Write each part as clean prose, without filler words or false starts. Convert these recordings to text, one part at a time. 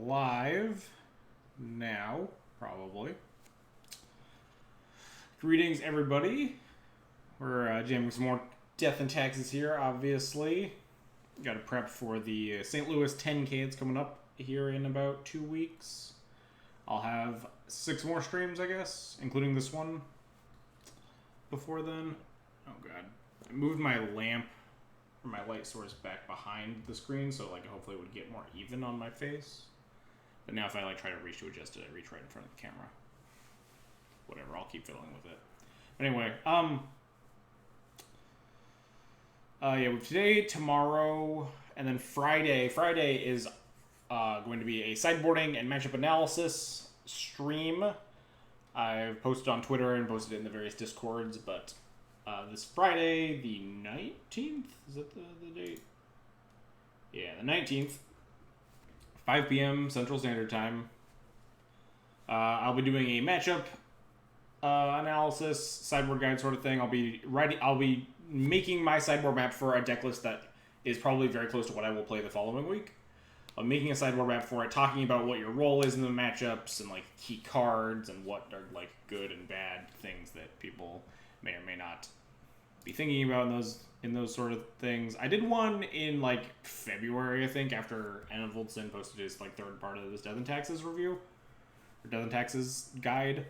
live now, probably. Greetings, everybody. We're jamming some more Death and Taxes here, obviously. Got to prep for the St. Louis 10K that's coming up here in about 2 weeks. I'll have 6 more streams, I guess, including this one before then. Oh, God. I moved my lamp or my light source back behind the screen, so like hopefully it would get more even on my face. But now if I like try to reach to adjust it, I reach right in front of the camera. Whatever, I'll keep fiddling with it. But anyway, yeah, with today, tomorrow, and then Friday. Friday is going to be a sideboarding and matchup analysis stream. I've posted on Twitter and posted it in the various Discords, but this Friday, the 19th, is that the date? Yeah, the 19th, 5 p.m. Central Standard Time. I'll be doing a matchup analysis, sideboard guide sort of thing. I'll be making my sideboard map for a deck list that is probably very close to what I will play the following week. I'm making a sideboard map for it, talking about what your role is in the matchups and like key cards and what are like good and bad things that people may or may not be thinking about in those sort of things. I did one in like February, I think, after Anna Voldson posted his like third part of this Death and Taxes review or Death and Taxes guide.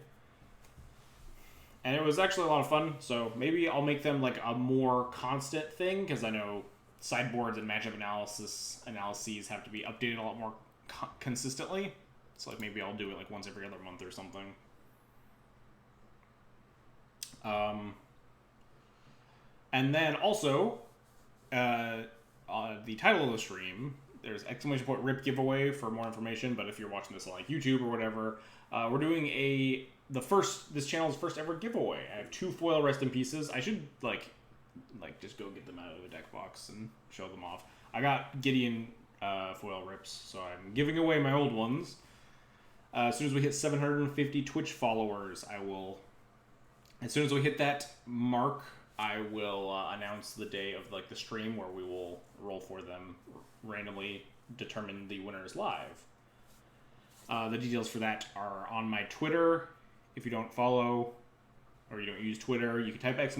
And it was actually a lot of fun, so maybe I'll make them like a more constant thing, because I know sideboards and matchup analyses have to be updated a lot more consistently. So like maybe I'll do it like once every other month or something. And then also, the title of the stream, there's ! RIP giveaway for more information, but if you're watching this on like YouTube or whatever, we're doing this channel's first ever giveaway. I have 2 foil Rest in Pieces. I should like just go get them out of the deck box and show them off. I got Gideon foil rips, so I'm giving away my old ones. As soon as we hit 750 Twitch followers, as soon as we hit that mark, I will announce the day of like the stream where we will roll for them, randomly determine the winners live. The details for that are on my Twitter. If you don't follow or you don't use Twitter, you can type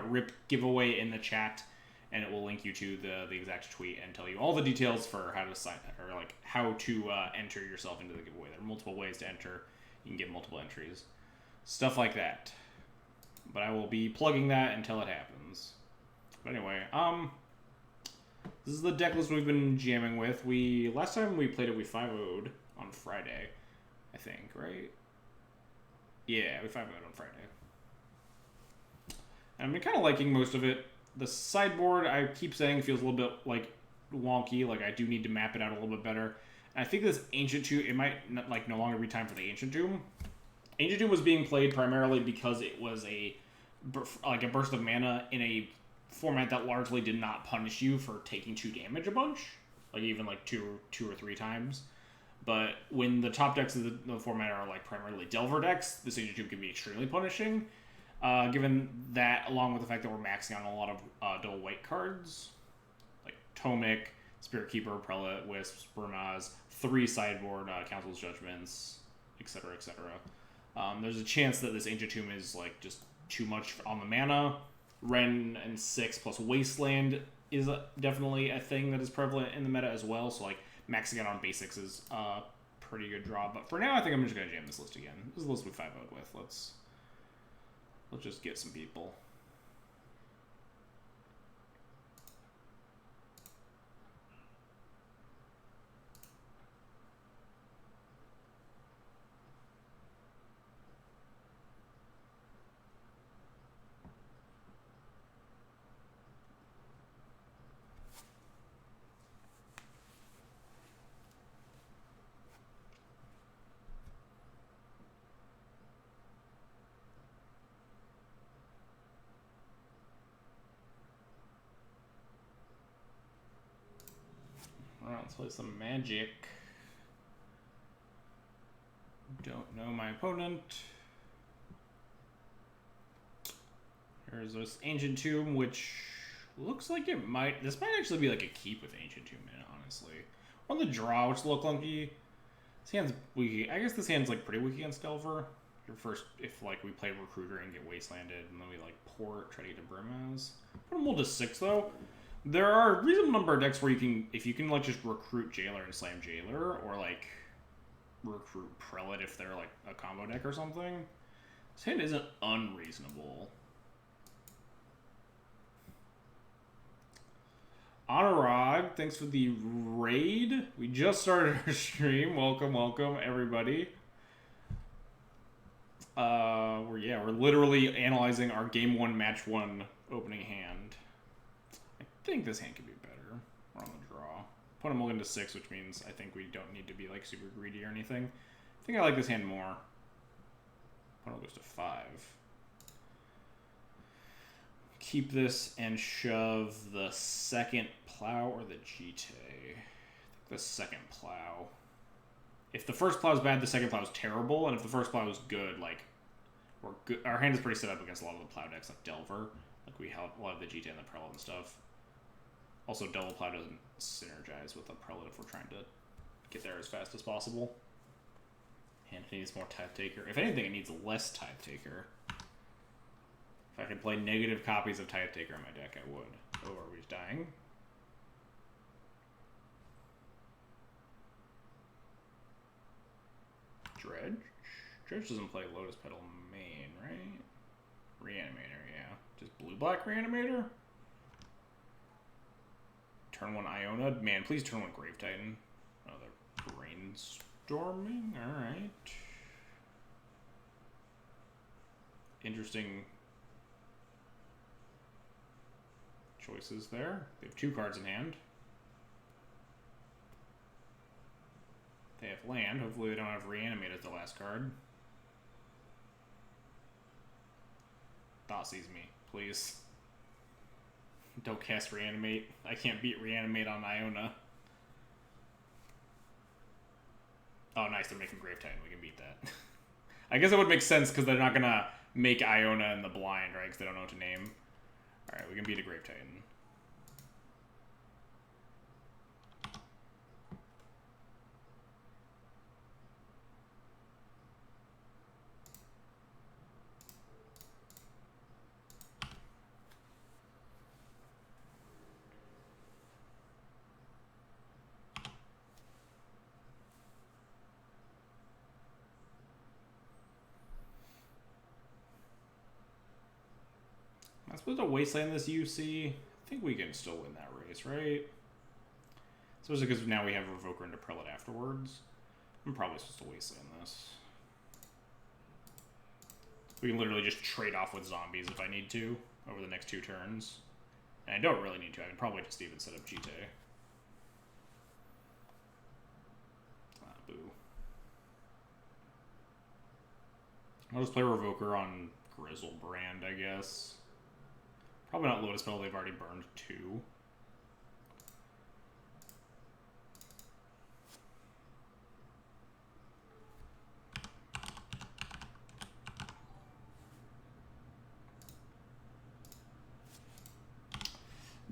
!RIP giveaway in the chat, and it will link you to the exact tweet and tell you all the details for how to sign or like how to enter yourself into the giveaway. There are multiple ways to enter. You can get multiple entries, stuff like that. But I will be plugging that until it happens. But anyway, this is the deck list we've been jamming with. Last time we played it, we 5-0'd on Friday, I think, right? Yeah, we 5-0'd on Friday. And I've been kind of liking most of it. The sideboard, I keep saying, feels a little bit like wonky. Like I do need to map it out a little bit better. And I think this Ancient Tomb, it might no longer be time for the Ancient Tomb. Ancient Tomb was being played primarily because it was a burst of mana in a format that largely did not punish you for taking 2 damage a bunch, like even like two or 3 times. But when the top decks of the format are like primarily Delver decks, this Ancient Tomb can be extremely punishing. Given that, along with the fact that we're maxing on a lot of double white cards, like Tomic, Spirit Keeper, Prelate, Wisp, Burnaz, 3 sideboard Council's Judgments, etc., etc. There's a chance that this Ancient Tomb is like just too much on the mana. Ren and 6 plus Wasteland is definitely a thing that is prevalent in the meta as well. So like maxing it on basics is a pretty good draw. But for now, I think I'm just gonna jam this list again. This is the list we 5-0'd with. Let's just get some people. Alright, let's play some Magic. Don't know my opponent. There's this Ancient Tomb, which looks like this might actually be like a keep with Ancient Tomb in it, honestly. On the draw, which look clunky. This hand's weak. I guess this hand's like pretty weak against Delver. Your first, if like we play Recruiter and get Wastelanded, and then we like Port, try to get to Brimaz. Put them all to 6 though. There are a reasonable number of decks where you can, if you can like just recruit Jailer and slam Jailer, or like recruit Prelate if they're like a combo deck or something. This hand isn't unreasonable. Anurag, thanks for the raid. We just started our stream. Welcome, welcome, everybody. We're literally analyzing our game 1, match 1 opening hand. I think this hand could be better. We're on the draw. Put him into 6, which means I think we don't need to be like super greedy or anything. I think I like this hand more. Put him goes to 5. Keep this and shove the second plow or the GT. I think the second plow. If the first plow is bad, the second plow is terrible, and if the first plow is good, like we're good. Our hand is pretty set up against a lot of the plow decks, like Delver. Like we have a lot of the GT and the Prelate and stuff. Also, double plow doesn't synergize with the Prelate if we're trying to get there as fast as possible. Hand needs more Type Taker. If anything, it needs less Type Taker. If I could play negative copies of Type Taker in my deck, I would. Oh, are we just dying? Dredge? Dredge doesn't play Lotus Petal main, right? Reanimator, yeah. Just blue-black Reanimator? Turn 1 Iona. Man, please turn 1 Grave Titan. Oh, they're brainstorming? Alright. Interesting choices there. They have 2 cards in hand. They have land. Hopefully they don't have Reanimate as the last card. Thought sees me, please. Don't cast Reanimate. I can't beat Reanimate on Iona. Oh, nice. They're making Grave Titan. We can beat that. I guess it would make sense because they're not going to make Iona in the blind, right? Because they don't know what to name. Alright, we can beat a Grave Titan. Am I supposed to wasteland this UC? I think we can still win that race, right? Especially because now we have Revoker into Prelate afterwards. I'm probably supposed to wasteland this. We can literally just trade off with zombies if I need to over the next 2 turns. And I don't really need to. I can probably just even set up GT. Ah, boo. I'll just play Revoker on Grizzlebrand, I guess. Probably not Lotus Petal, they've already burned 2.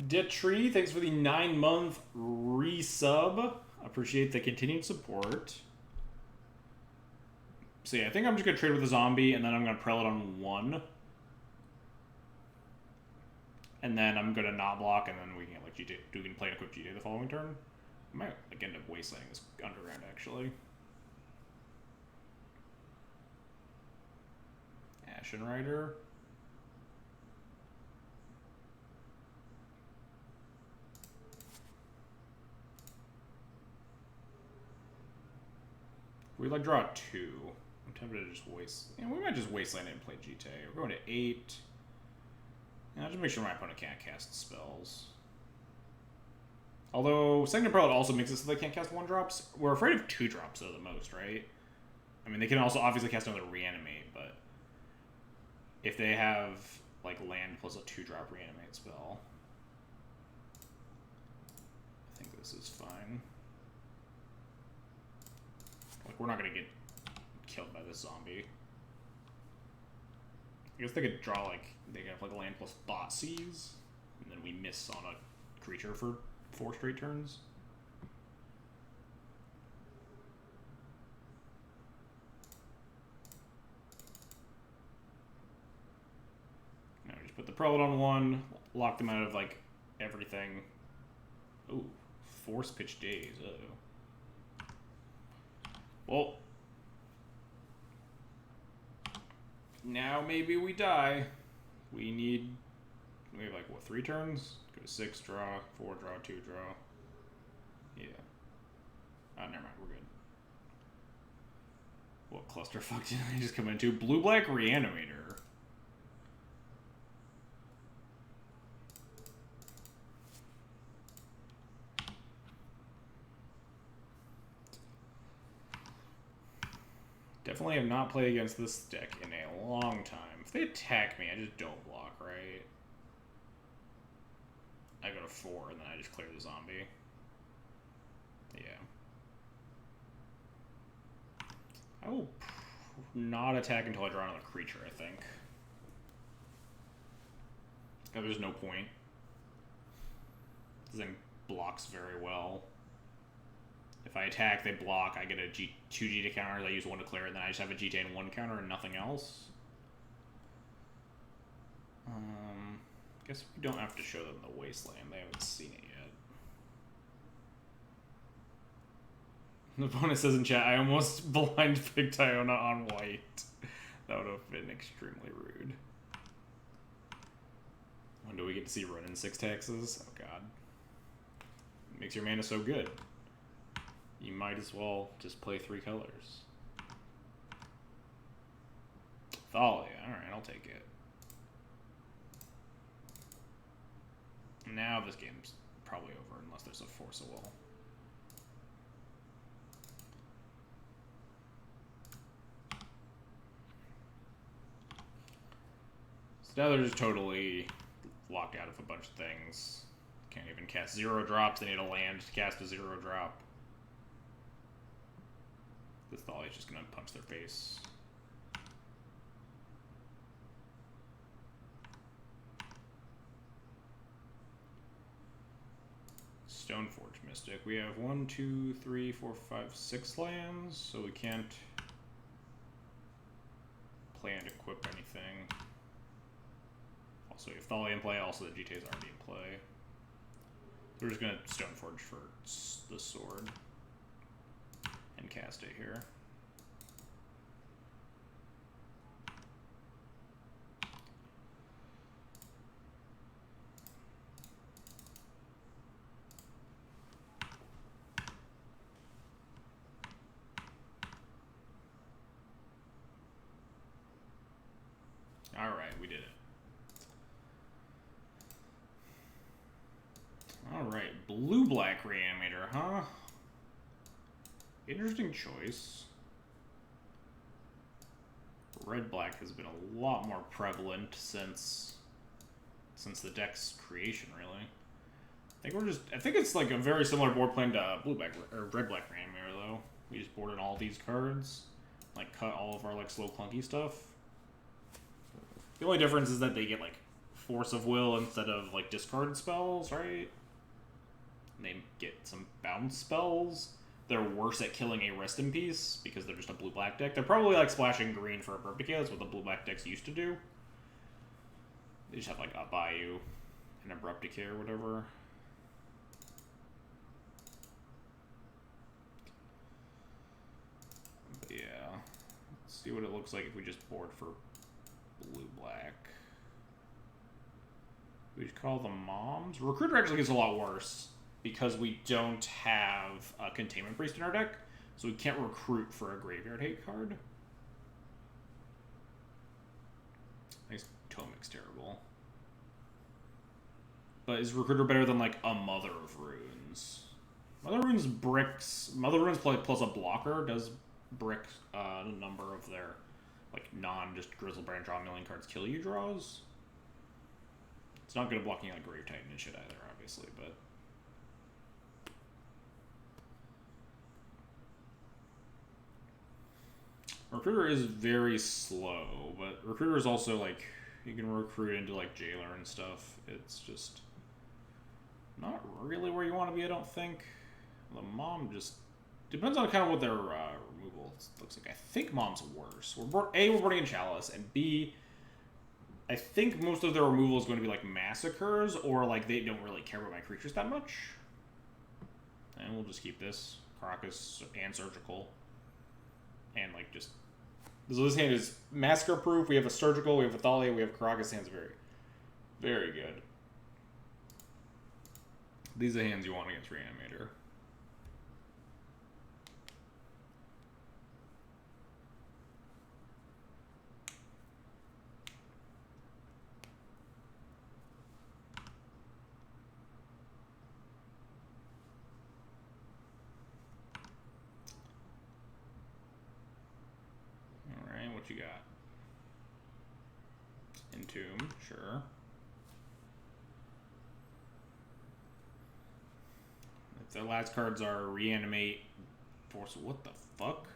Detri, thanks for the 9-month resub. Appreciate the continued support. So yeah, I think I'm just going to trade with a zombie, and then I'm going to Prelate on 1. And then I'm going to not block, and then we can get like GT. We can play an equip GT the following turn. I might like end up wastelanding this underground, actually. Ashen Rider. We like draw 2. I'm tempted to just waste. Yeah, we might just wasteland it and play GT. We're going to 8. Yeah, just make sure my opponent can't cast spells. Although, Second Prelate also makes it so they can't cast 1-drops. We're afraid of 2-drops, though, the most, right? I mean, they can also obviously cast another Reanimate, but if they have, like, land plus a 2-drop Reanimate spell, I think this is fine. Like, we're not going to get killed by this zombie. I guess they could draw, like, they could have, like, land plus Thoughtseize, and then we miss on a creature for 4 straight turns. Put the Prelate on 1, lock them out of, like, everything. Ooh, Force Pitch Daze, uh-oh. Well, now maybe we die. We have, like, what, 3 turns? Go to 6, draw, 4, draw, 2, draw. Yeah. Oh, never mind, we're good. What clusterfuck did I just come into? Blue-black Reanimator. Definitely have not played against this deck in a long time. If they attack me, I just don't block, right? I go to 4, and then I just clear the zombie. Yeah. I will not attack until I draw another creature, I think. There's no point. This thing blocks very well. If I attack, they block. I get a 2G to counter. I use 1 to clear it, and then I just have a G and 1 counter and nothing else. Guess we don't have to show them the Wasteland. They haven't seen it yet. The opponent says in chat, I almost blind picked Iona on white. That would have been extremely rude. When do we get to see run in 6 taxes? Oh god. Makes your mana so good. You might as well just play 3 colors. Thalia, alright, I'll take it. Now this game's probably over unless there's a Force of Will. So now they're just totally locked out of a bunch of things. Can't even cast 0 drops, they need a land to cast a 0 drop. This Thalia's just gonna punch their face. Stoneforge Mystic. We have 1, 2, 3, 4, 5, 6 lands, so we can't play and equip anything. Also, we have Thalia in play, also the GTA is already in play. So we're just gonna Stoneforge for the sword and cast it here. Alright, we did it. Alright, blue-black Reanimator, huh? Interesting choice. Red-black has been a lot more prevalent since the deck's creation, really. I think it's like a very similar board plan to blue-black or red-black Reanimator, though. We just boarded all these cards, like cut all of our like slow clunky stuff. The only difference is that they get like Force of Will instead of like discarded spells, right? And they get some bounce spells. They're worse at killing a Rest in Peace because they're just a blue-black deck. They're probably like splashing green for Abrupt Decay. That's what the blue-black decks used to do. They just have like a Bayou and Abrupt Decay or whatever. But yeah, let's see what it looks like if we just board for blue-black. We just call them Moms. Recruiter actually gets a lot worse because we don't have a Containment Priest in our deck, so we can't recruit for a Graveyard Hate card. I guess Tomic's terrible. But is Recruiter better than, like, a Mother of Runes? Mother of Runes bricks... Mother of Runes plus a blocker does brick a number of their, like, non-just Grizzlebrand draw a million cards kill you draws. It's not good at blocking, like, Grave Titan and shit either, obviously, but... Recruiter is very slow, but Recruiter is also, like, you can recruit into, like, Jailer and stuff. It's just not really where you want to be, I don't think. The Mom just... Depends on kind of what their removal looks like. I think Mom's worse. We're boarding in Chalice, and B, I think most of their removal is going to be like massacres, or like they don't really care about my creatures that much. And we'll just keep this Caracas and Surgical, and like just so this hand is massacre proof. We have a Surgical, we have a Thalia, we have Caracas. Hands very, very good. These are hands you want against Reanimator. Alright, what you got? Entomb, sure. If the last cards are Reanimate, Force, what the fuck?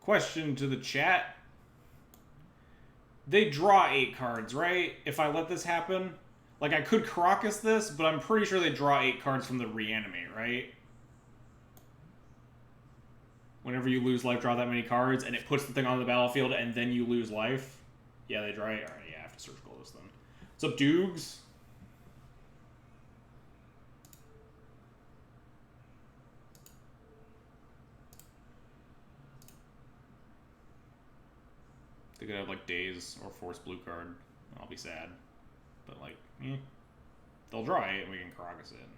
Question to the chat. They draw 8 cards, right? If I let this happen? Like, I could Caracas this, but I'm pretty sure they draw 8 cards from the Reanimate, right? Whenever you lose life, draw that many cards, and it puts the thing on the battlefield, and then you lose life. Yeah, they draw 8. Alright, yeah, I have to Surgical this then. What's up, Doogs? They could have, like, Daze or Force Blue card. I'll be sad. But, like, they'll draw 8, and we can Caracas it and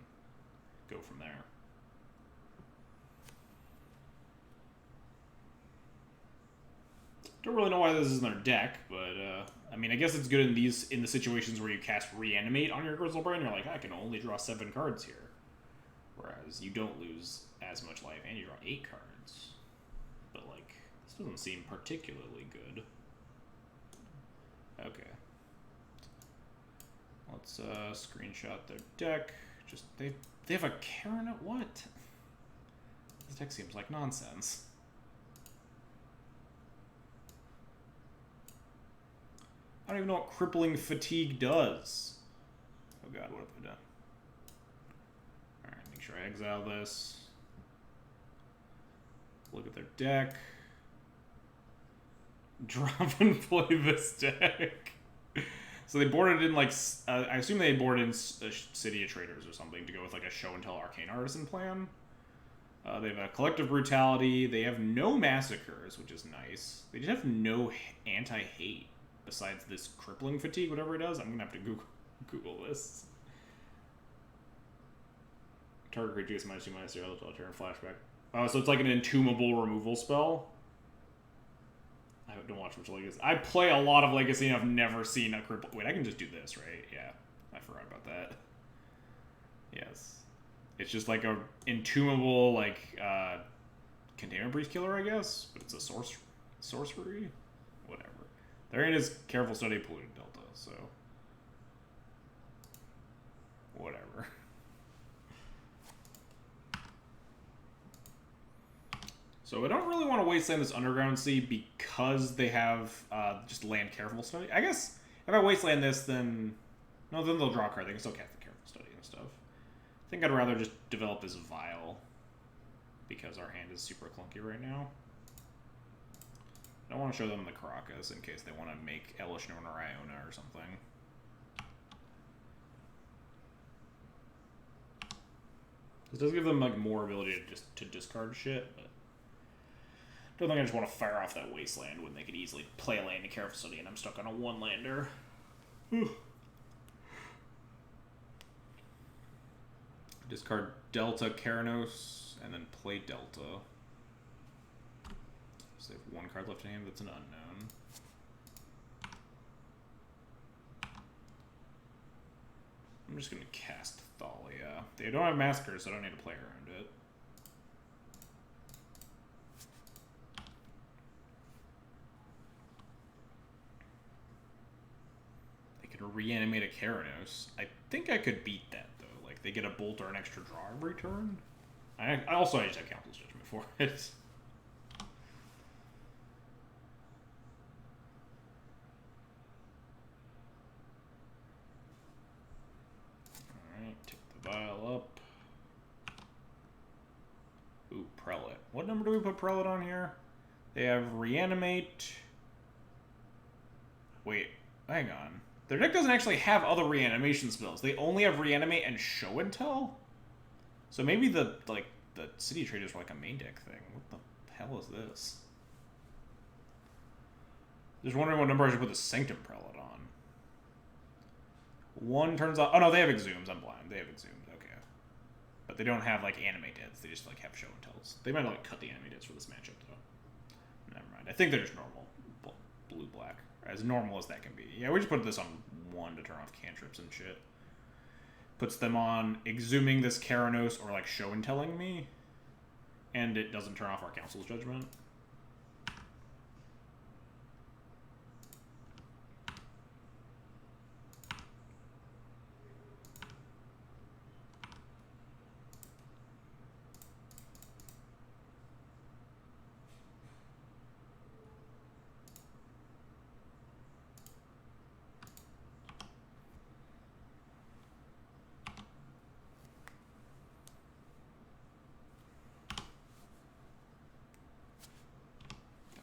go from there. Don't really know why this is in their deck, but, I mean, I guess it's good in the situations where you cast Reanimate on your Grizzle Brain, you're like, I can only draw 7 cards here. Whereas you don't lose as much life, and you draw 8 cards. But, like, this doesn't seem particularly good. Okay. Let's, screenshot their deck. Just, they have a Karen at what? This deck seems like nonsense. I don't even know what Crippling Fatigue does. Oh god, what have I done? Alright, make sure I exile this. Look at their deck. Drop and play this deck. So they boarded in, like, I assume they boarded in City of Traders or something to go with, like, a Show and Tell Arcane Artisan plan. They have a Collective Brutality. They have no Massacres, which is nice. They just have no anti-hate. Besides this Crippling Fatigue, whatever it does. I'm going to have to Google this. Target creature gets -2/-0 until turn flashback. So it's like an entombable removal spell. I don't watch much Legacy. I play a lot of Legacy and I've never seen a cripple. Wait, I can just do this, right? Yeah, I forgot about that. Yes. It's just like a entombable, like, Containment Breach killer, I guess? But it's a sorcery? Whatever. Therein is Careful Study of Polluted Delta, so... whatever. So I don't really want to wasteland this Underground Sea because they have just land Careful Study. I guess if I wasteland this, then... no, then they'll draw a card. They can still cast the Careful Study and stuff. I think I'd rather just develop this Vial because our hand is super clunky right now. I don't want to show them the Caracas in case they want to make Elish Norn or Iona or something. This does give them, like, more ability to discard shit, but I don't think I just want to fire off that Wasteland when they could easily play a land in Careful Study and I'm stuck on a 1-lander. Discard Delta Keranos and then play Delta. So they have 1 card left in hand that's an unknown. I'm just going to cast Thalia. They don't have Massacres, so I don't need to play around it. They could reanimate a Keranos. I think I could beat that, though. Like, they get a Bolt or an extra draw every turn. I also just have Council's Judgment for it. Vial up. Ooh, Prelate. What number do we put Prelate on here? They have Reanimate. Wait, hang on. Their deck doesn't actually have other reanimation spells. They only have Reanimate and Show and Tell? So maybe the City Traders were like a main deck thing. What the hell is this? Just wondering what number I should put the Sanctum Prelate on. One turns off... Oh, no, they have Exhumes. I'm blind. They have Exhumes. Okay. But they don't have, like, Animate Deads. They just, like, have Show and Tells. They might, like, cut the Animate Deads for this matchup, though. Never mind. I think they're just normal. Blue-black. As normal as that can be. Yeah, we just put this on 1 to turn off cantrips and shit. Puts them on Exhuming this Keranos or, like, Show and Telling me. And it doesn't turn off our Council's Judgment.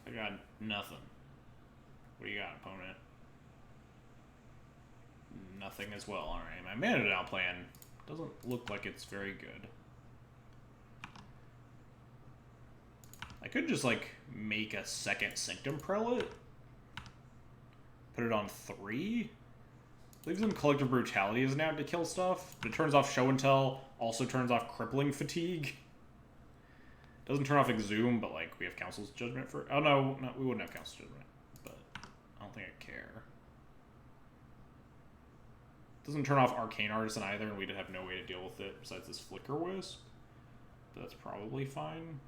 I got nothing. What do you got, opponent? Nothing as well. Alright, my mana down plan doesn't look like it's very good. I could just, like, make a second Sanctum Prelate. Put it on 3. Leaves them Collective Brutality as now to kill stuff. But it turns off Show and Tell. Also turns off Crippling Fatigue. Doesn't turn off Exhume, but, like, we have Council's Judgment for... Oh, no, we wouldn't have Council's Judgment. But I don't think I care. Doesn't turn off Arcane Artisan either, and we'd have no way to deal with it besides this Flicker Wisp. But that's probably fine.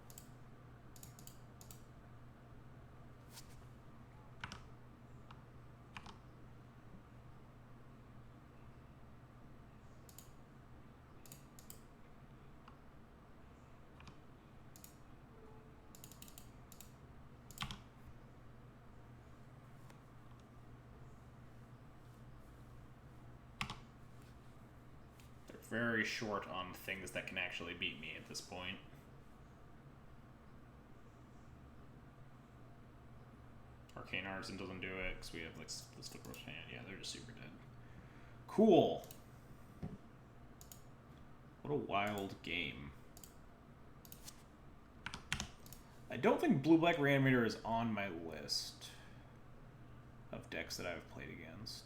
Very short on things that can actually beat me at this point. Arcane Artisan doesn't do it because we have like this Flicker hand. Yeah, they're just super dead. Cool. What a wild game. I don't think Blue-Black Reanimator is on my list of decks that I've played against.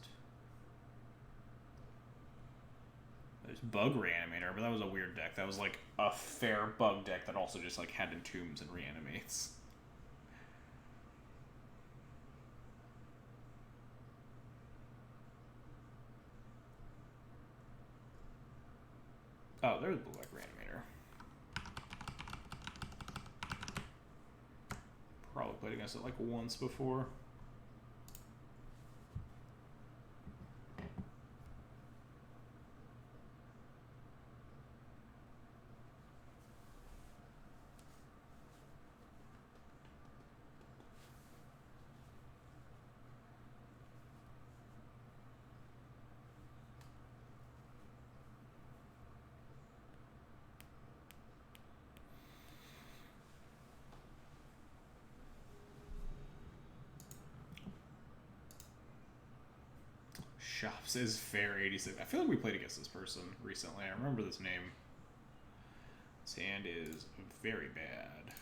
There's Bug Reanimator, but that was a weird deck. That was like a fair bug deck that also just like had Entombs and Reanimates. Oh, there's Blue-Black Reanimator. Probably played against it like once before. Shops is fair 86. I feel like we played against this person recently. I remember this name. This hand is very bad.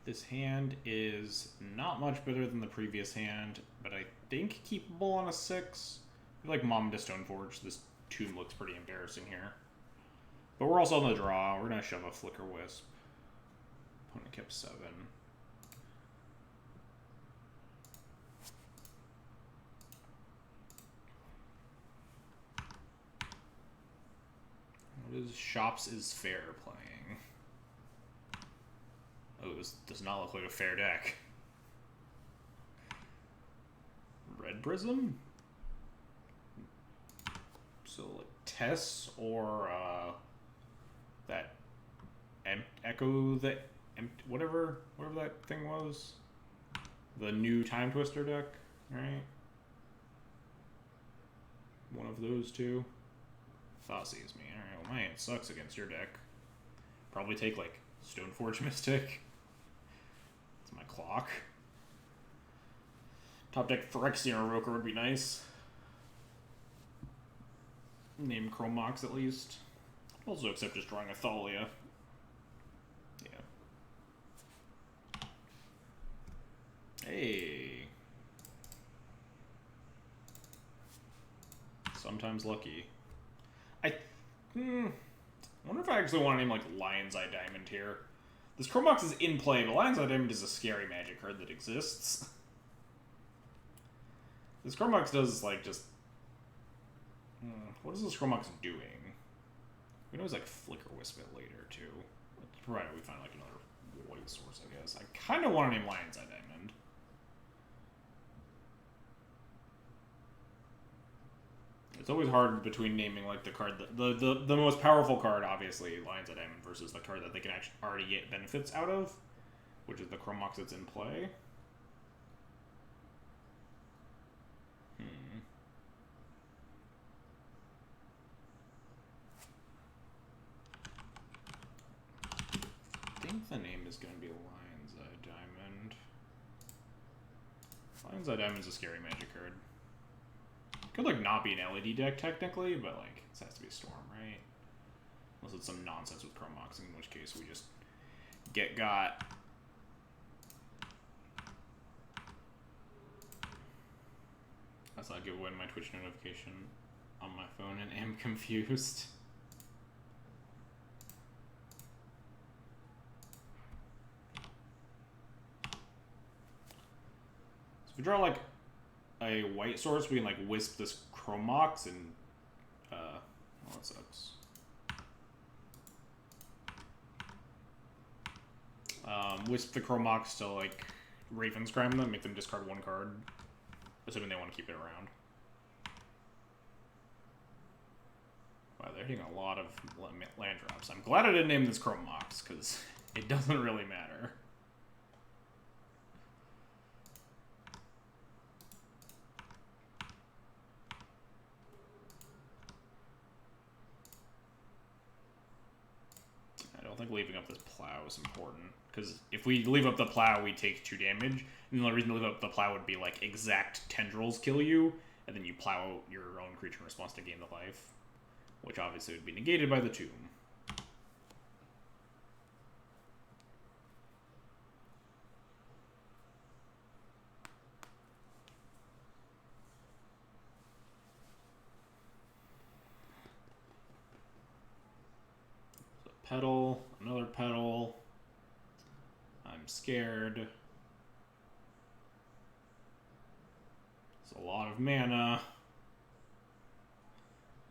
This hand is not much better than the previous hand, but I think keepable on a 6. I feel like Mom to Stoneforge. This tomb looks pretty embarrassing here. But we're also on the draw. We're going to shove a Flicker Wisp. Opponent kept 7. What is Shops is fair playing? Oh, this does not look like a fair deck. Red Prism? So, like, Tess or, that Echo, the whatever that thing was. The new Time Twister deck, right? One of those two. Thoughtseize me. Alright, well, my hand sucks against your deck. Probably take, like, Stoneforge Mystic. my clock. Top deck Phyrexian Roker would be nice. Name Chromox at least. Also accept just drawing a Thalia. Yeah. Hey. Sometimes lucky. I wonder if I actually want to name like Lion's Eye Diamond here. This Chromox is in play, but Lion's Eye Diamond is a scary Magic card that exists. This Chromox does like just... what is this Chromox doing? We can always like Flicker Wisp it later too. Provided we find like another white source, I guess. I kind of want to name Lion's Eye Diamond. It's always hard between naming like the card that, the most powerful card, obviously, Lion's Eye Diamond, versus the card that they can actually already get benefits out of, which is the Chromox that's in play. I think the name is going to be Lion's Eye Diamond. Lion's Eye Diamond's a scary Magic card. Could like not be an LED deck technically, but like this has to be a Storm, right? Unless it's some nonsense with Chromox, in which case we just get got. That's not give away my Twitch notification on my phone and am confused. So if we draw like a white source, we can like wisp this Chromox and well, that sucks. Wisp the Chromox to like Ravenscrime them, make them discard one card, assuming they want to keep it around. Wow, they're hitting a lot of land drops. I'm glad I didn't name this Chromox, because it doesn't really matter. I don't think leaving up this plow is important, because if we leave up the plow, we take 2 damage, and the only reason to leave up the plow would be like exact tendrils kill you, and then you plow your own creature in response to gain the life, which obviously would be negated by the tomb. So pedal, another pedal. I'm scared. It's a lot of mana.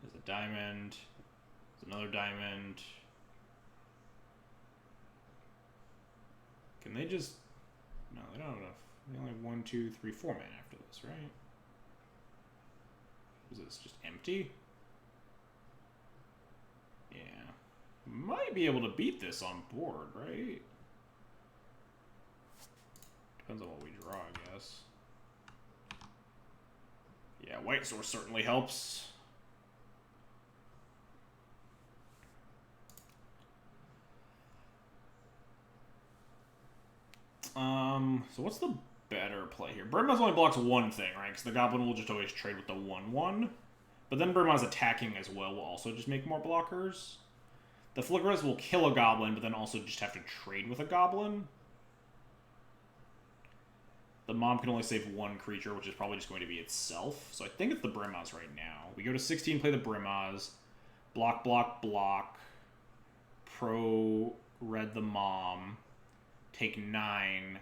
There's a diamond. There's another diamond. Can they just... No, they don't have enough. They only have 1, 2, 3, 4 mana after this, right? Is this just empty? Yeah. Might be able to beat this on board, right? Depends on what we draw, I guess. Yeah, white source certainly helps. So what's the better play here? Brimaz only blocks one thing, right? Because the Goblin will just always trade with the 1/1. But then Brimaz attacking as well will also just make more blockers. The Flickerus will kill a Goblin, but then also just have to trade with a Goblin. The Mom can only save 1 creature, which is probably just going to be itself. So I think it's the Brimaz right now. We go to 16, play the Brimaz. Block, block, block. Pro red the Mom. Take 9.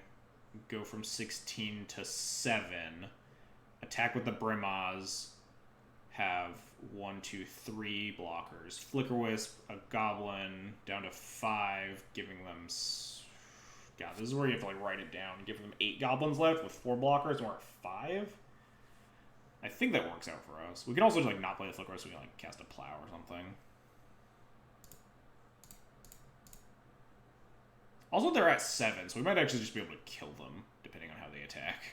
Go from 16 to 7. Attack with the Brimaz. Have 1, 2, 3 blockers. Flicker Wisp, a Goblin, down to 5, giving them... God, this is where you have to like write it down. Give them 8 Goblins left with 4 blockers, and we're at 5. I think that works out for us. We can also just like not play the Flicker Wisp, we can like cast a Plow or something. Also, they're at 7, so we might actually just be able to kill them, depending on how they attack.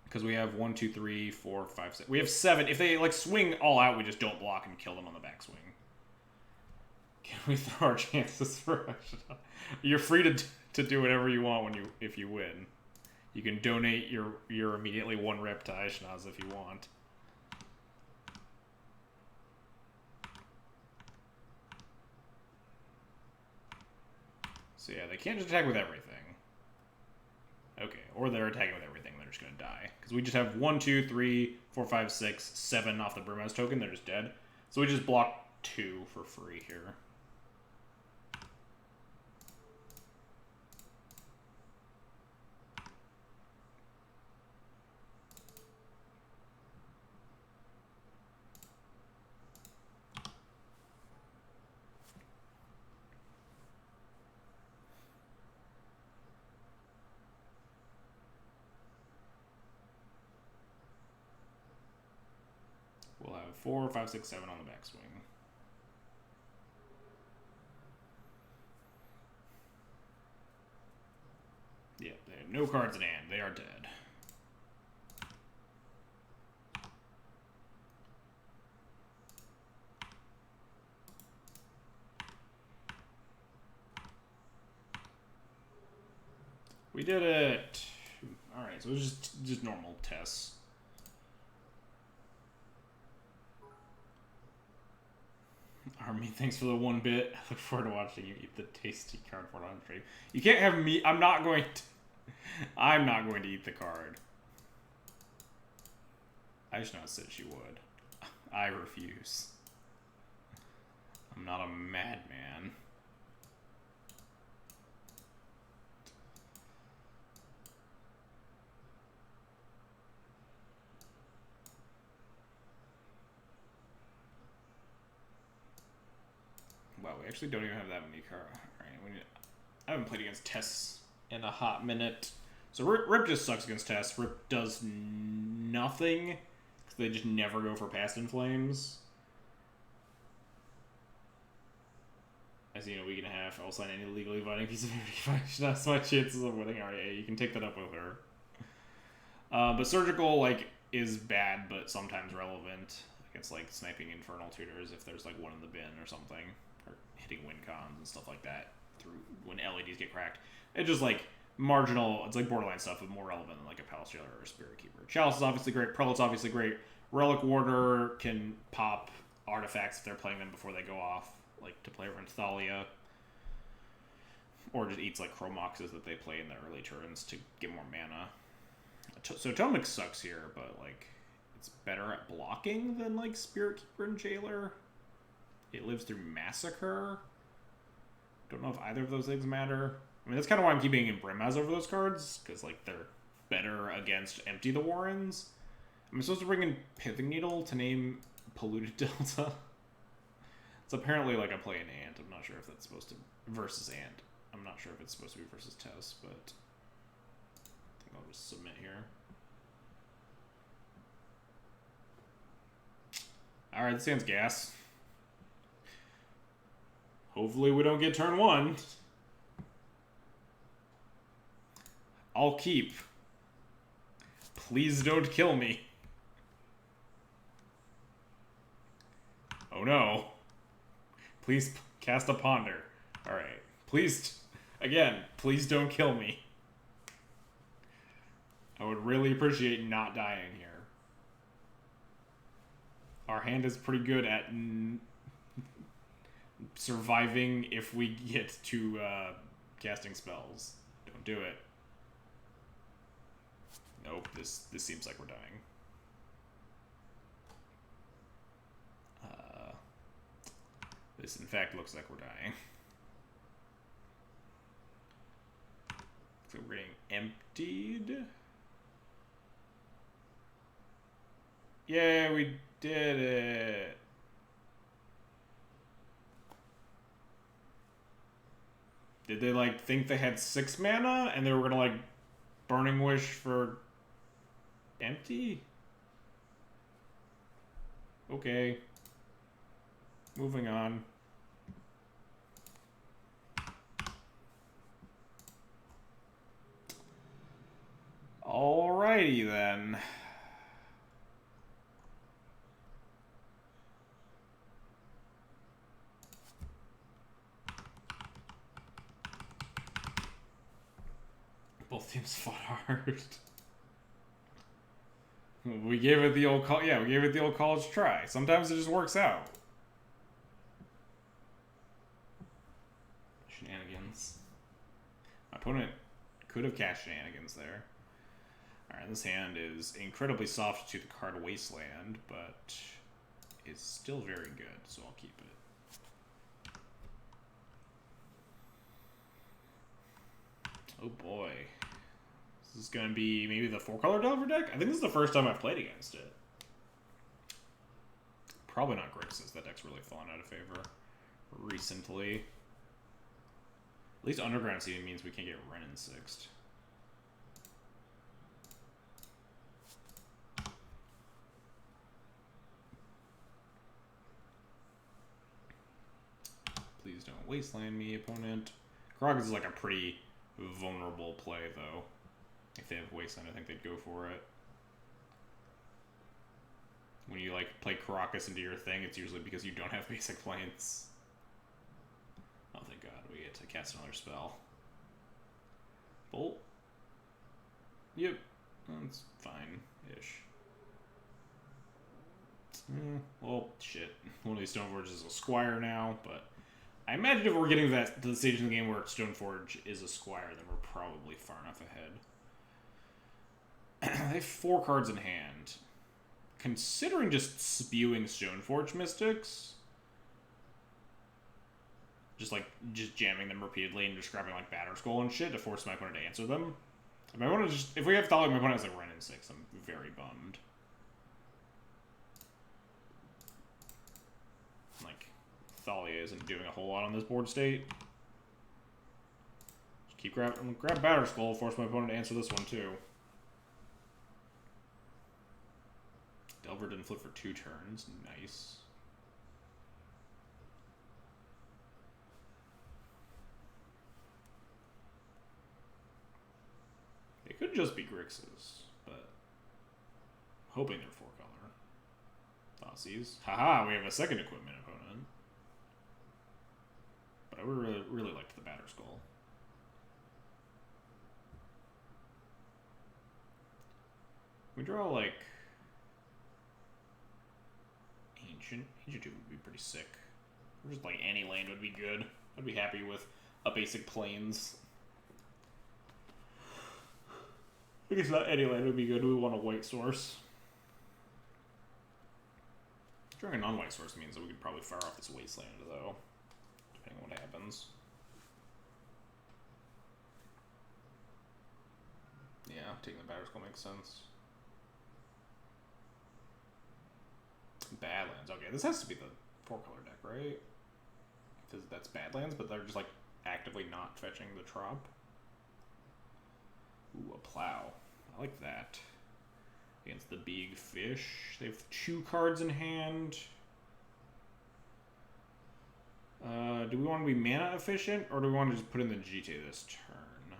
Because we have 1, 2, 3, 4, 5, 6. We have 7. If they like swing all out, we just don't block and kill them on the backswing. Can we throw our chances for action? You're free to do whatever you want if you win. You can donate your immediately 1 rip to Aishnaz if you want. So yeah, they can't just attack with everything. Okay, or they're attacking with everything, they're just gonna die. Because we just have 1, 2, 3, 4, 5, 6, 7 off the Brumaz token, they're just dead. So we just block 2 for free here. We'll have 4, 5, 6, 7 on the backswing. Yeah, they have no cards in hand. They are dead. We did it! Alright, so it was just normal tests. Army, thanks for the 1 bit. I look forward to watching you eat the tasty card for on stream. You can't have me. I'm not going to eat the card. Aishnaz said she would. I refuse. I'm not a madman. Wow, we actually don't even have that many cards. Alright, I haven't played against Tess in a hot minute. So Rip just sucks against Tess. Rip does nothing, because they just never go for Past in Flames. As you know, week and a half, I'll sign any legally binding piece of information. That's my chances of winning. Alright, yeah, you can take that up with her. But Surgical, like, is bad, but sometimes relevant. Against, like, sniping Infernal Tutors if there's, like, one in the bin or something. Or hitting win cons and stuff like that through when LEDs get cracked. It's just, like, marginal, it's like borderline stuff, but more relevant than, like, a Palace Jailer or a Spirit Keeper. Chalice is obviously great. Prelate's obviously great. Relic Warder can pop artifacts if they're playing them before they go off, like, to play around Thalia. Or just eats, like, Chromoxes that they play in the early turns to get more mana. So Atomic sucks here, but, like, it's better at blocking than, like, Spirit Keeper and Jailer. It lives through Massacre. Don't know if either of those things matter. I mean, that's kind of why I'm keeping in Brimaz over those cards, because, like, they're better against Empty the Warrens. I'm supposed to bring in Pithing Needle to name Polluted Delta. It's apparently, like, a play in Ant. I'm not sure if that's supposed to... Versus Ant. I'm not sure if it's supposed to be versus Tess, but... I think I'll just submit here. Alright, this hand's gas. Hopefully we don't get turn 1. I'll keep. Please don't kill me. Oh no. Please cast a Ponder. Alright. Please, again, please don't kill me. I would really appreciate not dying here. Our hand is pretty good at surviving if we get to casting spells. Don't do it. Nope, this seems like we're dying. This, in fact, looks like we're dying. So we're getting emptied. Yeah, we did it. Did they, like, think they had 6 mana and they were gonna, like, Burning Wish for empty? Okay. Moving on. Alrighty then. Both teams fought hard. We gave it the old we gave it the old college try. Sometimes it just works out. Shenanigans. My opponent could have cast shenanigans there. Alright, this hand is incredibly soft to the card Wasteland, but is still very good, so I'll keep it. Oh boy. This is going to be maybe the 4-color Delver deck? I think this is the first time I've played against it. Probably not Grixis. That deck's really fallen out of favor recently. At least Underground Seeding means we can't get Renin 6'd. Please don't Wasteland me, opponent. Krogus is like a pretty vulnerable play, though. If they have Wasteland, I think they'd go for it. When you, like, play Krokus into your thing, it's usually because you don't have basic planes. Oh, thank God. We get to cast another spell. Bolt. Yep. That's fine-ish. Well, shit. One of these Stoneforge is a Squire now, but I imagine if we're getting to the stage in the game where Stoneforge is a Squire, then we're probably far enough ahead. They have 4 cards in hand. Considering just spewing Stoneforge Mystics, just jamming them repeatedly and just grabbing like Batterskull and shit to force my opponent to answer them. If we have thought like my opponent has like Renin 6, I'm very bummed. Like, Thalia isn't doing a whole lot on this board state. Just keep grab Batterskull, force my opponent to answer this one too. Delver didn't flip for 2 turns. Nice. They could just be Grixis, but hoping they're 4-color. Thoughtseize. Haha, we have a second equipment opponent. But I really liked the Batterskull. We draw like Ancient 2 would be pretty sick. Or just like any land would be good. I'd be happy with a basic Plains. I guess not any land would be good. We want a white source. Drawing a non-white source means that we could probably fire off this Wasteland, though. Depending on what happens. Yeah, taking the Batterskull makes sense. Badlands. Okay, this has to be the 4-color deck, right? Because that's Badlands, but they're just like actively not fetching the Trop. Ooh, a Plow. I like that. Against the big fish. They have 2 cards in hand. Do we want to be mana efficient, or do we want to just put in the GTA this turn?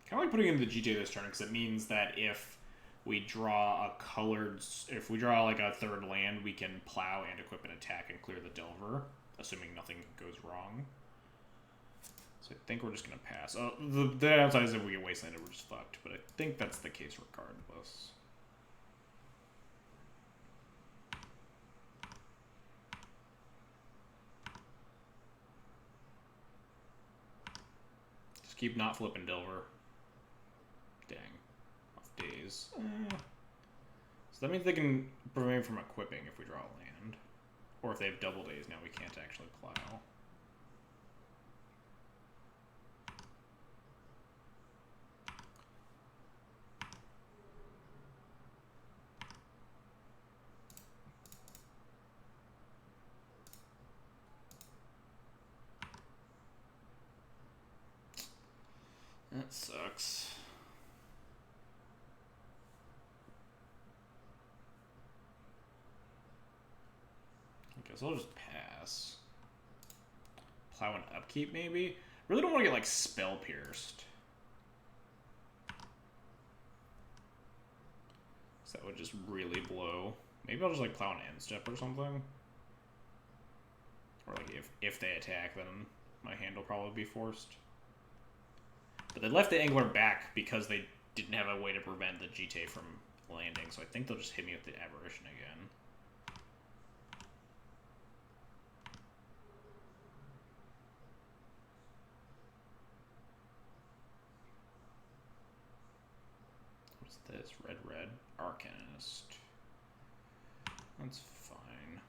Kind of like putting in the GTA this turn, because it means that if we draw if we draw like a 3rd land, we can Plow and equip an attack and clear the Delver, assuming nothing goes wrong. So I think we're just going to pass. Oh, the downside is if we get Wastelanded, we're just fucked, but I think that's the case regardless. Just keep not flipping Delver. Dang. Off days. So that means they can prevent from equipping if we draw a land. Or if they have double days, now we can't actually Plow. That sucks. I guess I'll just pass. Plow and upkeep, maybe? Really don't want to get, like, spell pierced. So that would just really blow. Maybe I'll just, like, plow an end step or something. Or, like, if they attack, then my hand will probably be forced. But they left the angler back because they didn't have a way to prevent the GT from landing, so I think they'll just hit me with the Aberration again. What's this? Red. Arcanist. That's fine.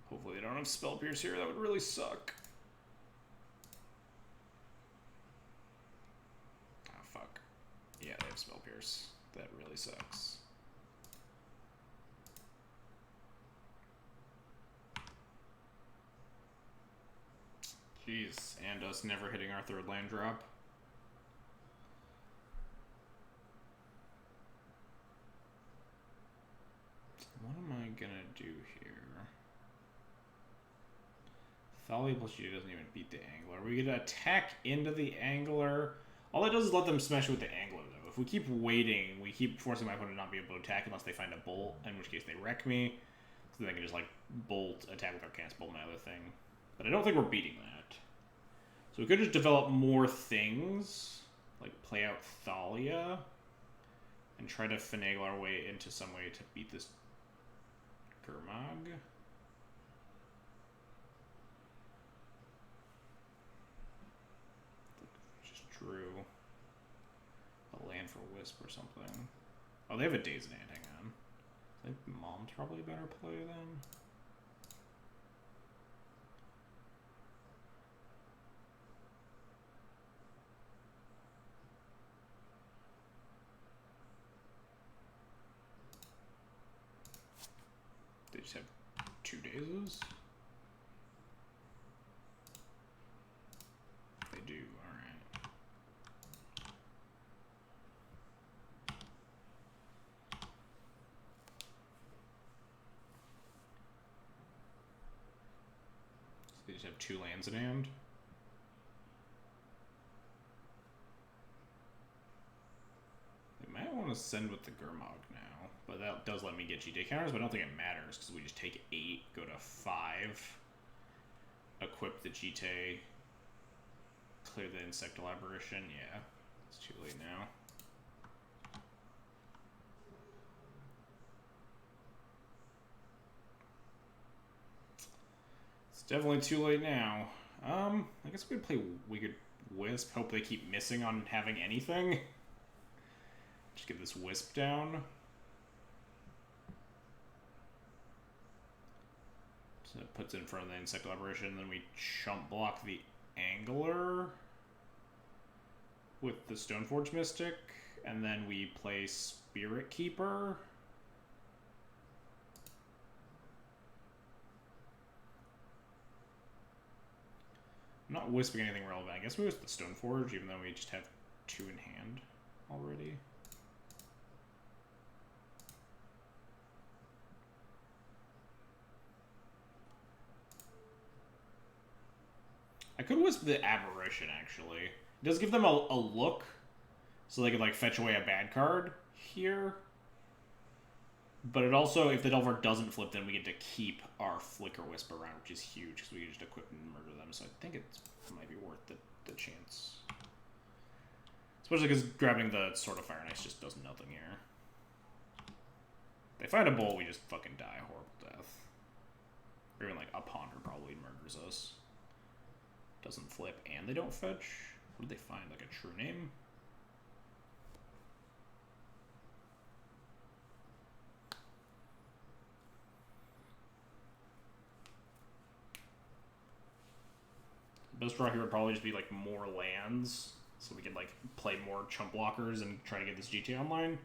Hopefully they don't have Spell Pierce here. That would really suck. Ah, fuck. Yeah, they have Spell Pierce. That really sucks. Jeez, and us never hitting our third land drop. What am I gonna do here? Thalia plus GT doesn't even beat the Angler. We get to attack into the Angler. All that does is let them smash with the Angler, though. If we keep waiting, we keep forcing my opponent to not be able to attack unless they find a Bolt, in which case they wreck me. So then they can just, like, Bolt, attack with our Cast Bolt, my other thing. But I don't think we're beating that. So we could just develop more things, like play out Thalia, and try to finagle our way into some way to beat this Gurmag. Just drew a land for Wisp or something. Oh, they have a Dazed Hand, hang on. I think Mom's probably a better play then. They just have 2 Dazes? They do, alright. So they just have 2 lands in hand? They might want to send with the Gurmag now. But that does let me get GT counters, but I don't think it matters because we just take 8, go to 5, equip the GT, clear the Insectal Aberration. Yeah, it's too late now. It's definitely too late now. I guess we could Wisp, hope they keep missing on having anything. Just get this Wisp down. So it puts it in front of the Insectal Aberration, then we chump block the Angler with the Stoneforge Mystic, and then we play Spirit Keeper. I'm not wisping anything relevant. I guess we wisp the Stoneforge, even though we just have 2 in hand already. I could wisp the Aberration, actually. It does give them a look, so they could, like, fetch away a bad card here. But it also, if the Delver doesn't flip, then we get to keep our Flicker Wisp around, which is huge, because we can just equip and murder them. So I think it might be worth the chance. Especially because grabbing the Sword of Fire and Ice just does nothing here. They find a Bolt, we just fucking die a horrible death. Or even, like, a Ponder probably murders us. Doesn't flip, and they don't fetch. What did they find? Like a True Name? The best draw here would probably just be like more lands, so we could like play more chump blockers and try to get this GT online.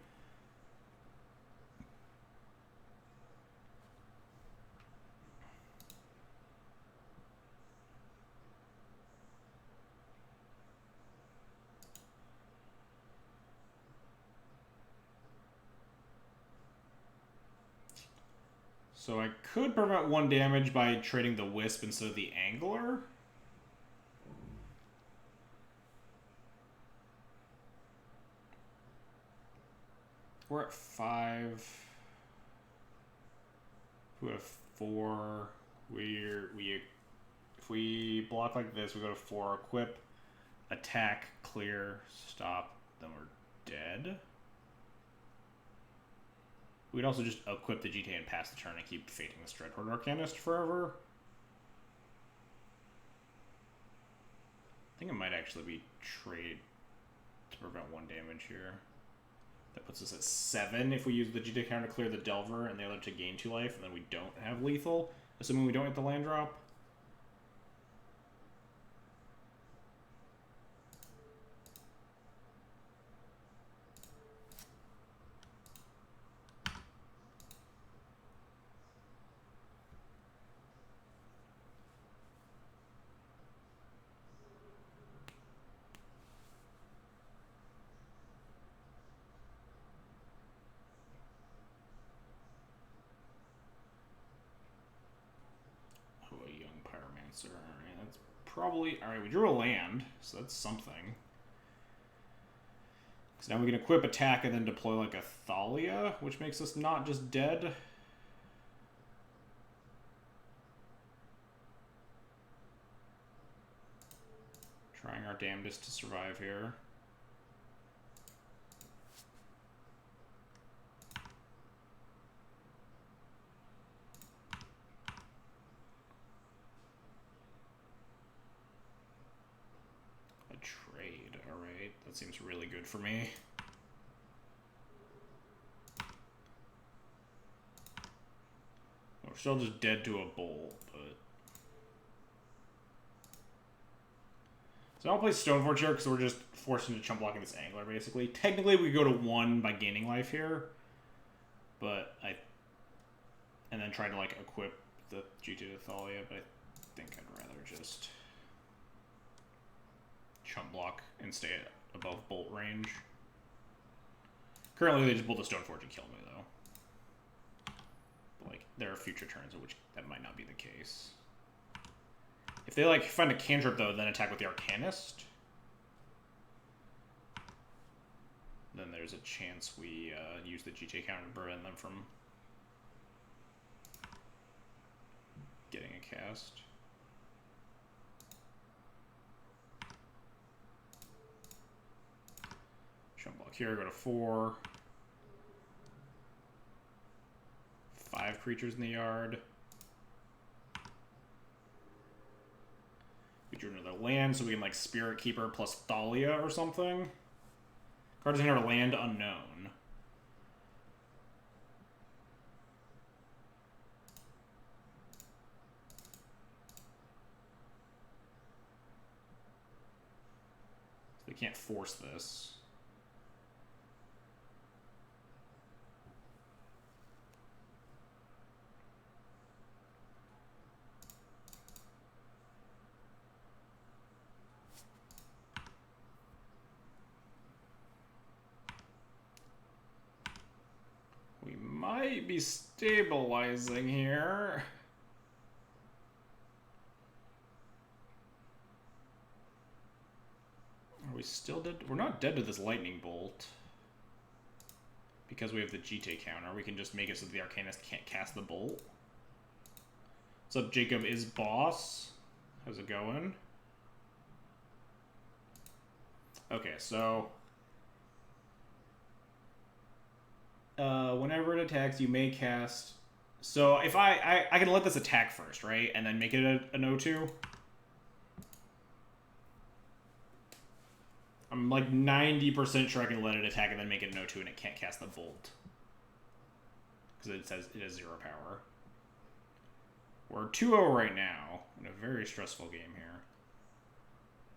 So I could prevent 1 damage by trading the Wisp instead of the Angler. We're at 5. We have 4. If we block like this, we go to 4, equip. attack, clear, stop, then we're dead. We'd also just equip the GTA and pass the turn and keep fating this Dreadhorde Arcanist forever. I think it might actually be trade to prevent 1 damage here. That puts us at 7 if we use the GTA counter to clear the Delver and the other to gain 2 life, and then we don't have lethal, assuming we don't hit the land drop. Alright, that's probably... Alright, we drew a land, so that's something. So now we can equip attack and then deploy like a Thalia, which makes us not just dead. Trying our damnedest to survive here. That seems really good for me. We're still just dead to a bolt, but... So I'll play Stoneforge here because we're just forced into chump blocking this angler, basically. Technically, we go to 1 by gaining life here, but and then try to, like, equip the G2 to Thalia, but I think I'd rather just chump block and stay above bolt range. Currently, they just bolt a Stoneforge and kill me, though. But, like, there are future turns in which that might not be the case. If they, like, find a cantrip, though, then attack with the Arcanist, then there's a chance we use the GTA counter to prevent them from getting a cast. Jump block here, go to 4. 5 creatures in the yard. We drew another land, so we can, like, Spirit Keeper plus Thalia or something. Card doesn't have a land, unknown. So they can't force this. Might be stabilizing here. Are we still dead? We're not dead to this lightning bolt. Because we have the GTA counter, we can just make it so the Arcanist can't cast the bolt. What's up, Jacob is boss? How's it going? Okay, so... whenever it attacks, you may cast... So if I can let this attack first, right? And then make it an O2. I'm like 90% sure I can let it attack and then make it an O2 and it can't cast the bolt. Because it says it has 0 power. We're 2-0 right now in a very stressful game here.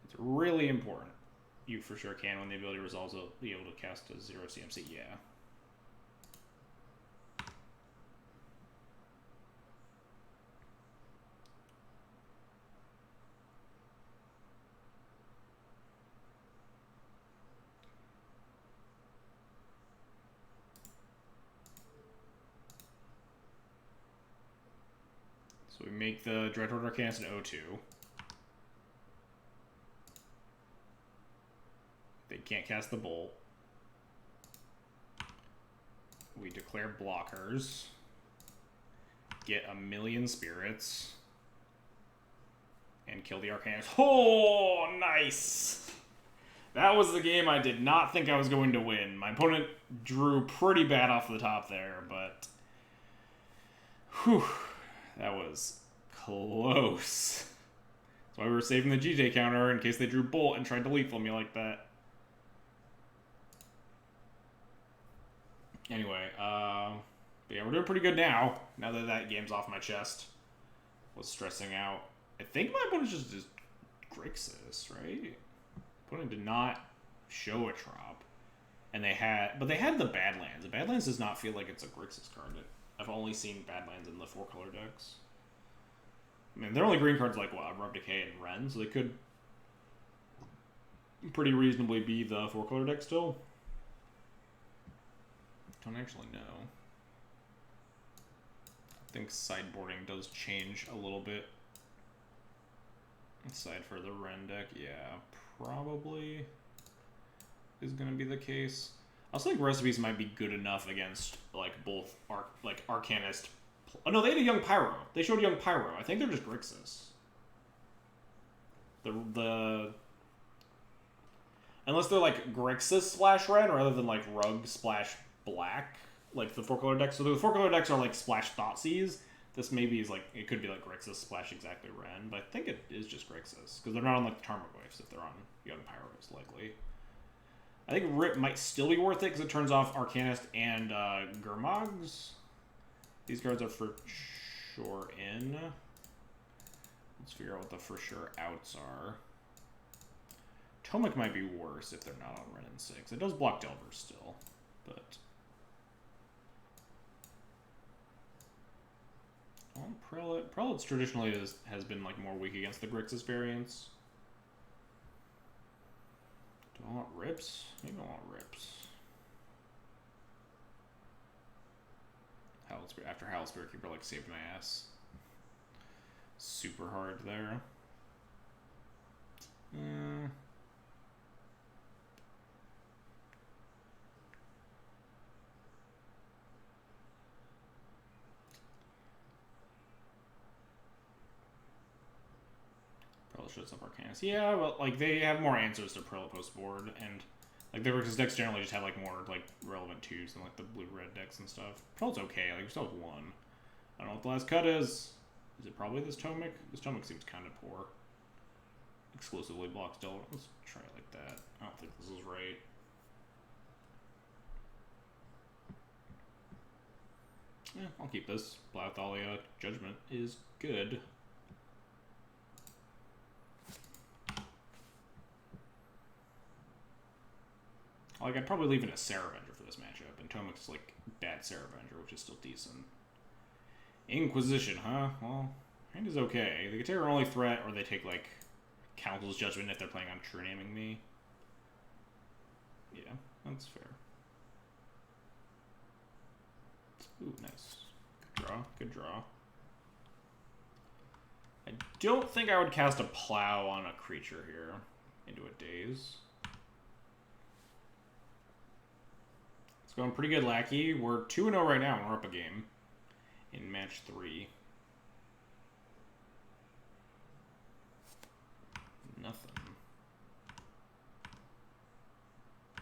It's really important. You for sure can, when the ability resolves, be able to cast a 0 CMC. Yeah. So we make the Dreadhorde Arcanist an O2. They can't cast the bolt. We declare blockers. Get 1,000,000 spirits. And kill the Arcanist. Oh, nice! That was the game I did not think I was going to win. My opponent drew pretty bad off the top there, but... Whew. That was close. That's why we were saving the GJ counter in case they drew Bolt and tried to lethal me like that. Anyway, but yeah, we're doing pretty good now that that game's off my chest. Was stressing out. I think my opponent just Grixis, right? Opponent did not show a trop. And they had the Badlands. The Badlands does not feel like it's a Grixis card. I've only seen Badlands in the 4-color decks. I mean, their only green cards like, what, Abrupt Decay and Ren, so they could pretty reasonably be the 4-color deck still. Don't actually know. I think sideboarding does change a little bit. Aside for the Ren deck, yeah, probably is going to be the case. I also think recipes might be good enough against like both Arcanist. Oh no, they had a Young Pyro. They showed Young Pyro. I think they're just Grixis. The unless they're like Grixis / Ren rather than like Rug / Black, like the 4-color decks. So the 4-color decks are like / Thoughtseize. This maybe is like, it could be like Grixis / exactly Ren, but I think it is just Grixis because they're not on like the Tarmogoyfs if they're on Young Pyros likely. I think Rip might still be worth it because it turns off Arcanist and Gurmogs. These cards are for sure in. Let's figure out what the for sure outs are. Tomek might be worse if they're not on Ren and 6. It does block Delver still, but... Well, Prelate's traditionally has been like more weak against the Grixis variants. Do I want Rips? Maybe I want Rips. After Howl Spirit Keeper like saved my ass. Super hard there. Shows up Arcanist. Yeah, but like they have more answers to Prelate post board, and like the Grixis decks generally just have like more like relevant twos than like the blue-red decks and stuff. Prelate's okay, like we still have one. I don't know what the last cut is. Is it probably this Tomek? This Tomek seems kind of poor. Exclusively blocks Delver. Let's try it like that. I don't think this is right. Yeah, I'll keep this. Blathalia Judgment is good. Like, I'd probably leave in a Saravenger for this matchup, and Tomek's, like, bad Saravenger, which is still decent. Inquisition, huh? Well, hand is okay. They can take our only threat, or they take, like, Council's Judgment if they're playing on True Naming me. Yeah, that's fair. Ooh, nice. Good draw, good draw. I don't think I would cast a Plow on a creature here into a Daze. It's going pretty good, Lackey. We're 2-0 right now, and we're up a game in match 3. Nothing. I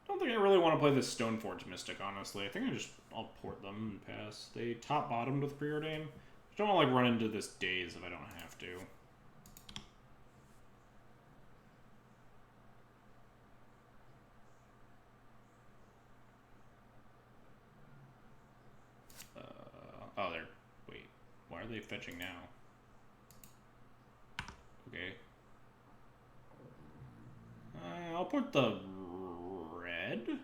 don't think I really want to play this Stoneforge Mystic, honestly. I think I'll port them and pass. They top-bottomed with Preordain. I don't want to like run into this Daze if I don't have to. Oh, they're... Wait. Why are they fetching now? Okay. I'll put the red.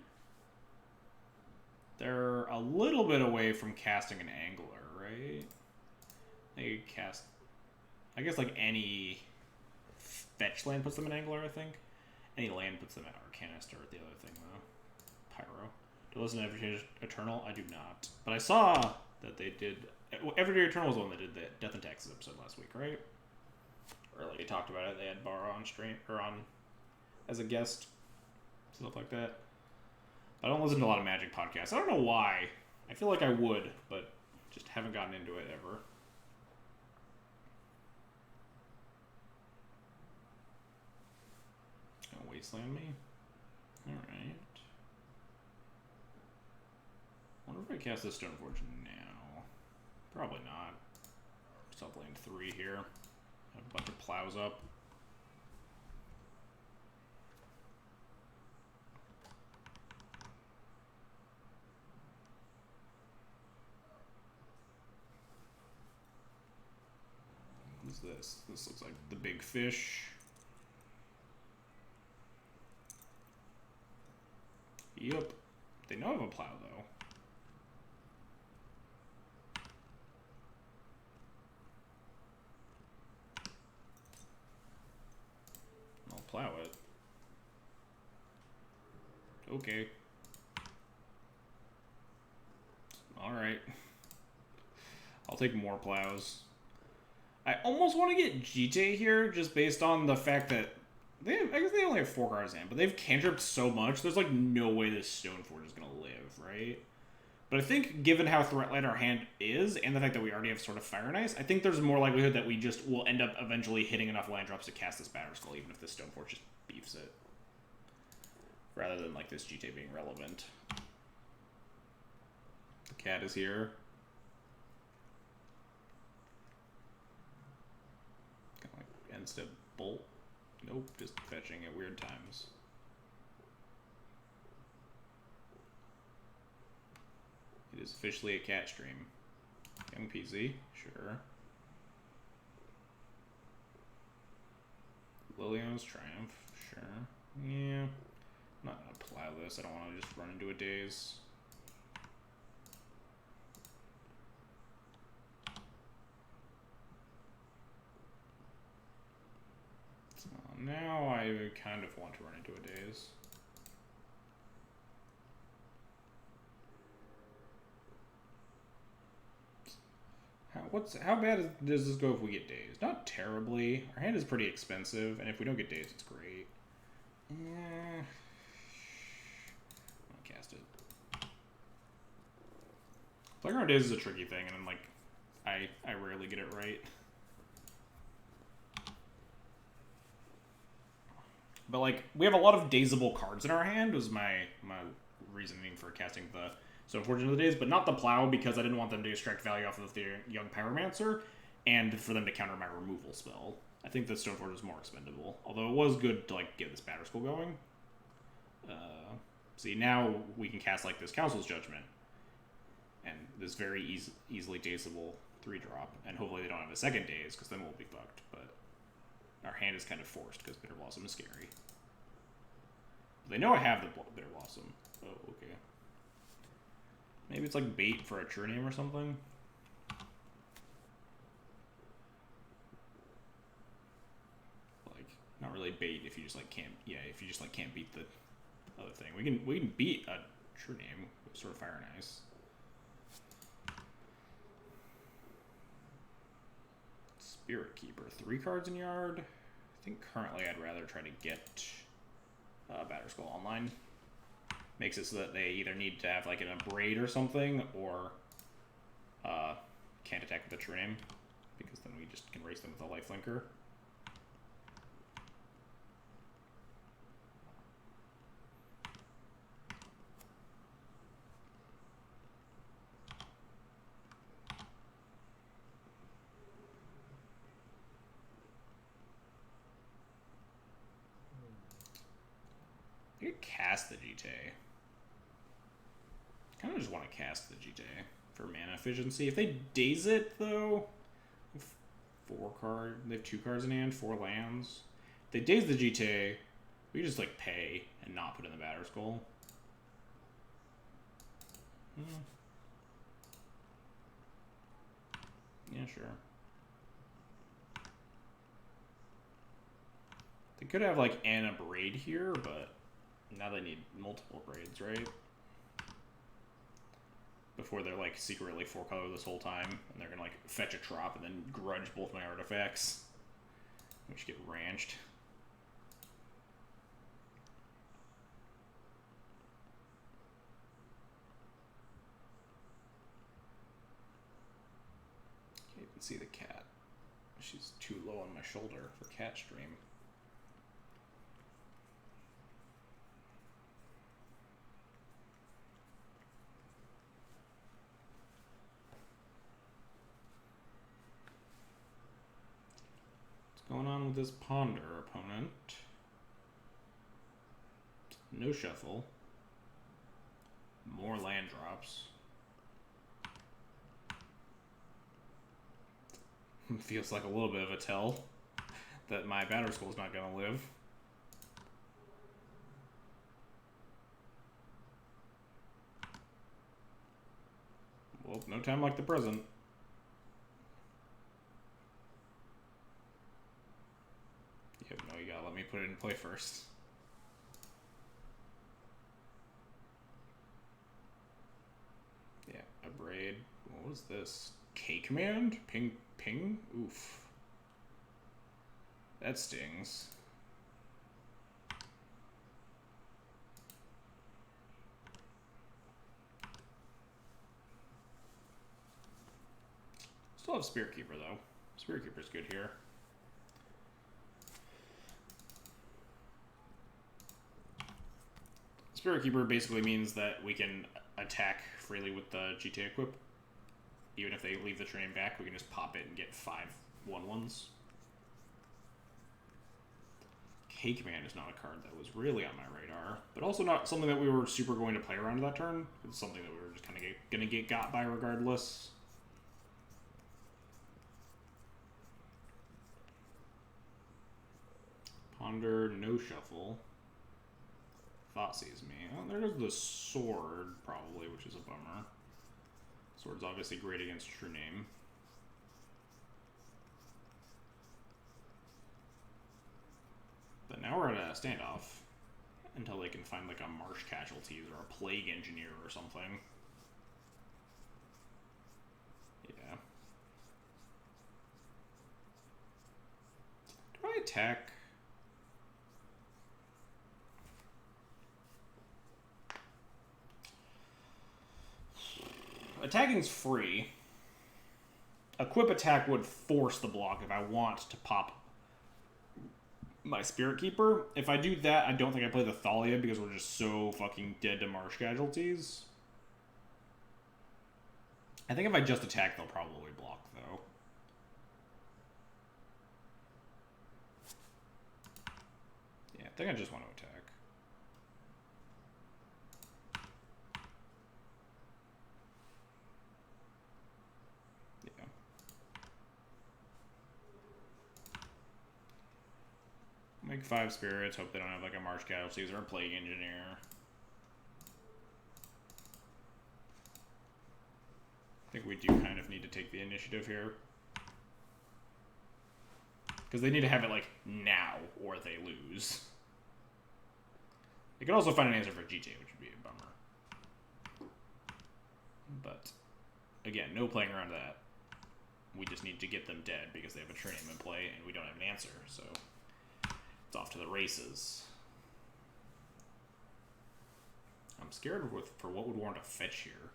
They're a little bit away from casting an Angler, right? They cast... I guess like any fetch land puts them in Angler, I think. Any land puts them at Arcanist or the other thing, though. Pyro. Do I listen to Everyday Eternal? I do not. But I saw that they did... Everyday Eternal was the one that did the Death and Taxes episode last week, right? Or like they talked about it. They had Barra on stream, or on as a guest. Stuff like that. I don't listen to a lot of Magic podcasts. I don't know why. I feel like I would, but just haven't gotten into it ever. wasteland me? Alright. Wonder if I cast this Stoneforge now. Probably not. Still playing 3 here. Have a bunch of plows up. What's this? This looks like the big fish. Yep. They know I have a plow, though. I'll plow it. Okay. Alright. I'll take more plows. I almost want to get GT here, just based on the fact that I guess they only have 4 cards in, but they've cantripped so much, there's like no way this Stoneforge is going to live, right? But I think, given how threat-light our hand is, and the fact that we already have sort of Fire and Ice, I think there's more likelihood that we just will end up eventually hitting enough land drops to cast this Batterskull, even if this Stoneforge just beefs it. Rather than, like, this GT being relevant. The cat is here. Kind of like end-step bolt. Nope, just fetching at weird times. It is officially a cat stream. Young PZ, sure. Liliana's Triumph, sure. Yeah. I'm not gonna plow this, I don't want to just run into a daze. So now I kind of want to run into a daze. How bad does this go if we get dazed? Not terribly. Our hand is pretty expensive, and if we don't get dazed, it's great. I'll cast it. Playing our daze is a tricky thing, and I'm like, I rarely get it right. But like, we have a lot of dazable cards in our hand, was my reasoning for casting the Stoneforge into the daze, but not the plow, because I didn't want them to extract value off of the Young Pyromancer, and for them to counter my removal spell. I think the Stoneforge is more expendable, although it was good to like get this Batterskull going. See, now we can cast like this Council's Judgment, and this very easily dazeable 3-drop, and hopefully they don't have a second daze, because then we'll be fucked, but our hand is kind of forced, because Bitter Blossom is scary. They know I have the Bitter Blossom. Oh, okay. Maybe it's like bait for a True Name or something. Like, not really bait if you just like can't. Yeah, if you just like can't beat the other thing. We can beat a True Name with sort of Fire and Ice. Spirit Keeper, 3 cards in yard. I think currently I'd rather try to get Batterskull online. Makes it so that they either need to have like an Abrade or something, or can't attack with the True Name, because then we just can race them with a Lifelinker. You could cast the GTA. I kind of just want to cast the GTA for mana efficiency. If they daze it, though, 4 cards. They have 2 cards in hand, 4 lands. If they daze the GTA, we just like pay and not put in the Batterskull. Yeah, sure. They could have like an Abrade here, but now they need multiple Abrades, right? Before they're like secretly 4-color this whole time, and they're gonna like fetch a Trop and then grudge both my artifacts, which get ranched. Can't even see the cat. She's too low on my shoulder for cat stream. going on with this Ponder opponent? No shuffle. More land drops. Feels like a little bit of a tell that my batter school is not going to live. Well, no time like the present. Yep, no, you gotta let me put it in play first. Yeah, a braid. What was this? K command? Ping, ping? Oof. That stings. Still have Spirit Keeper, though. Spirit Keeper's good here. Spirit Keeper basically means that we can attack freely with the GTA equip. Even if they leave the train back, we can just pop it and get 5 1/1s. K Command is not a card that was really on my radar, but also not something that we were super going to play around that turn. It's something that we were just kind of going to get got by regardless. Ponder, no shuffle. Thought sees me. Oh, there's the sword, probably, which is a bummer. Sword's obviously great against True Name. But now we're at a standoff until they can find like a Marsh Casualties or a Plague Engineer or something. Yeah. Do I attack? Attacking's free. Equip attack would force the block if I want to pop my Spirit Keeper. If I do that, I don't think I play the Thalia because we're just so fucking dead to Marsh Casualties. I think if I just attack, they'll probably block, though. Yeah, I think I just want to attack. Make 5 spirits, hope they don't have like a Marsh Casualties or a Plague Engineer. I think we do kind of need to take the initiative here. Because they need to have it like now or they lose. They could also find an answer for GTA, which would be a bummer. But again, no playing around that. We just need to get them dead because they have a True Name in play and we don't have an answer, so it's off to the races. I'm scared for what would warrant a fetch here.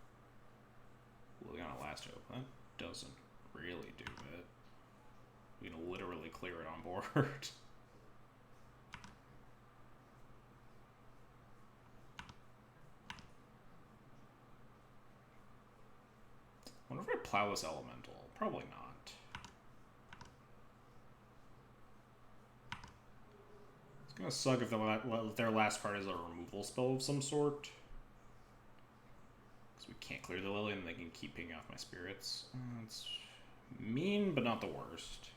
Liliana Last Hope. That doesn't really do it. We can literally clear it on board. I wonder if I plow this Elemental. Probably not. It's gonna suck if their last card is a removal spell of some sort. Because we can't clear the Lily and they can keep picking off my spirits. It's mean, but not the worst.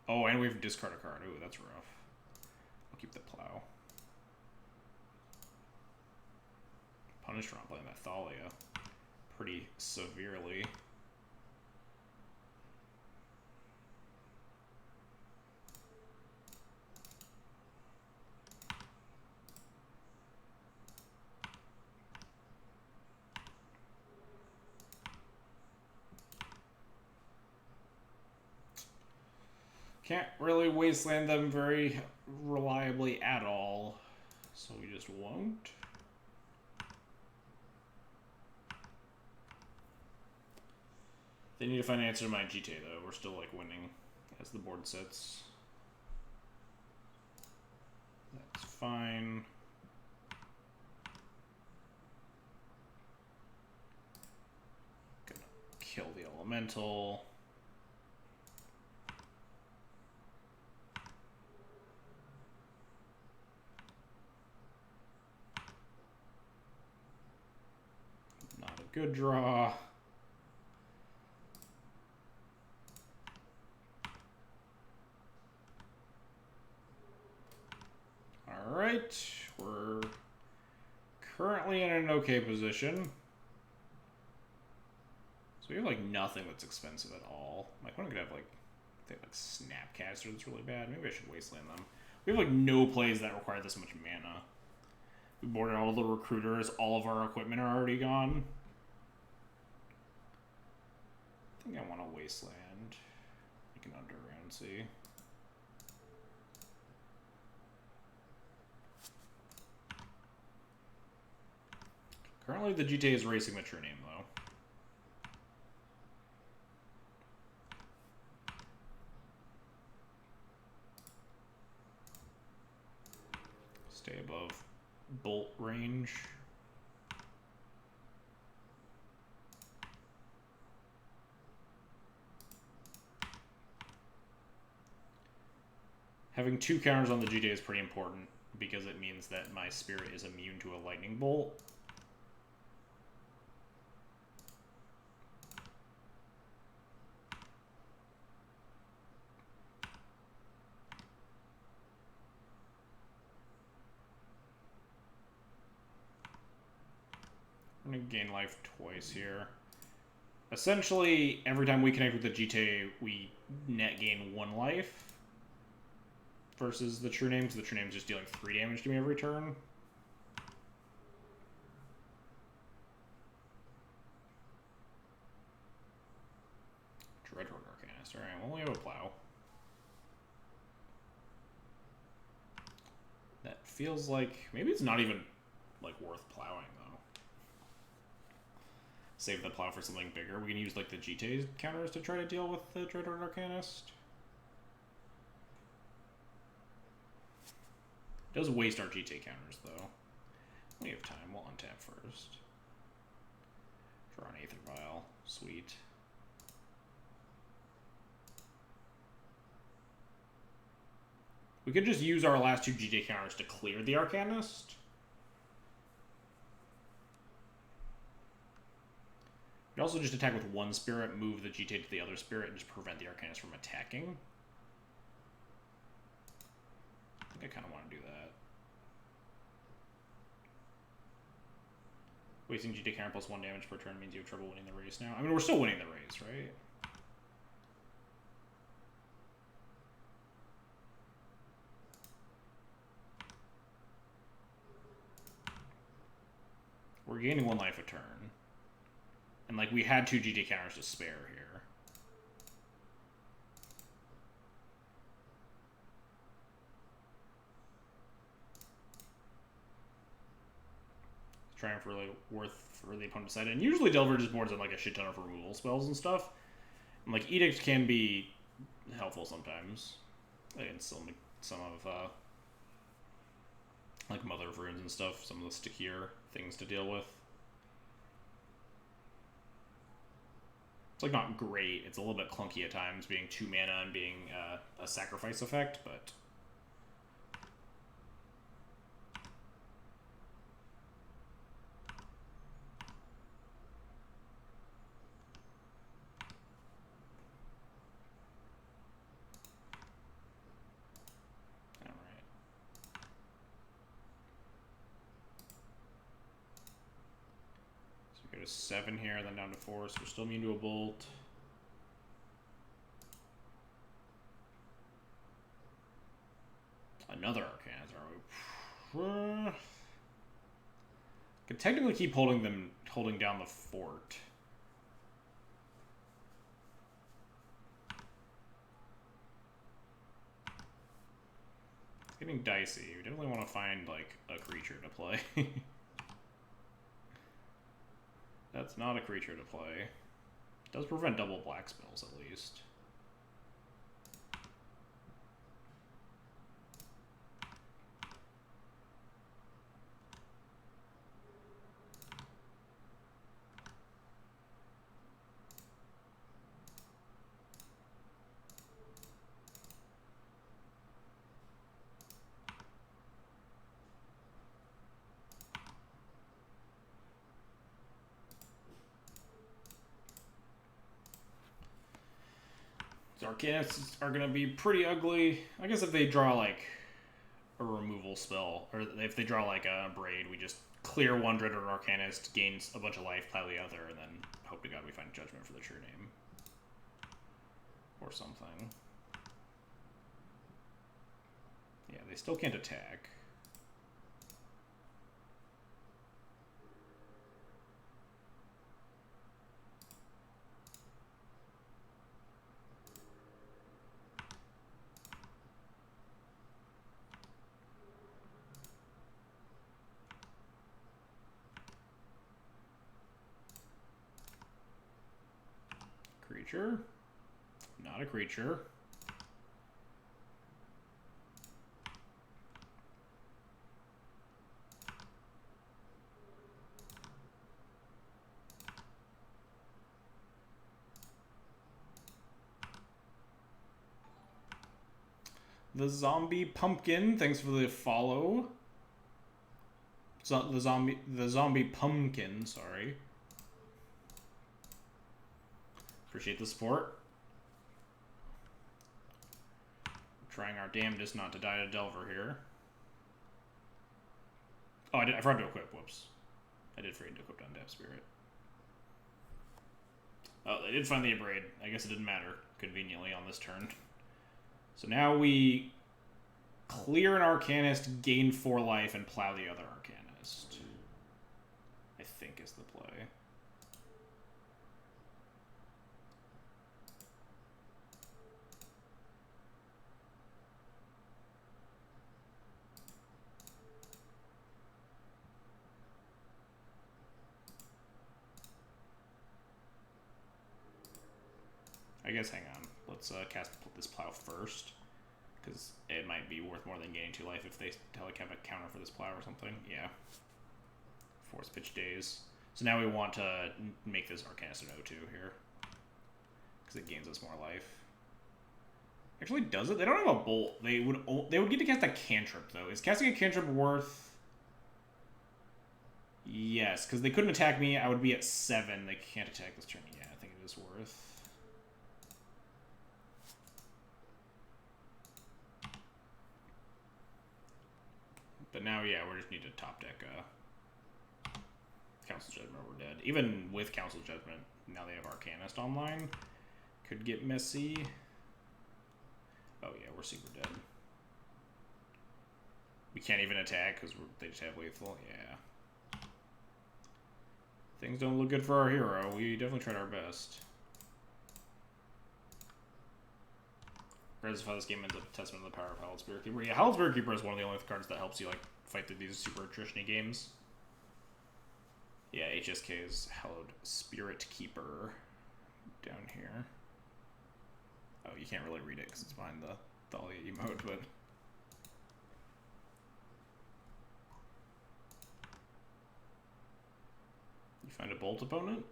Oh, and we have to discard a card. Ooh, that's rough. I'll keep the plow. Punished on playing that Thalia pretty severely. Can't really wasteland them very reliably at all, so we just won't. They need to find an answer to my GTA, though. We're still, like, winning as the board sits. That's fine. Gonna kill the Elemental. Elemental. Not a good draw. All right, we're currently in an okay position. So we have like nothing that's expensive at all. My opponent could have like, they have like Snapcaster that's really bad. Maybe I should Wasteland them. We have like no plays that require this much mana. We boarded all the recruiters. All of our equipment are already gone. I think I want to Wasteland. I can underground see. Currently, the GTA is racing the true name, though. Stay above bolt range. Having 2 counters on the GTA is pretty important because it means that my spirit is immune to a lightning bolt. I'm going to gain life twice here. Essentially, every time we connect with the GTA, we net gain 1 life. Versus the true name, because the true name is just dealing 3 damage to me every turn. Dreadhorde Arcanist. Alright, well, we have a plow. That feels like... Maybe it's not even, like, worth plowing, though. Save the plow for something bigger. We can use, like, the GTA counters to try to deal with the Dreadhorde Arcanist. It does waste our GTA counters, though. We have time. We'll untap first. Draw an Aether Vial. Sweet. We could just use our last 2 GTA counters to clear the Arcanist. We could also just attack with 1 spirit, move the GTA to the other spirit, and just prevent the Arcanist from attacking. I think I kind of want to do that. Wasting GTA counter plus 1 damage per turn means you have trouble winning the race now. I mean, we're still winning the race, right? We're gaining 1 life a turn. And, like, we had 2 GTA counters to spare here. Trying for really worth for the opponent to decide. And usually Delver just boards in like a shit ton of removal spells and stuff. And like Edict can be helpful sometimes. Against some of like Mother of Runes and stuff, some of the stickier things to deal with. It's like not great. It's a little bit clunky at times, being 2 mana and being a sacrifice effect, but go to 7 here, then down to 4, so we're still immune to a bolt. Another Arcanist. Could technically keep holding down the fort. It's getting dicey. We definitely want to find like a creature to play. That's not a creature to play. It does prevent double black spells, at least. Arcanists are going to be pretty ugly. I guess if they draw, like, a removal spell, or if they draw, like, a Braid, we just clear one Dread or Arcanist, gains a bunch of life, pile the other, and then hope to God we find Judgment for the true name. Or something. Yeah, they still can't attack. Creature. Not a creature. The zombie pumpkin, thanks for the follow. The zombie pumpkin, sorry. Appreciate the support. Trying our damnedest not to die to Delver here. Oh, I forgot to equip. Whoops. I did forget to equip Undead Spirit. Oh, they did find the Abrade. I guess it didn't matter, conveniently, on this turn. So now we clear an Arcanist, gain 4 life, and plow the other Arcanist. I think is the play. I guess hang on. Let's cast this plow first, because it might be worth more than gaining 2 life if they have a counter for this plow or something. Yeah. Force pitch days. So now we want to make this Arcanist an O2 here, because it gains us more life. Actually, does it? They don't have a bolt. They would get to cast a cantrip though. Is casting a cantrip worth? Yes, because they couldn't attack me. I would be at 7. They can't attack this turn. Yeah, I think it is worth. But now, yeah, we just need to top deck Council Judgment. We're dead. Even with Council Judgment, now they have Arcanist online. Could get messy. Oh, yeah, we're super dead. We can't even attack because they just have lethal. Yeah. Things don't look good for our hero. We definitely tried our best. Regardless of how this game ends up, a testament to the power of Hallowed Spirit Keeper. Yeah, Hallowed Spirit Keeper is one of the only cards that helps you like fight through these super attrition-y games. Yeah, HSK's Hallowed Spirit Keeper down here. Oh, you can't really read it because it's behind the Thalia emote, but... You find a Bolt opponent?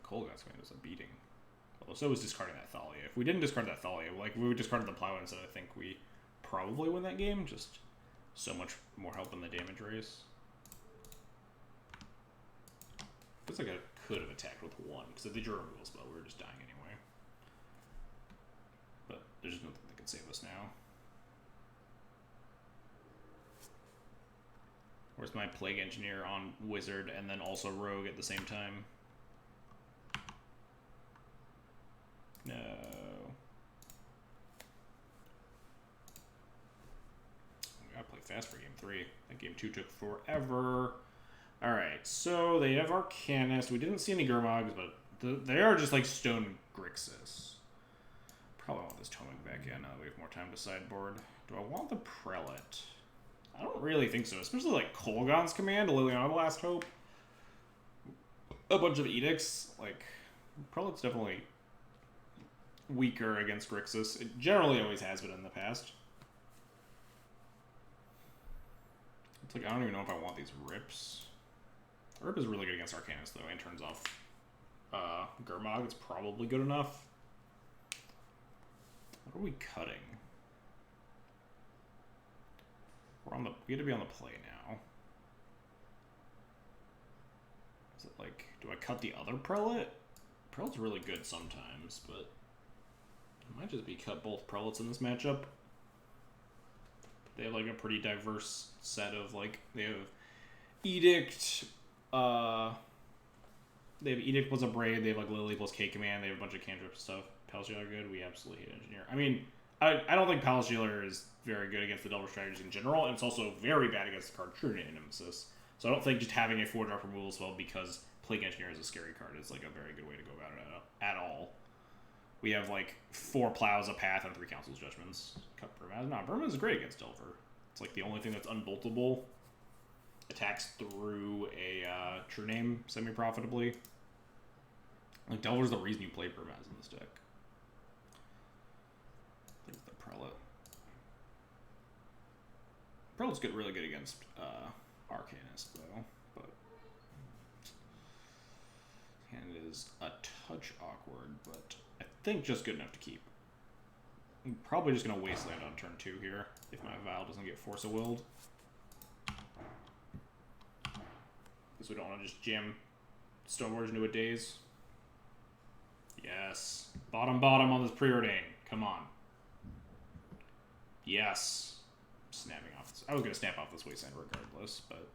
Kolaghat's going to do a beating. Although so was discarding that Thalia. If we didn't discard that Thalia, like we would discard the Plow instead, I think we probably win that game. Just so much more help in the damage race. Feels like I could have attacked with 1, because if they drew a removal spell, we were just dying anyway. But there's just nothing that can save us now. Where's my Plague Engineer on Wizard and then also Rogue at the same time? No. We gotta play fast for game 3. That game 2 took forever. Alright, so they have Arcanist. We didn't see any Gurmogs, but they are just like Stone Grixis. Probably want this Toming back in now that we have more time to sideboard. Do I want the Prelate? I don't really think so, especially like Kolaghan's Command, Liliana Last Hope. A bunch of Edicts. Like, Prelate's definitely weaker against Grixis. It generally always has been in the past. It's like, I don't even know if I want these Rips. Rip is really good against Arcanist, though, and turns off Gurmag. It's probably good enough. What are we cutting? We get to be on the play now. Is it like, do I cut the other prelate? Prelate's really good sometimes, but it might just be cut both prelates in this matchup. They have like a pretty diverse set of like, they have Edict, they have Edict plus a Braid, they have like Lily plus K Command, they have a bunch of cantrip stuff. Palace Jailer good, we absolutely hate Engineer. I mean, I don't think Palace Jailer is very good against the Delver strategies in general, and it's also very bad against the card True Nemesis. So I don't think just having a 4-drop removal spell because Plague Engineer is a scary card is like a very good way to go about it at all. We have like 4 Plows, a Path, and 3 Council's Judgments. Cut Burma. No, Burma is great against Delver. It's like the only thing that's unboltable. Attacks through a True Name semi-profitably. Like, Delver's the reason you play Burmaz in this deck. I think it's the Prelate. Prelate's good, really good against Arcanist, though. But hand is a touch awkward, but I think just good enough to keep. I'm probably just going to Wasteland on turn 2 here, if my Vial doesn't get Force of Willed. Because we don't want to just jam Stoneforge into a Daze. Yes. Bottom on this Preordain. Come on. Yes. Snapping off this. I was going to snap off this Wasteland regardless, but...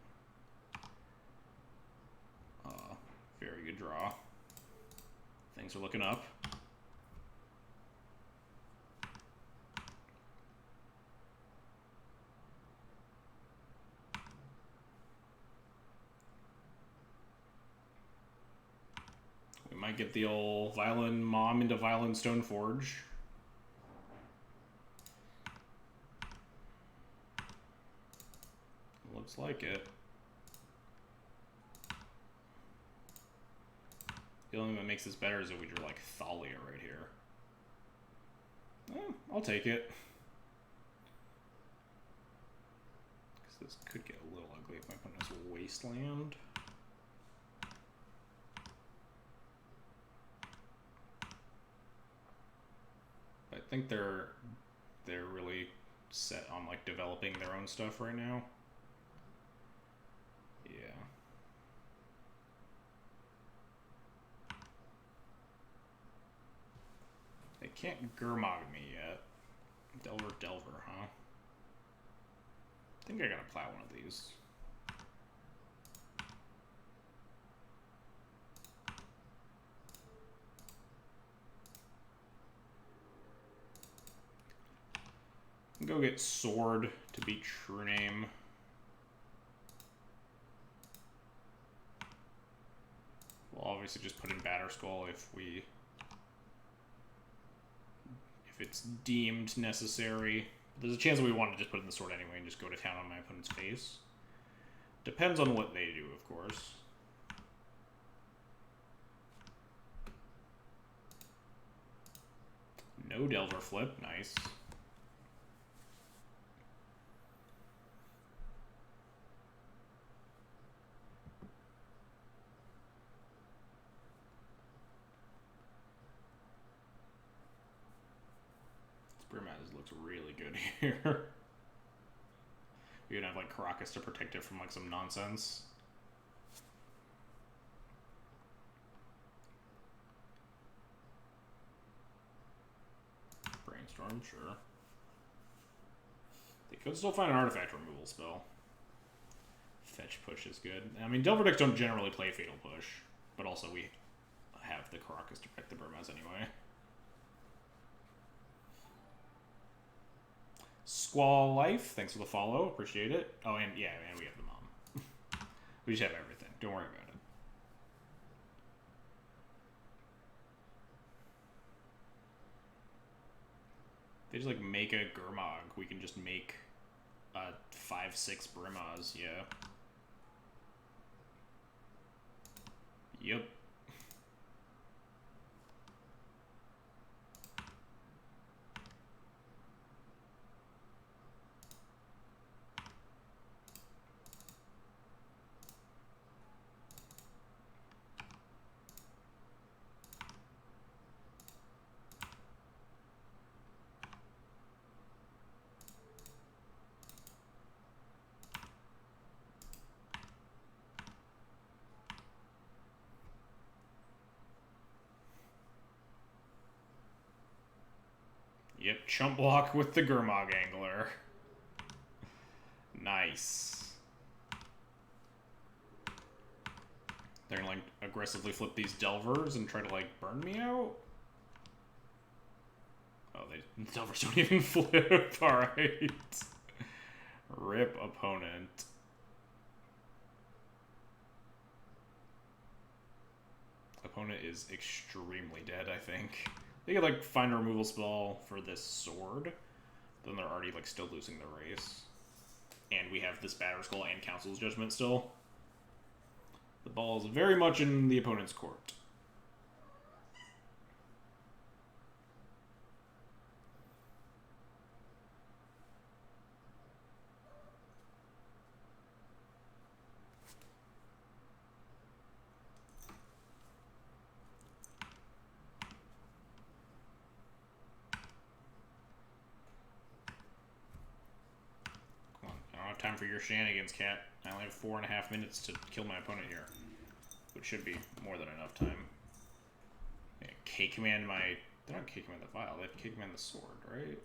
very good draw. Things are looking up. We might get the old Violin Mom into Violin Stoneforge. Looks like it. The only thing that makes this better is if we drew like Thalia right here. I'll take it. Because this could get a little ugly if my opponent has a Wasteland. I think they're really set on like developing their own stuff right now. Yeah. They can't Gurmag me yet. Delver, huh? I think I gotta plow one of these. Go get Sword to beat True Name. We'll obviously just put in Batterskull if it's deemed necessary. There's a chance that we want to just put in the Sword anyway and just go to town on my opponent's face. Depends on what they do, of course. No Delver flip, nice. Looks really good here. You're gonna have like Caracas to protect it from like some nonsense. Brainstorm, sure. They could still find an artifact removal spell. Fetch push is good. I mean, Delver decks don't generally play Fatal Push, but also we have the Caracas to protect the Burmaz anyway. Squall Life, thanks for the follow, appreciate it. Oh, and yeah, man, we have the Mom. We just have everything, don't worry about it. They just like make a Gurmag, we can just make a 5/6 Brimaz, yeah. Yep. Yep, chump block with the Gurmag Angler. Nice. They're gonna, like, aggressively flip these Delvers and try to, like, burn me out? Oh, the Delvers don't even flip. Alright. Rip opponent. Opponent is extremely dead, I think. They could, like, find a removal spell for this sword. Then they're already, like, still losing the race. And we have this Batter Skull and Council's Judgment still. The ball is very much in the opponent's court. Time for your shenanigans, cat. I only have 4.5 minutes to kill my opponent here, which should be more than enough time. Yeah, K-command my... They're not K-command the vial, they have K-command the sword, right?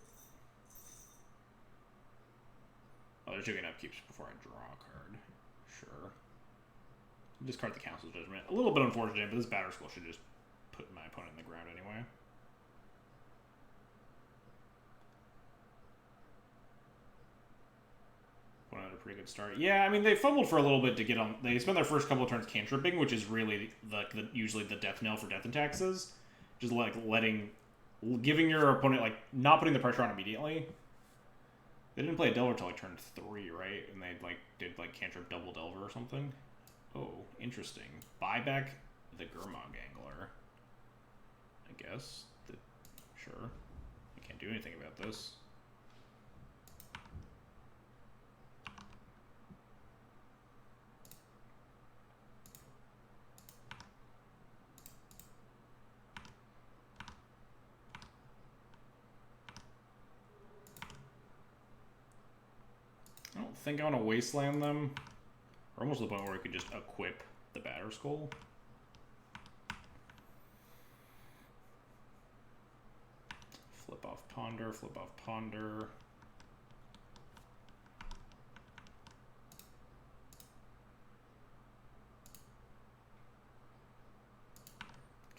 Oh, they're taking upkeeps before I draw a card. Sure. Discard the Council's Judgment. A little bit unfortunate, but this Batter Skull should just put my opponent in the ground anyway. Had a pretty good start. Yeah, I mean, they fumbled for a little bit to get on. They spent their first couple of turns cantripping, which is really usually the death knell for death and taxes. Just like giving your opponent, like, not putting the pressure on immediately. They didn't play a Delver until like turn 3, right? And they did cantrip double Delver or something. Oh, interesting. Buy back the Gurmag Angler. I guess. Sure. I can't do anything about this. I don't think I want to wasteland them. We're almost to the point where we could just equip the Batter Skull. Flip off Ponder, flip off Ponder.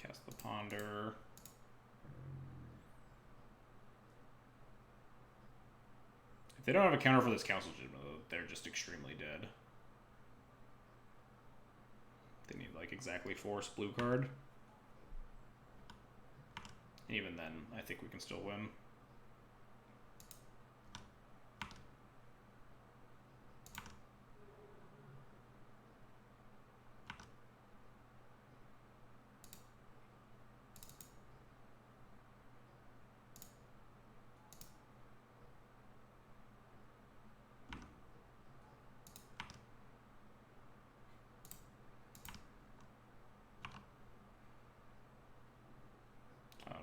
Cast the Ponder. If they don't have a counter for this Council Judgment, they're just extremely dead. They need, like, exactly 4 blue card. Even then, I think we can still win.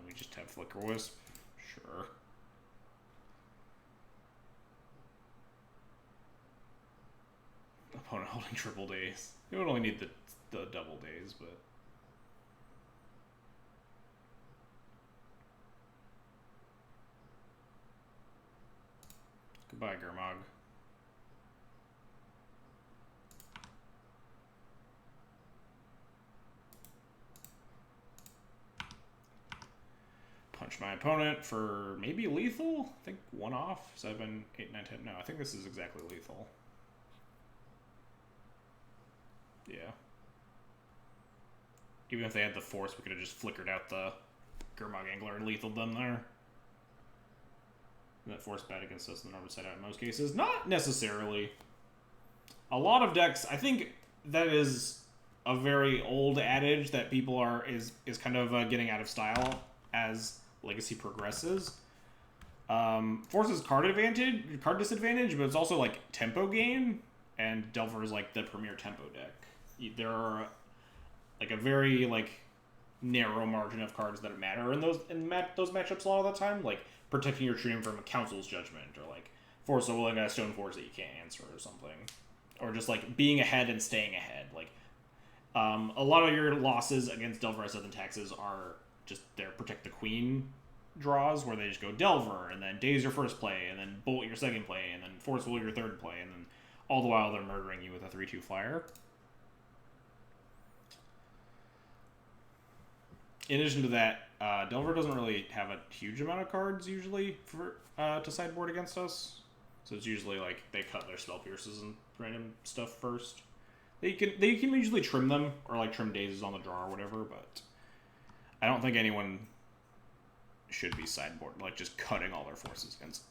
We just have Flicker Wisp. Sure. Opponent holding triple days. You would only need the double days, but... Goodbye, Gurmag. Punch my opponent for maybe lethal? I think 1 off. 7, 8, 9, 10. No, I think this is exactly lethal. Yeah. Even if they had the force, we could have just flickered out the Gurmag Angler and lethaled them there. That force bad against us in the normal set out in most cases. Not necessarily. A lot of decks, I think that is a very old adage that people is kind of getting out of style as Legacy progresses. Force is card disadvantage, but it's also like tempo gain, and Delver is like the premier tempo deck. There are like a very narrow margin of cards that matter in those matchups a lot of the time, like protecting your Treant from a Council's Judgment, or like Force of Will and a Stone Force that you can't answer or something, or just like being ahead and staying ahead. Like a lot of your losses against Delver as and taxes are just their Protect the Queen draws where they just go Delver, and then Daze your first play, and then Bolt your second play, and then Force Will your third play, and then all the while they're murdering you with a 3/2 flyer. In addition to that, Delver doesn't really have a huge amount of cards usually for to sideboard against us. So it's usually like they cut their Spell Pierces and random stuff first. They can usually trim them, or like trim Dazes on the draw or whatever, but I don't think anyone should be sideboard, like just cutting all their forces against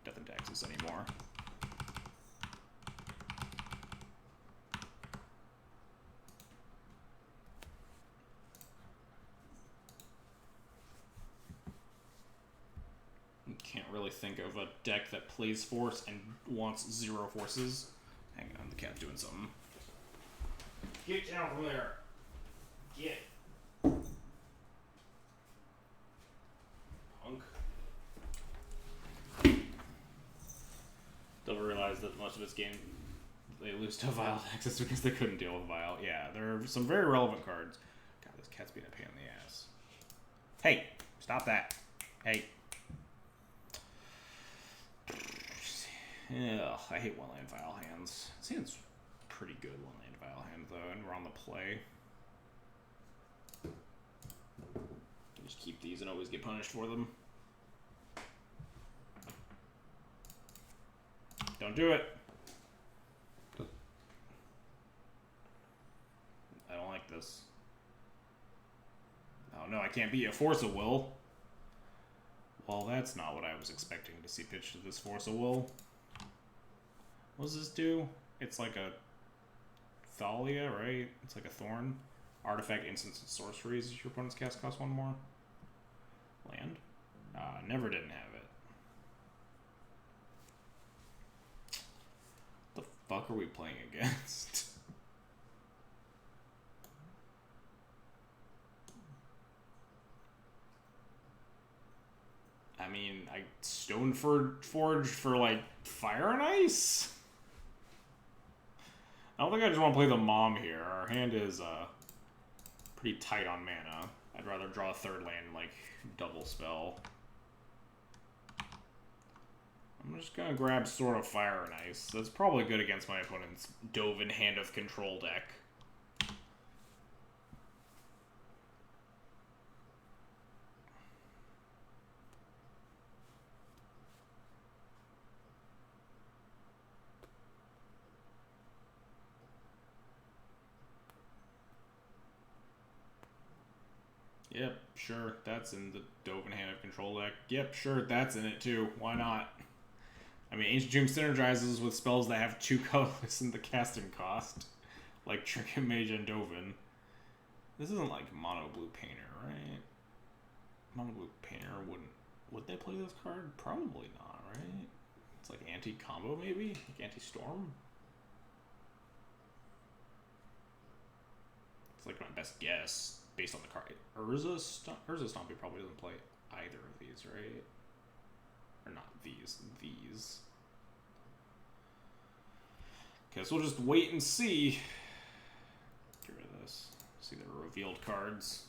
Death and Taxes anymore. Can't really think of a deck that plays Force and wants 0 forces. Hang on, the cat's doing something. Get down from there. Get. Punk. Don't realize that most of this game they lose to Vile Access because they couldn't deal with Vile. Yeah, there are some very relevant cards. God, this cat's being a pain in the ass. Hey, stop that. Hey. Ugh, I hate one-land Vile hands. It seems pretty good one-land Vile hand, though, and we're on the play. Just keep these and always get punished for them. Don't do it! I don't like this. Oh no, I can't beat a Force of Will. Well, that's not what I was expecting to see pitched to this Force of Will. What does this do? It's like a Thalia, right? It's like a Thorn. Artifact, instants, and sorceries. Your opponent's cast cost 1 more. Land? Never didn't have it. What the fuck are we playing against? I mean, I Stoneforge for like Fire and Ice? I don't think I just want to play the Mom here. Our hand is pretty tight on mana. I'd rather draw a 3rd land and like double spell. I'm just gonna grab Sword of Fire and Ice. That's probably good against my opponent's Dovin Hand of Control deck. Yep, sure, that's in the Dovin Hand of Control deck. Yep, sure, that's in it too. Why not? I mean, Ancient Tomb synergizes with spells that have 2 colorless in the casting cost. Like Trinket Mage and Dovin. This isn't like Mono Blue Painter, right? Mono Blue Painter wouldn't... Would they play this card? Probably not, right? It's like anti-combo maybe? Like anti-storm? It's like my best guess. Based on the card. Urza Stompy probably doesn't play either of these, right? Or not these. These. Okay, so we'll just wait and see. Get rid of this. See the revealed cards.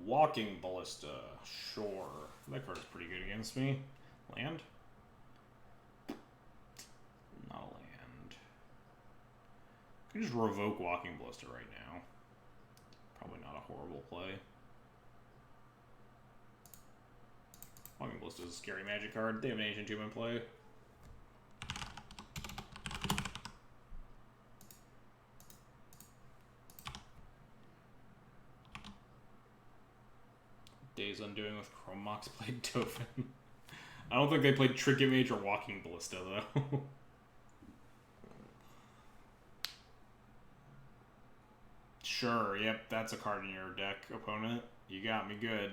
Walking Ballista. Sure. That card's pretty good against me. Land? Not a land. I can just revoke Walking Ballista right now. Probably not a horrible play. Walking Ballista is a scary magic card. They have an Ancient Tomb in play. Days Undoing with Chrome Mox played Dovin. I don't think they played Trinket Mage or Walking Ballista, though. Sure, yep, that's a card in your deck, opponent. You got me good.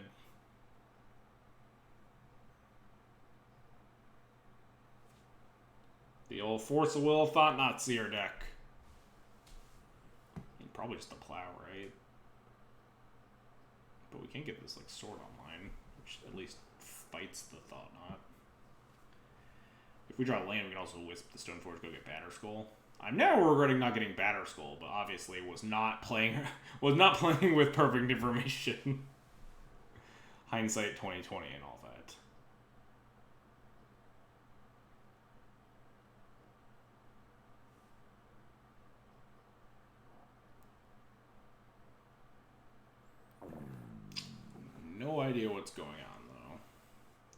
The old Force of Will Thought Not Seer deck. Probably just a plow, right? But we can get this like Sword Online, which at least fights the Thought Knot. If we draw land, we can also Wisp the Stoneforge, go get Batterskull. I'm now regretting not getting Batter Skull, but obviously was not playing with perfect information. Hindsight 2020 and all that. No idea what's going on, though.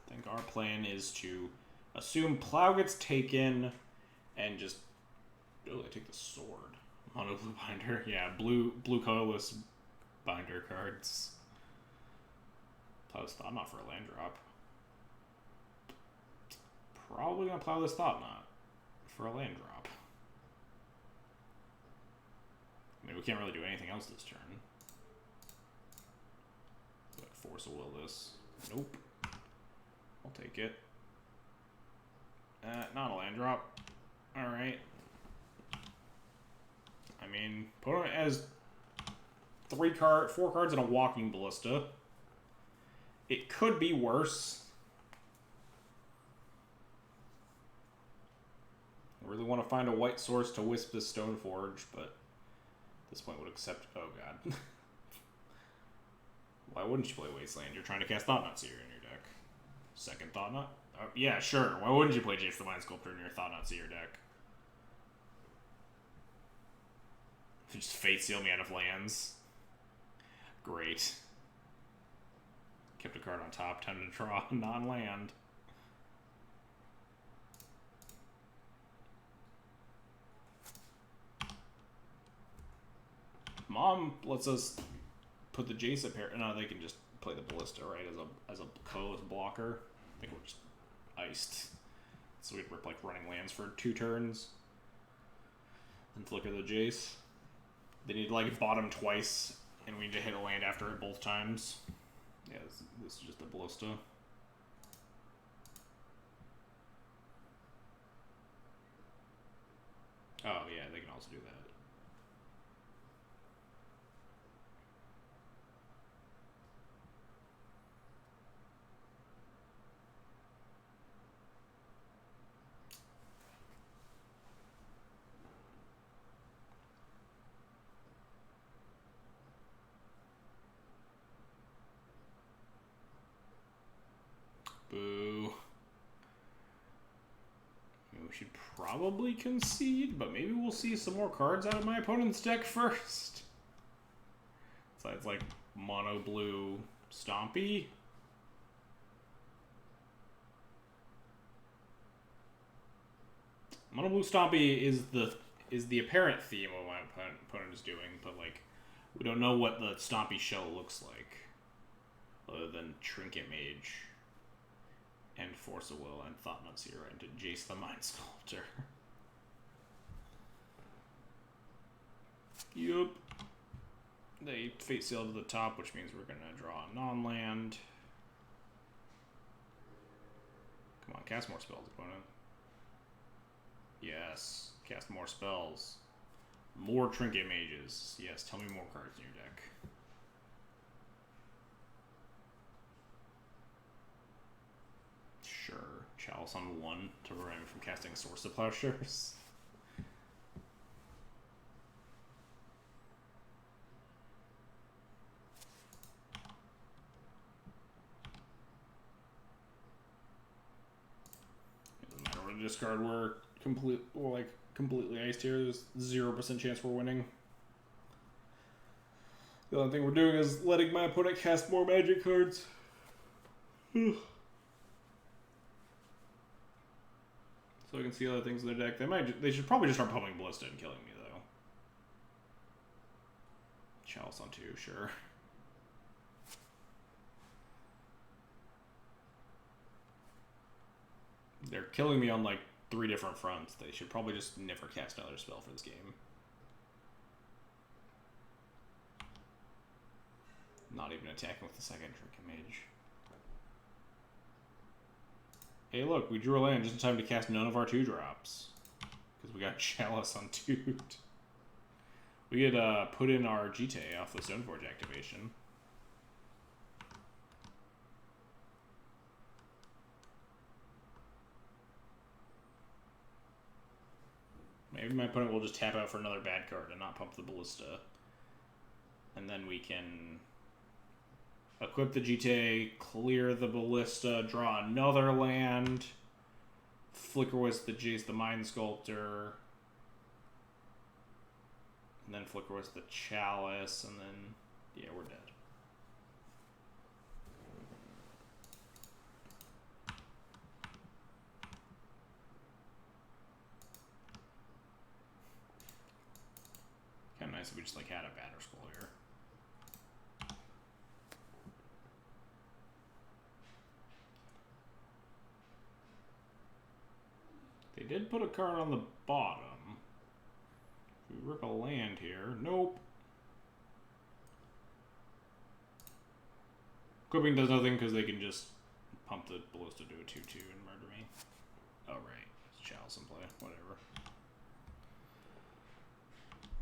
I think our plan is to assume Plow gets taken and just... Oh, they take the sword. Mono blue binder. Yeah, blue colorless binder cards. Plow this Thought Knot for a land drop. Probably gonna plow this Thought Knot for a land drop. I mean, we can't really do anything else this turn. Force a will this. Nope. I'll take it. Not a land drop. Alright. I mean, opponent has 4 cards and a Walking Ballista. It could be worse. I really want to find a white source to wisp this Stoneforge, but at this point would accept... Oh god. Why wouldn't you play Wasteland? You're trying to cast Thought Knot Seer in your deck. Second Thought Knot? Oh, yeah, sure. Why wouldn't you play Jace the Mind Sculptor in your Thought Knot Seer deck? Just Fate Seal me out of lands. Great. Kept a card on top. Time to draw non-land. Mom lets us put the Jace up here. No, they can just play the Ballista, right? As a colorless blocker. I think we're just iced. So we'd rip like running lands for 2 turns. And flicker the Jace. They need to like bottom twice, and we need to hit a land after it both times. Yeah, this is just a Ballista. Oh yeah, they can also do that. Boo. We should probably concede, but maybe we'll see some more cards out of my opponent's deck first. So it's like mono blue Stompy. Mono blue Stompy is the apparent theme of what my opponent is doing, but like we don't know what the Stompy shell looks like, other than Trinket Mage. And Force of Will and Thought Knot Seer into Jace the Mind Sculptor. Yup. They Fate Seal to the top, which means we're gonna draw a non-land. Come on, cast more spells, opponent. Yes, cast more spells. More Trinket Mages. Yes, tell me more cards in your deck. Sure. Chalice on 1 to prevent me from casting Source of Plowshares. It doesn't matter what a discard we're completely iced here. There's 0% chance we're winning. The only thing we're doing is letting my opponent cast more magic cards. So I can see other things in their deck. They should probably just start pummeling Ballista and killing me, though. Chalice on 2, sure. They're killing me on, like, 3 different fronts. They should probably just never cast another spell for this game. Not even attacking with the second Trinket Mage. Hey, look, we drew a land just in time to cast none of our 2-drops. Because we got Chalice on 2. We had put in our Jite off the Stoneforge activation. Maybe my opponent will just tap out for another bad card and not pump the Ballista. And then we can equip the GTA, clear the Ballista, draw another land, Flicker Wisp the Jace the Mind Sculptor, and then Flicker Wisp the Chalice, and then, yeah, we're dead. Kind of nice if we just like had a Batterskull here. They did put a card on the bottom. If we rip a land here, nope. Equipping does nothing because they can just pump the Ballista to a 2/2 and murder me. Oh right, it's Chalice in play, whatever.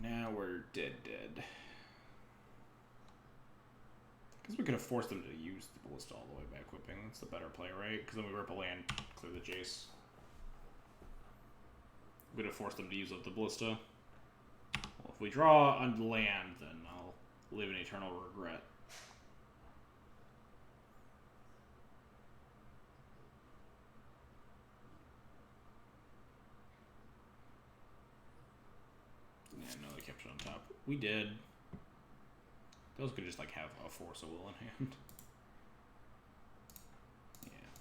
Now we're dead. I guess we could have forced them to use the Ballista all the way by equipping. That's the better play, right? Because then we rip a land, clear the Jace. We'd have forced them to use up the Ballista. Well, if we draw on land, then I'll live in eternal regret. Yeah, no, they kept it on top. We did. Those could just like have a Force of Will in hand. Yeah.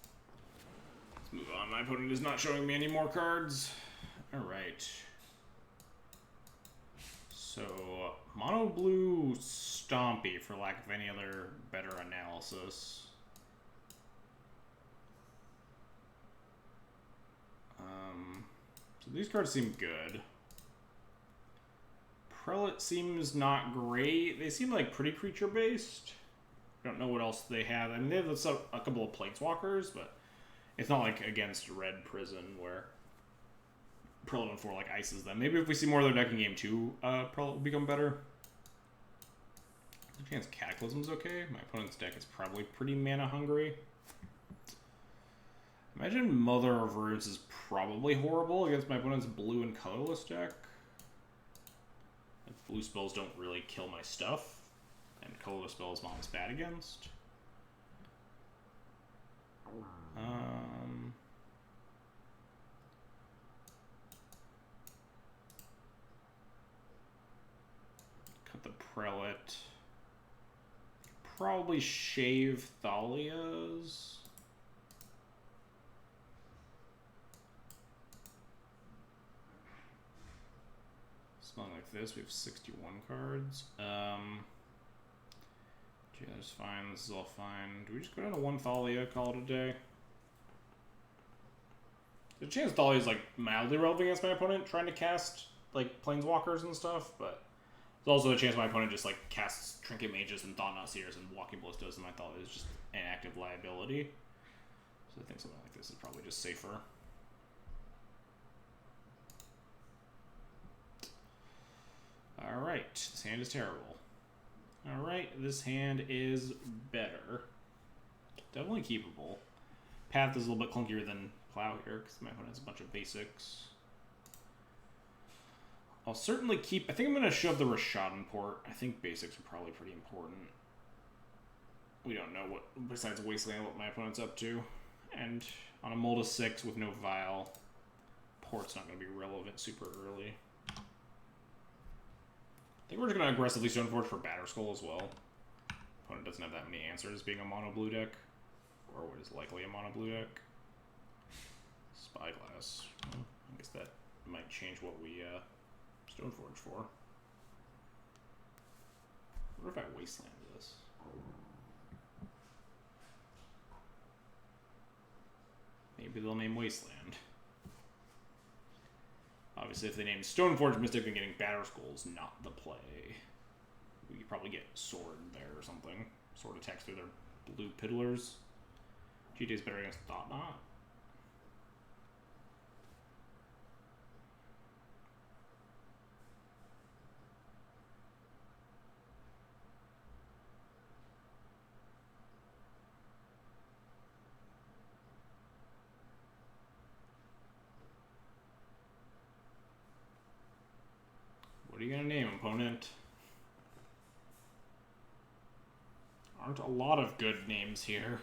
Let's move on. My opponent is not showing me any more cards. Alright. So, mono blue Stompy, for lack of any other better analysis. So these cards seem good. Prelate seems not great. They seem like pretty creature-based. I don't know what else they have. I mean, they have a couple of Planeswalkers, but it's not like against Red Prison where Prelate on 4 like ices them. Maybe if we see more of their deck in game 2, Prelate will become better. There's a chance Cataclysm's okay. My opponent's deck is probably pretty mana hungry. Imagine Mother of Runes is probably horrible against my opponent's blue and colorless deck. Blue spells don't really kill my stuff, and colorless spells Mom's bad against. Cut the Prelate. Probably shave Thalia's. Something like this. We have 61 cards. Yeah, that's fine. This is all fine. Do we just go down to 1 Thalia, call it a day? There's a chance Thalia is like mildly relevant against my opponent, trying to cast like Planeswalkers and stuff, but there's also a chance my opponent just like casts Trinket Mages and Thought-Knot Seers and Walking Ballistas, and my Thalia is just an active liability. So I think something like this is probably just safer. Alright, this hand is terrible. Alright, this hand is better. Definitely keepable. Path is a little bit clunkier than Plow here, because my opponent has a bunch of basics. I'll certainly keep... I think I'm going to shove the Rashadan port. I think basics are probably pretty important. We don't know what, besides Wasteland, what my opponent's up to. And on a Molda 6 with no Vial, port's not going to be relevant super early. I think we're just going to aggressively Stoneforge for Batterskull as well. Opponent doesn't have that many answers being a mono blue deck. Or what is likely a mono blue deck. Spyglass. Well, I guess that might change what we Stoneforge for. I wonder if I Wasteland this. Maybe they'll name Wasteland. Obviously, if they name Stoneforge Mystic, then getting Batterskull is not the play. We could probably get Sword there or something. Sword attacks through their blue Piddlers. GT's better against Thought-Knot. opponent. Aren't a lot of good names here.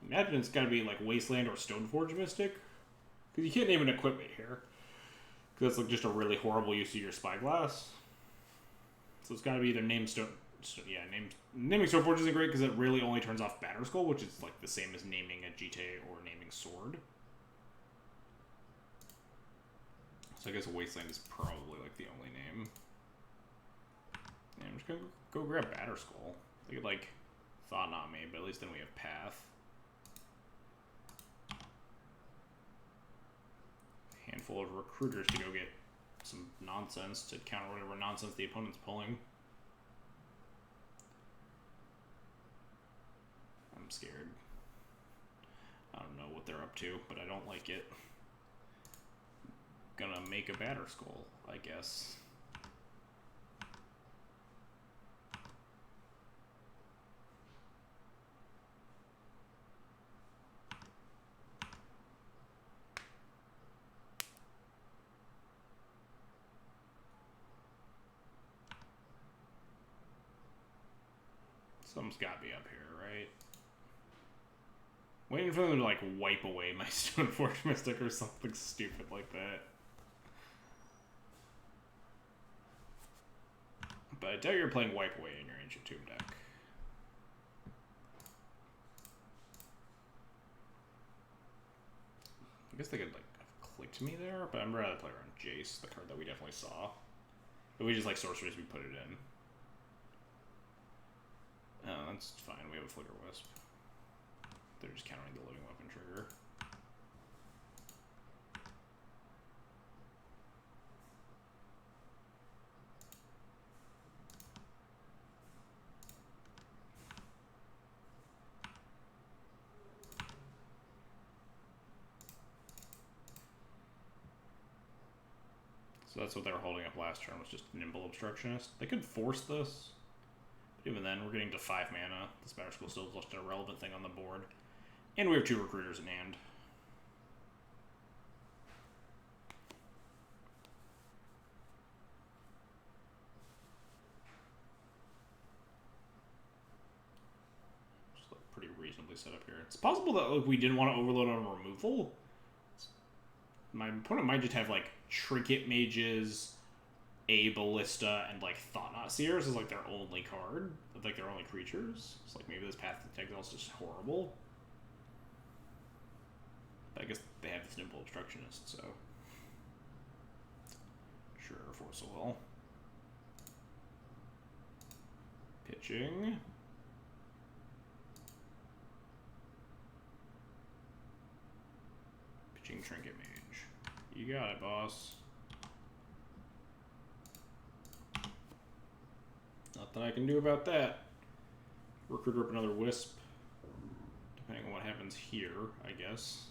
Imagine it's got to be like Wasteland or Stoneforge Mystic. Because you can't name an equipment here. Because that's like just a really horrible use of your Spyglass. So it's got to be either naming Stoneforge isn't great because it really only turns off Batterskull, which is like the same as naming a GT or naming Sword. So I guess Wasteland is probably like the only name. Yeah, I'm just gonna go grab Batterskull. They could like Thought Not Me, but at least then we have Path. Handful of recruiters to go get some nonsense to counter whatever nonsense the opponent's pulling. I'm scared. I don't know what they're up to, but I don't like it. Gonna make a Batterskull, I guess. Something's gotta be up here, right? Waiting for them to like wipe away my Stoneforge Mystic or something stupid like that. But I doubt you're playing Wipe Away in your Ancient Tomb deck. I guess they could like have clicked me there, but I'm rather play around Jace, the card that we definitely saw. But we just like sorceries, we put it in. Oh, that's fine. We have a Flicker Wisp. They're just countering the Living Weapon trigger. So that's what they were holding up last turn, was just Nimble Obstructionist. They could force this. But even then, we're getting to 5 mana. This Batterskull still is just a relevant thing on the board. And we have 2 recruiters in hand. Just look pretty reasonably set up here. It's possible that like, we didn't want to overload on removal. My opponent might just have like Trinket Mages, a Ballista, and like Thought Knot Seers is like their only card, like their only creatures. It's like maybe this Path to Exile is just horrible. But I guess they have this Nimble Obstructionist, so sure, Force of Will. Pitching. Pitching Trinket Mage. You got it, boss. Nothing I can do about that. Recruiter up another Wisp. Depending on what happens here, I guess.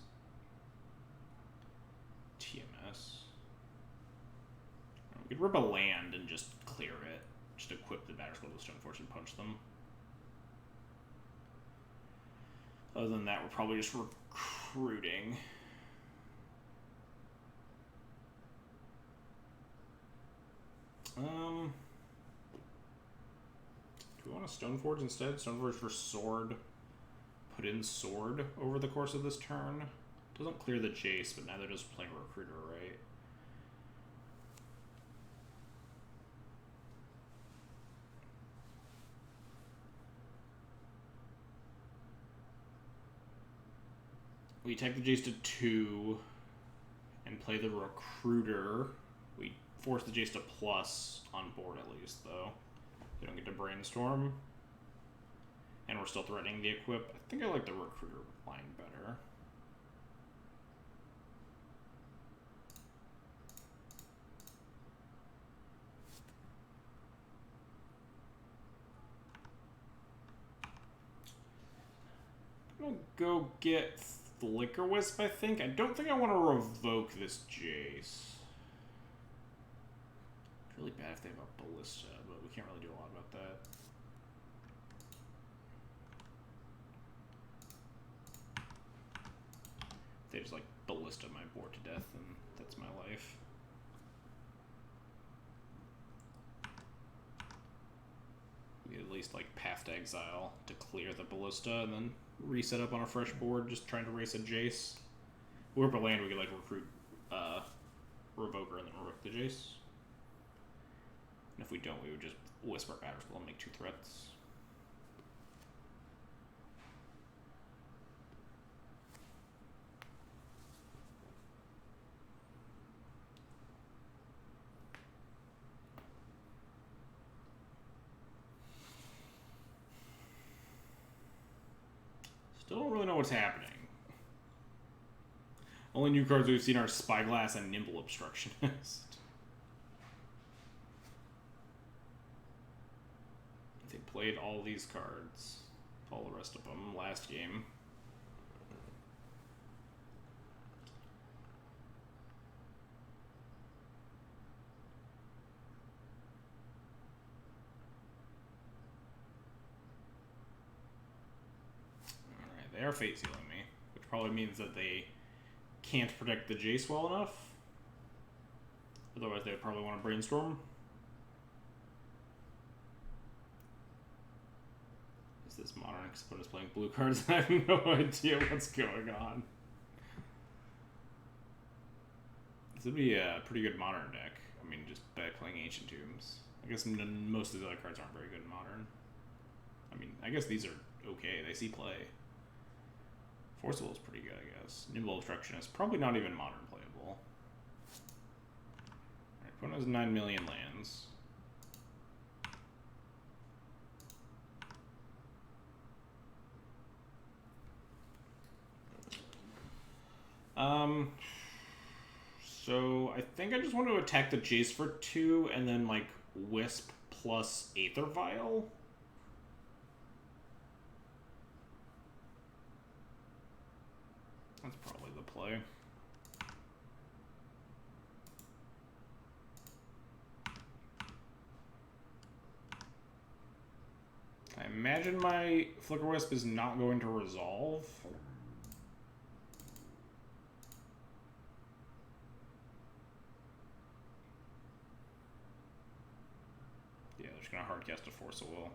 TMS. We could rip a land and just clear it. Just equip the Batterskull with Stoneforge and punch them. Other than that, we're probably just recruiting. Do we want a Stoneforge instead? Stoneforge for Sword. Put in Sword over the course of this turn. Doesn't clear the Jace, but neither does playing Recruiter, right? We take the Jace to 2 and play the Recruiter. We force the Jace to plus on board at least, though. They don't get to Brainstorm. And we're still threatening the Equip. I think I like the Recruiter line better. I'm gonna go get Flicker Wisp, I think. I don't think I want to revoke this Jace. It's really bad if they have a Ballista, but we can't really do a lot about that. They just like Ballista my board to death, and that's my life. at least like Path to Exile to clear the Ballista and then reset up on a fresh board, just trying to race a Jace. If we were up a land, we could like recruit Revoker and then Rook the Jace. And if we don't, we would just Whisper Batterskull and make 2 threats. Still don't really know what's happening. Only new cards we've seen are Spyglass and Nimble Obstructionist. They played all these cards, all the rest of them, last game. Alright, they are Fate Sealing me, which probably means that they can't protect the Jace well enough. Otherwise, they would probably want to Brainstorm. Is this modern? Because opponent's playing blue cards and I have no idea what's going on. This would be a pretty good modern deck. I mean, just by playing Ancient Tombs. I guess most of the other cards aren't very good in modern. I mean, I guess these are okay. They see play. Forcible is pretty good, I guess. Nimble Obstructionist, probably not even modern playable. Alright, opponent has 9 million lands. So I think I just want to attack the Jace for 2 and then like Wisp plus Aether Vial. That's probably the play. I imagine my Flicker Wisp is not going to resolve. Yeah, they're just going to hardcast a Force of Will.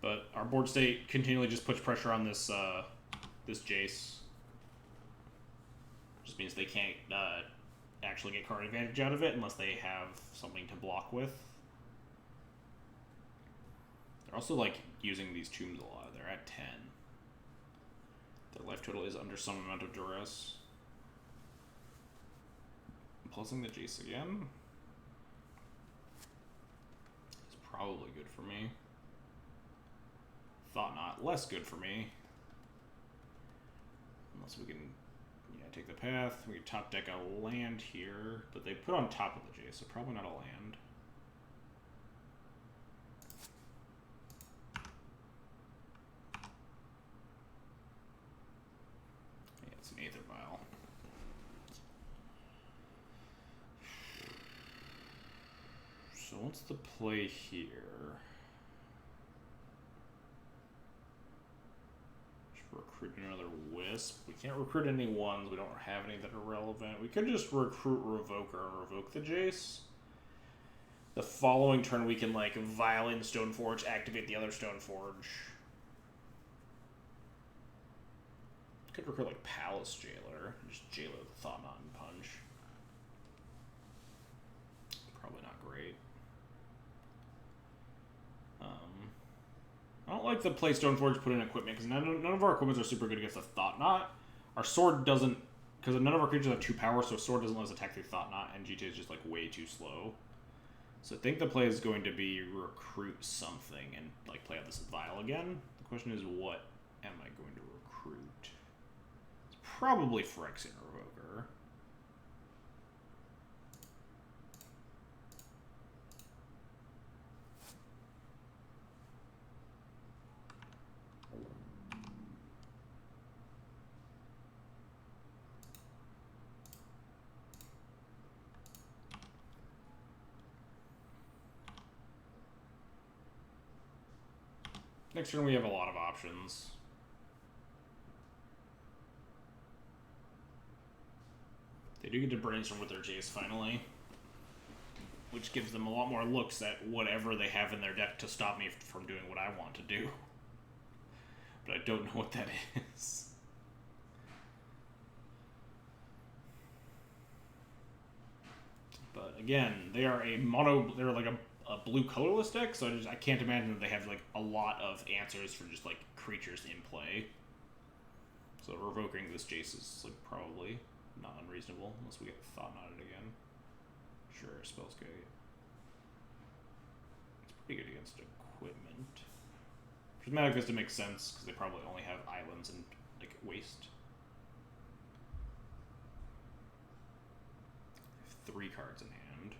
But our board state continually just puts pressure on this this Jace. Just means they can't actually get card advantage out of it unless they have something to block with. They're also like using these tombs a lot. They're at 10. Their life total is under some amount of duress. I'm pulsing the Jace again. It's probably good for me. Thought not. Less good for me. Unless we can, yeah, take the path. We can top deck a land here, but they put on top of the Jace, so probably not a land. Yeah, it's an Aether Vial. So what's the play here? Recruit another Wisp. We can't recruit any ones. We don't have any that are relevant. We could just recruit Revoker and revoke the Jace. The following turn we can like Vial in Stoneforge, activate the other Stoneforge. Could recruit like Palace Jailer. Just Jailer the Thought Knot and Punch. Probably not great. I don't like the play Stoneforge put in equipment, because none of our equipments are super good against the Thought Knot. Our sword doesn't, because none of our creatures have 2 power, so sword doesn't let us attack through Thought Knot, and GTA is just like way too slow. So I think the play is going to be recruit something and like play out this Vial again. The question is, what am I going to recruit? It's probably Phyrexian Revoker. Next turn we have a lot of options. They do get to brainstorm with their Jace finally, which gives them a lot more looks at whatever they have in their deck to stop me from doing what I want to do. But I don't know what that is. But again, they are a mono. They're like a blue colorless deck, so I can't imagine that they have like a lot of answers for just like creatures in play. So revoking this Jace is like probably not unreasonable unless we get Thought Knotted again. Sure, Spellskite. It's pretty good against equipment. Prismatic Vista makes sense because they probably only have islands and like waste. 3 cards in hand.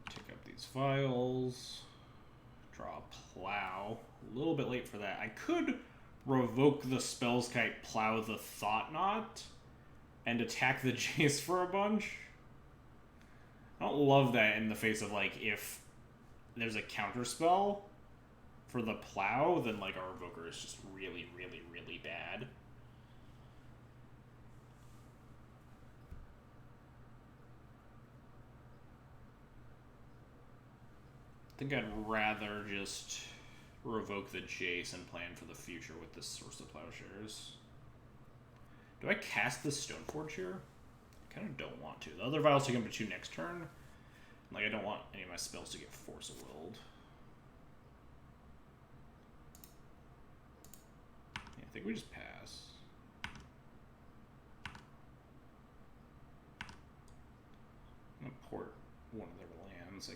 Take up these files. Draw a Plow. A little bit late for that. I could revoke the Spellskite, Plow the Thought Knot, and attack the Jace for a bunch. I don't love that in the face of, like, if there's a counter spell for the Plow, then, like, our Revoker is just really, really, really bad. I think I'd rather just revoke the Jace and plan for the future with this Source of Plowshares. Do I cast the Stoneforge here? I kind of don't want to. The other vials take him to 2 next turn. Like, I don't want any of my spells to get Force of Willed. Yeah, I think we just pass. I'm gonna port one of their lands. I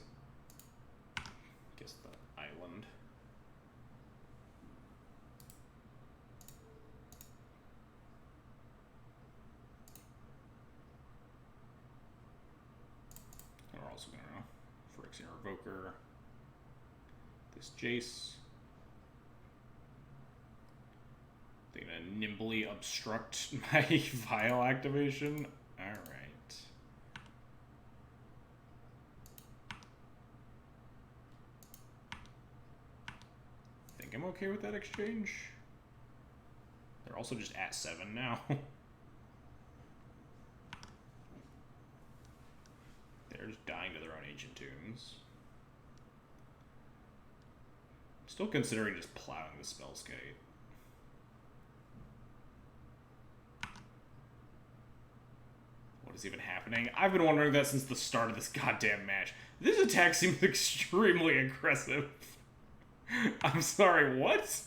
guess the island. And we're also gonna Phyrexian Revoker this Jace. They're gonna nimbly obstruct my vial activation. Alright. I think I'm okay with that exchange. They're also just at 7 now. They're just dying to their own Ancient Tombs. Still considering just plowing the Spellskite. What is even happening? I've been wondering that since the start of this goddamn match. This attack seems extremely aggressive. I'm sorry, what?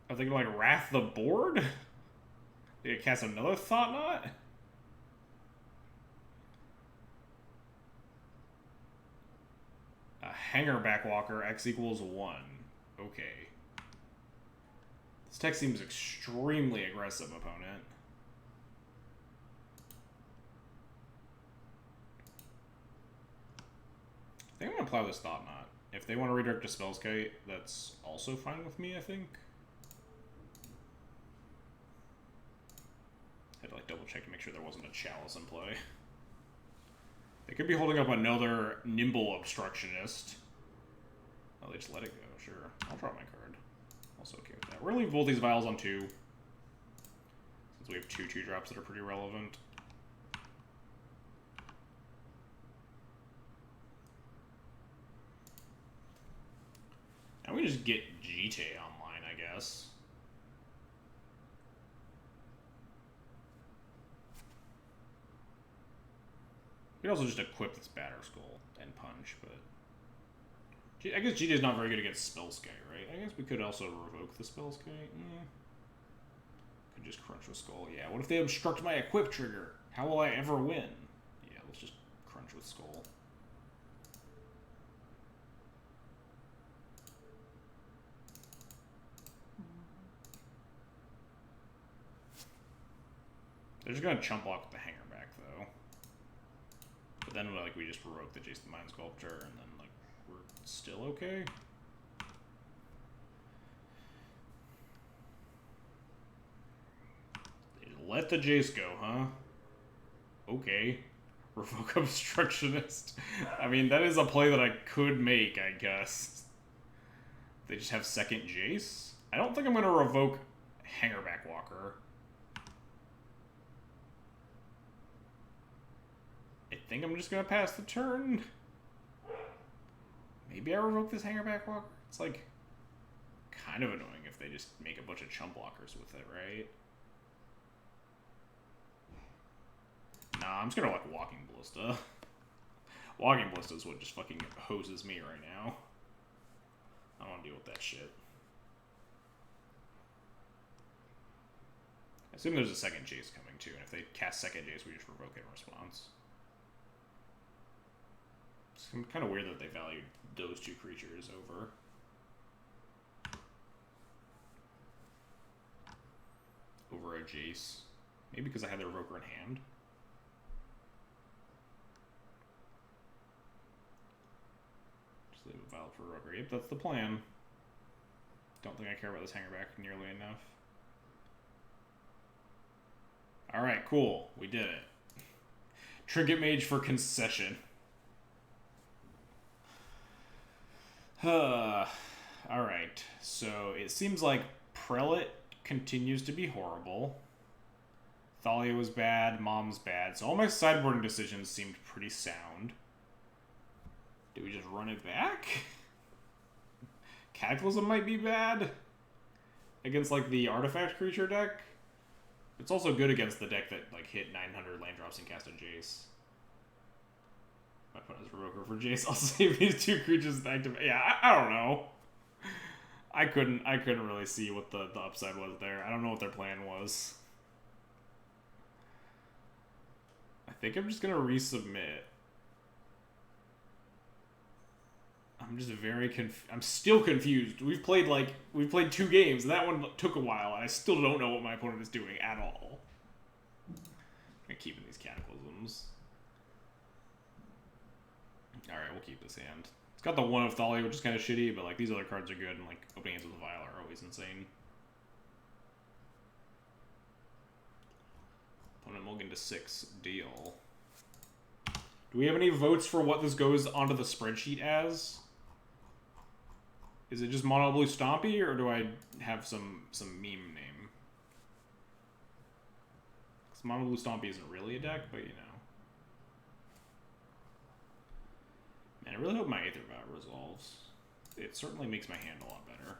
Are they gonna like wrath the board? They gonna cast another Thought Knot? A Hanger Backwalker, X equals 1. Okay. This tech seems extremely aggressive, opponent. I think I'm gonna plow this Thought Knot. If they want to redirect to Spellskite, that's also fine with me, I think. Had to like double check to make sure there wasn't a Chalice in play. They could be holding up another Nimble Obstructionist. Oh, they just let it go, sure. I'll draw my card. Also okay with that. We're gonna leave both these vials on 2. Since we have 2 2-drops that are pretty relevant. And we just get Jite online, I guess. We could also just equip this Batterskull and punch, but I guess Jite is not very good against Spellskite, right? I guess we could also revoke the Spellskite. Could just crunch with Skull. Yeah, what if they obstruct my equip trigger? How will I ever win? Yeah, let's just crunch with Skull. They're just gonna chump block with the Hanger back, though. then like we just revoke the Jace the Mind Sculptor, and then like we're still okay. Let the Jace go, huh? Okay. Revoke Obstructionist. I mean, that is a play that I could make, I guess. They just have second Jace? I don't think I'm going to revoke Hangerback Walker. I think I'm just going to pass the turn. Maybe I revoke this Hangerback Walker? It's like kind of annoying if they just make a bunch of chump blockers with it, right? Nah, I'm just gonna like Walking Ballista. Walking Ballista is what just fucking hoses me right now. I don't want to deal with that shit. I assume there's a second Jace coming too, and if they cast second Jace, we just revoke it in response. It's kind of weird that they valued those two creatures over a Jace. Maybe because I had the Revoker in hand. Just leave a Violet for Revoker. Yep, that's the plan. Don't think I care about this Hangerback nearly enough. Alright, cool. We did it. Trinket Mage for concession. Alright, so it seems like Prelate continues to be horrible. Thalia was bad, Mom's bad, so all my sideboarding decisions seemed pretty sound. Do we just run it back? Cataclysm might be bad against like the artifact creature deck. It's also good against the deck that like hit 900 land drops and cast a Jace. I put as Revoker for Jace. I'll save these two creatures to activate. Yeah, I don't know. I couldn't really see what the upside was there. I don't know what their plan was. I think I'm just gonna resubmit. I'm just very I'm still confused. We've played 2 games, and that one took a while, and I still don't know what my opponent is doing at all. I'm keeping these Cataclysms. Alright, we'll keep this hand. It's got the 1 of Thalia, which is kind of shitty, but like these other cards are good, and like opening hands with a Vial are always insane. Opponent mulligan to 6. Deal. Do we have any votes for what this goes onto the spreadsheet as? Is it just Mono Blue Stompy, or do I have some meme name? Because Mono Blue Stompy isn't really a deck, but you know. Man, I really hope my Aether Vow resolves. It certainly makes my hand a lot better.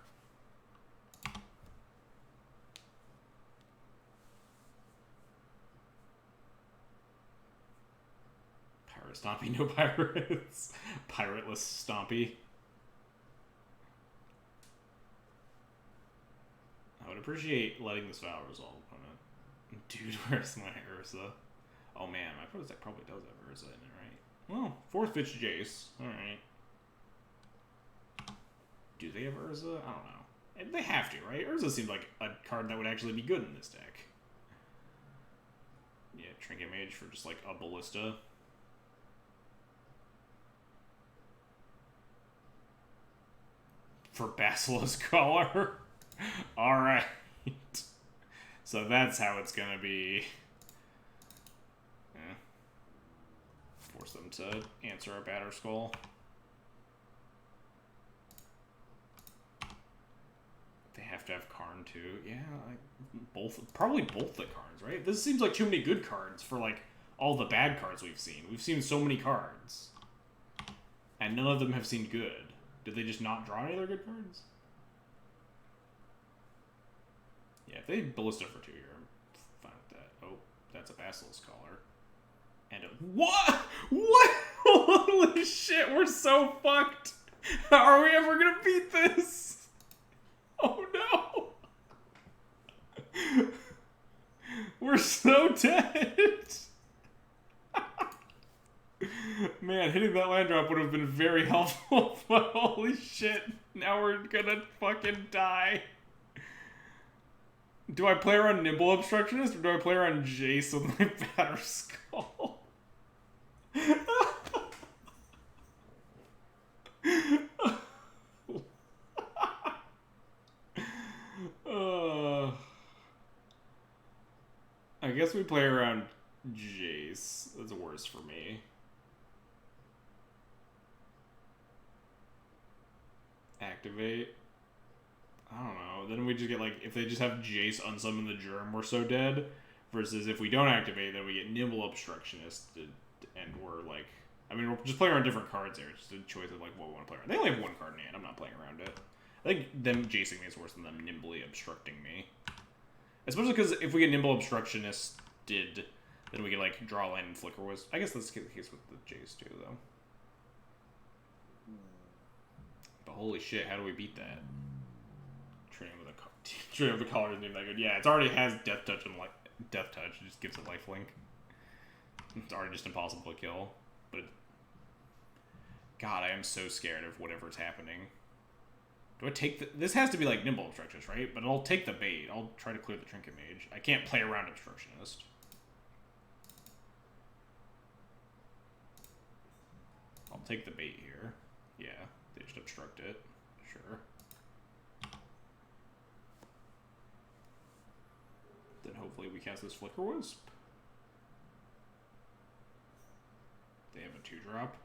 Pirate Stompy, no pirates. Pirateless Stompy. I would appreciate letting this Vow resolve, opponent. Dude, where's my Ursa? Oh man, my opponent's deck probably does have Ursa in it, right? Well, 4th pitch Jace. Alright. Do they have Urza? I don't know. They have to, right? Urza seems like a card that would actually be good in this deck. Yeah, Trinket Mage for just like a Ballista. For Basilisk Collar. Alright. So that's how it's gonna be. Yeah. Force them to answer our Batter Skull. They have to have Karn too. Yeah, probably both the cards, right? This seems like too many good cards for like all the bad cards we've seen. We've seen so many cards. And none of them have seemed good. Did they just not draw any other good cards? Yeah, if they Ballista for 2 here, I'm fine with that. Oh, that's a Basilisk Collar. And a... What? What? Holy shit, we're so fucked. How are we ever gonna beat this? Oh no. We're so dead. Man, hitting that land drop would have been very helpful, but holy shit, now we're gonna fucking die. Do I play her on Nimble Obstructionist, or do I play her on Jace with my Batter Skull? we play around Jace. That's worse for me. Activate. I don't know. Then we just get, like, if they just have Jace unsummon the Germ, we're so dead. Versus if we don't activate, then we get Nimble Obstructionist, and we're, like... I mean, we're just playing around different cards there. It's just a choice of, like, what we want to play around. They only have one card in hand. I'm not playing around it. I think them Jacing me is worse than them nimbly obstructing me. Especially because if we get Nimble Obstructionist, then we can, like, draw land and Flicker Wisp. I guess that's the case with the Jace, too, though. But holy shit, how do we beat that? Train with a color isn't even that good. Yeah, it already has Death Touch and Death Touch. It just gives it lifelink. It's already just impossible to kill. But God, I am so scared of whatever's happening. Do I take this has to be like Nimble Obstructionist, right? But I'll take the bait. I'll try to clear the Trinket Mage. I can't play around Obstructionist. I'll take the bait here. Yeah, they just obstruct it. Sure. Then hopefully we cast this Flicker Wisp. They have a 2-drop.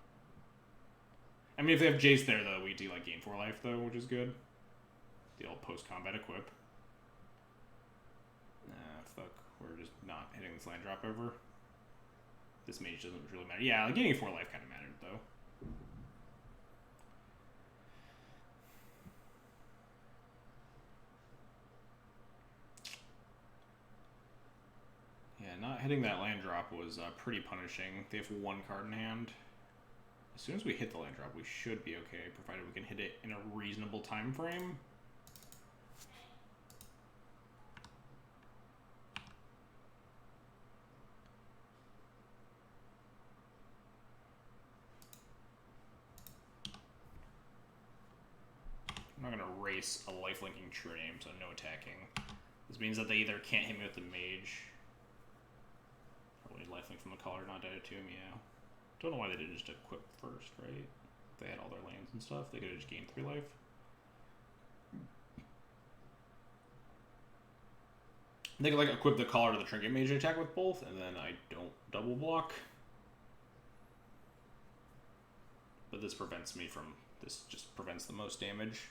I mean, if they have Jace there, though, we do, like, gain 4 life, though, which is good. The old post-combat equip. Nah, fuck. We're just not hitting this land drop ever. This mage doesn't really matter. Yeah, like, gaining 4 life kind of mattered, though. Yeah, not hitting that land drop was pretty punishing. They have 1 card in hand. As soon as we hit the land drop, we should be okay, provided we can hit it in a reasonable time frame. I'm not going to race a lifelinking True Name, so no attacking. This means that they either can't hit me with the mage. Probably lifelink from the collar, not dead to him, yeah. Don't know why they didn't just equip first, right? If they had all their lands and stuff, they could have just gained 3 life. They could, like, equip the collar to the Trinket Mage attack with both, and then I don't double block. But this prevents me from... This just prevents the most damage.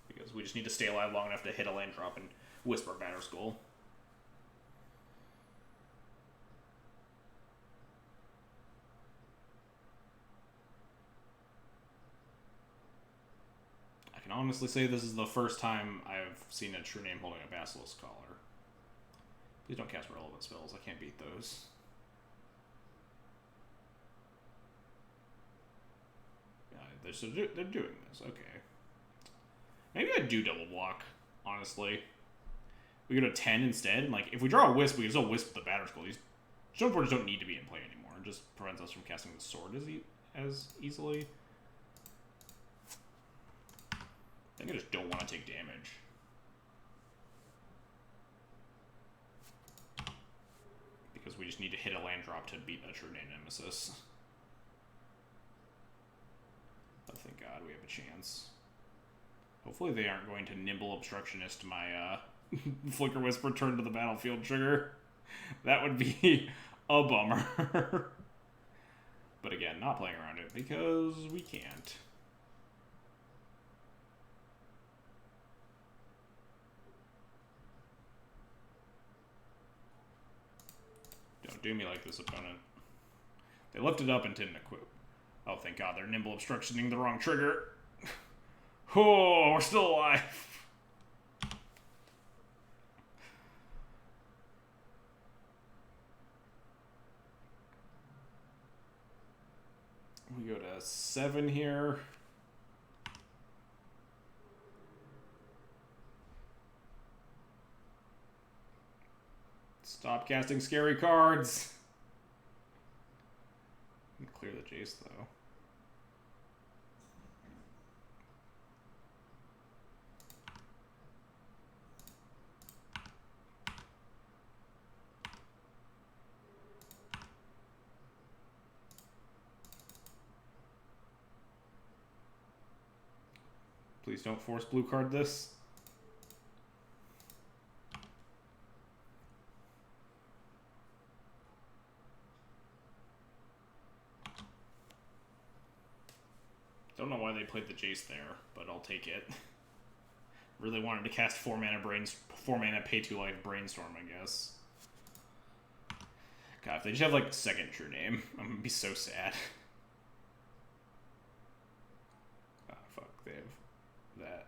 Because we just need to stay alive long enough to hit a land drop and Whisper Batterskull. I can honestly say this is the first time I've seen a True Name holding a Basilisk Collar. Please don't cast relevant spells. I can't beat those. Yeah, they're doing this. Okay. Maybe I do double block, honestly. We go to 10 instead, and, like, if we draw a Wisp, we can still Wisp the Batterskull. These Stoneforges don't need to be in play anymore. It just prevents us from casting the Sword as easily. I think I just don't want to take damage. Because we just need to hit a land drop to beat a True Name Nemesis. But thank God we have a chance. Hopefully they aren't going to Nimble Obstructionist my Flicker Wisp return to the battlefield trigger. That would be a bummer. But again, not playing around it because we can't. Don't do me like this, opponent. They lifted up and didn't equip. Oh, thank God, they're Nimble Obstructioning the wrong trigger. Oh, we're still alive. We go to 7 here. Stop casting scary cards. Clear the Jace, though. Please don't force blue card this. Don't know why they played the Jace there, but I'll take it. Really wanted to cast 4 mana pay 2 life Brainstorm, I guess. God, if they just have like second True Name, I'm gonna be so sad. Oh fuck, they have that.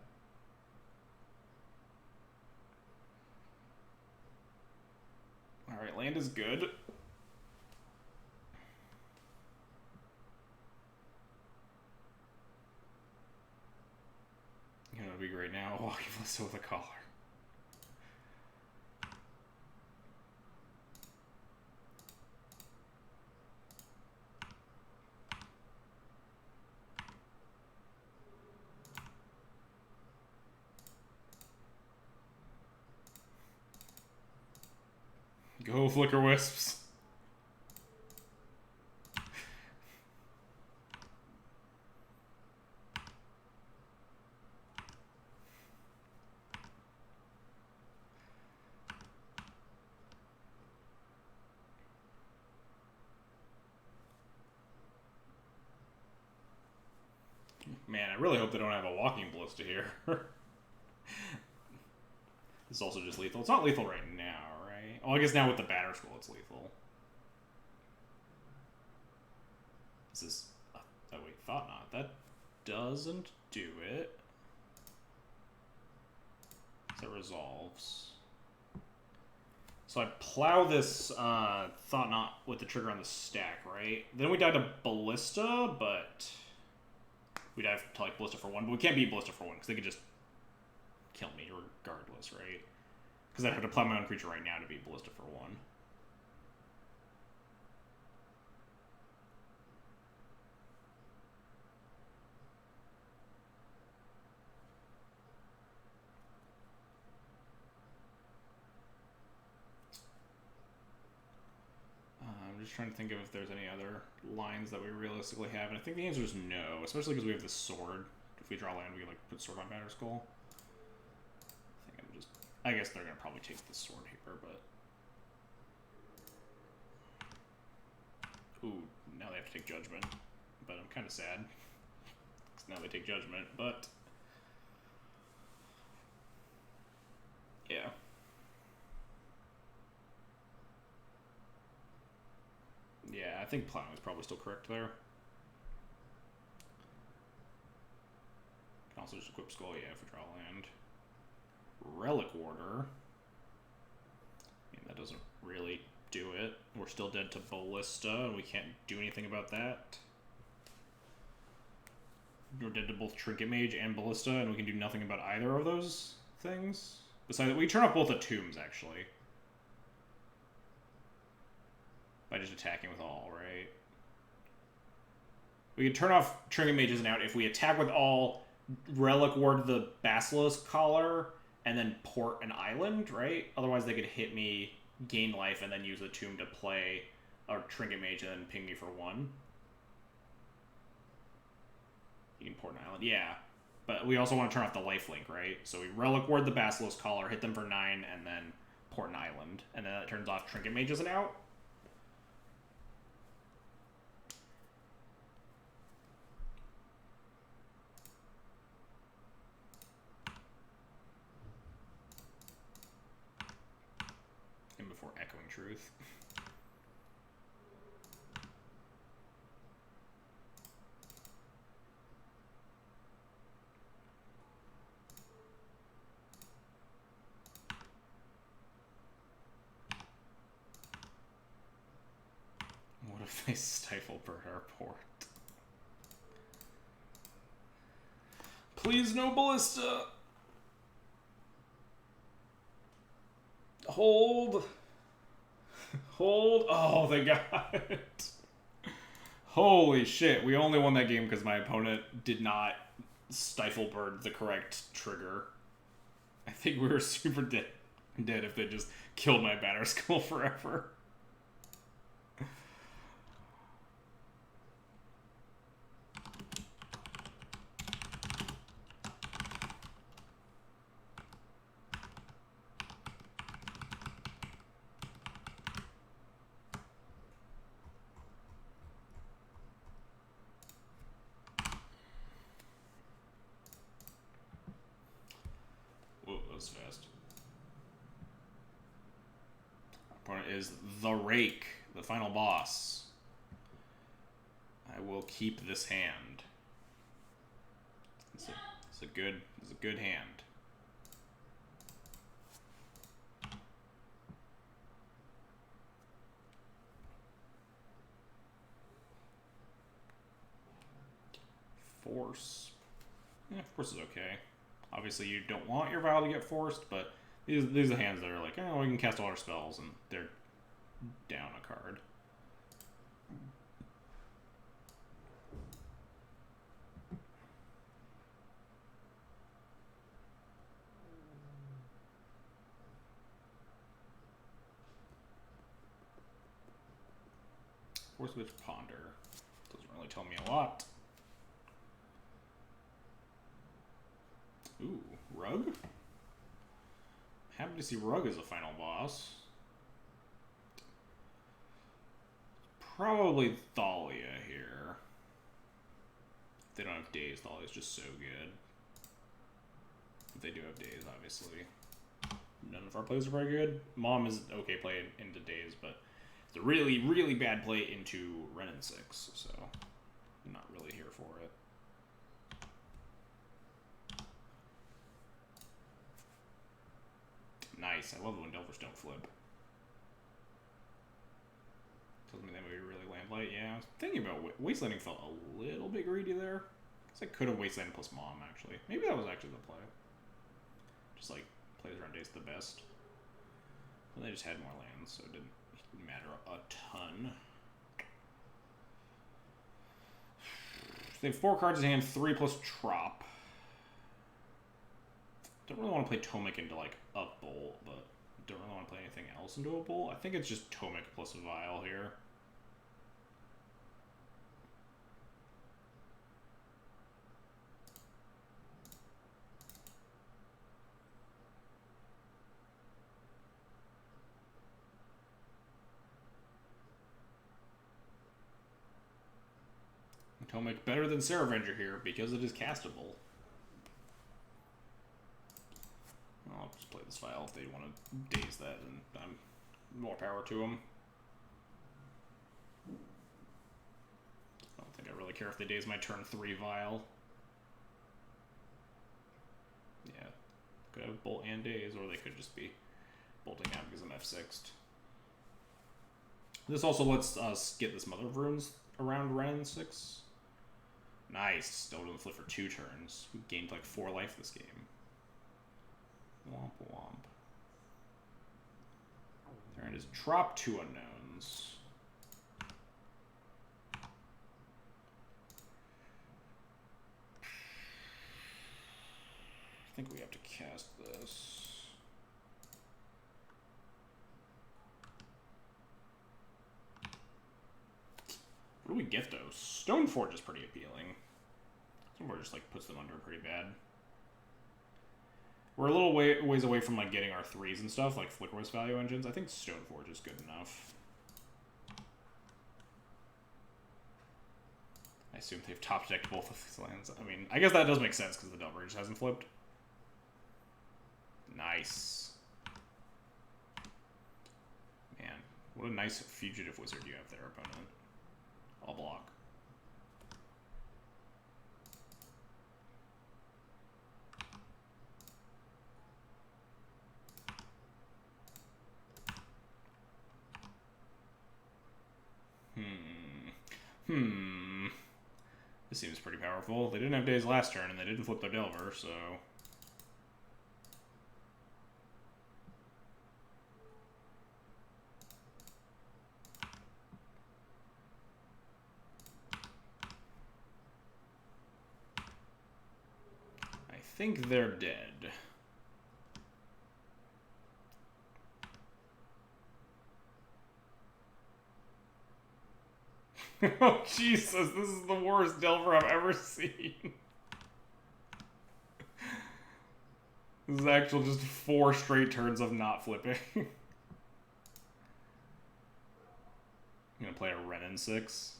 Alright, land is good. You know, it'd be great now. Walking Ballista with a collar. Go Flicker Wisps. Man, I really hope they don't have a Walking Ballista here. It's also just lethal. It's not lethal right now, right? Oh, I guess now with the Batter Skull it's lethal. This is... oh wait, Thought Knot. That doesn't do it. So it resolves. So I plow this Thought Knot with the trigger on the stack, right? Then we die to Ballista, but... we dive to like Ballista for 1, but we can't beat Ballista for 1 because they could just kill me regardless, right? Because I'd have to plow my own creature right now to beat Ballista for 1. I'm just trying to think of if there's any other lines that we realistically have, and I think the answer is no, especially because we have this sword. If we draw land, we can like put sword on Batter Skull. I guess they're gonna probably take the sword here, but ooh, now they have to take Judgment. But I'm kind of sad because now they take Judgment. But yeah. Yeah, I think plowing is probably still correct there. Can also just equip Skull, yeah, if we draw land. Relic Warder. I mean, that doesn't really do it. We're still dead to Ballista, and we can't do anything about that. We're dead to both Trinket Mage and Ballista, and we can do nothing about either of those things. Besides, we turn off both the tombs, actually. By just attacking with all, right? We can turn off Trinket Mages and out if we attack with all, Relic Ward the Basilisk Collar, and then port an island, right? Otherwise they could hit me, gain life, and then use the tomb to play a Trinket Mage and then ping me for 1. You can port an island, yeah. But we also want to turn off the lifelink, right? So we Relic Ward the Basilisk Collar, hit them for 9, and then port an island. And then that turns off Trinket Mages and out. Before Echoing Truth. What if they stifle Bird Airport? Please no Ballista! Hold! Hold! Oh, they got it! Holy shit, we only won that game because my opponent did not Stifle Bird the correct trigger. I think we were super dead if they just killed my Batter Skull forever. this fast. Our opponent is the Rake, the final boss. I will keep this hand. It's a good hand. Force. Yeah, force is okay. Obviously, you don't want your Vial to get forced, but these are hands that are like, oh, we can cast all our spells, and they're down a card. Force Witch Ponder. Doesn't really tell me a lot. Ooh, Rug? Happy to see Rug as a final boss. Probably Thalia here. If they don't have Daze, Thalia's just so good. If they do have Daze, obviously. None of our plays are very good. Mom is okay play into Daze, but it's a really, really bad play into Renin 6, so I'm not really here for it. Nice. I love it when Delvers don't flip. Tells me that would be really lamplight. Yeah, I was thinking about Wastelanding felt a little bit greedy there. I could have Wasteland plus Mom, actually. Maybe that was actually the play. Just like, plays around Daze the best. Well, they just had more lands, so it didn't matter a ton. They have 4 cards in hand, 3 plus Trop. Don't really want to play Tomic into, like, a Bolt, but don't really want to play anything else into a Bolt. I think it's just Tomic plus a Vial here. Tomic better than Saravenger here because it is castable. I'll just play this Vial if they want to Daze that, and more power to them. I don't think I really care if they Daze my turn 3 Vial. Yeah, could have Bolt and Daze, or they could just be bolting out because I'm F6'd. This also lets us get this Mother of Runes around Renin 6. Nice. Still doesn't flip for 2 turns. We gained like 4 life this game. Womp womp. There it is. Drop 2 unknowns. I think we have to cast this. What do we get though? Stoneforge is pretty appealing. Stoneforge just like puts them under pretty bad. We're a little ways away from like getting our 3s and stuff, like Flickerless value engines. I think Stoneforge is good enough. I assume they've top decked both of these lands. I mean, I guess that does make sense because the Delver just hasn't flipped. Nice. Man, what a nice Fugitive Wizard you have there, opponent. I'll block. This seems pretty powerful. They didn't have Daze last turn, and they didn't flip their Delver, so... I think they're dead. Oh, Jesus, this is the worst Delver I've ever seen. This is actually just 4 straight turns of not flipping. I'm gonna play a Renin 6.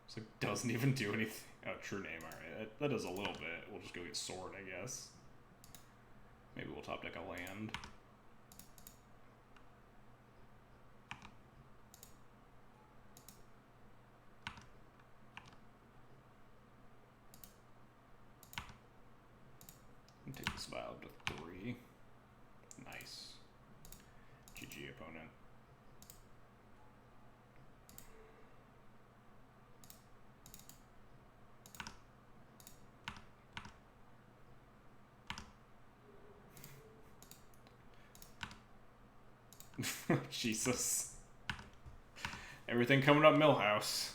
It's like, doesn't even do anything. Oh, true name, alright. That does a little bit. We'll just go get Sword, I guess. Maybe we'll top deck a land. And take this vial up to 3. Nice. GG, opponent. Jesus. Everything coming up Millhouse.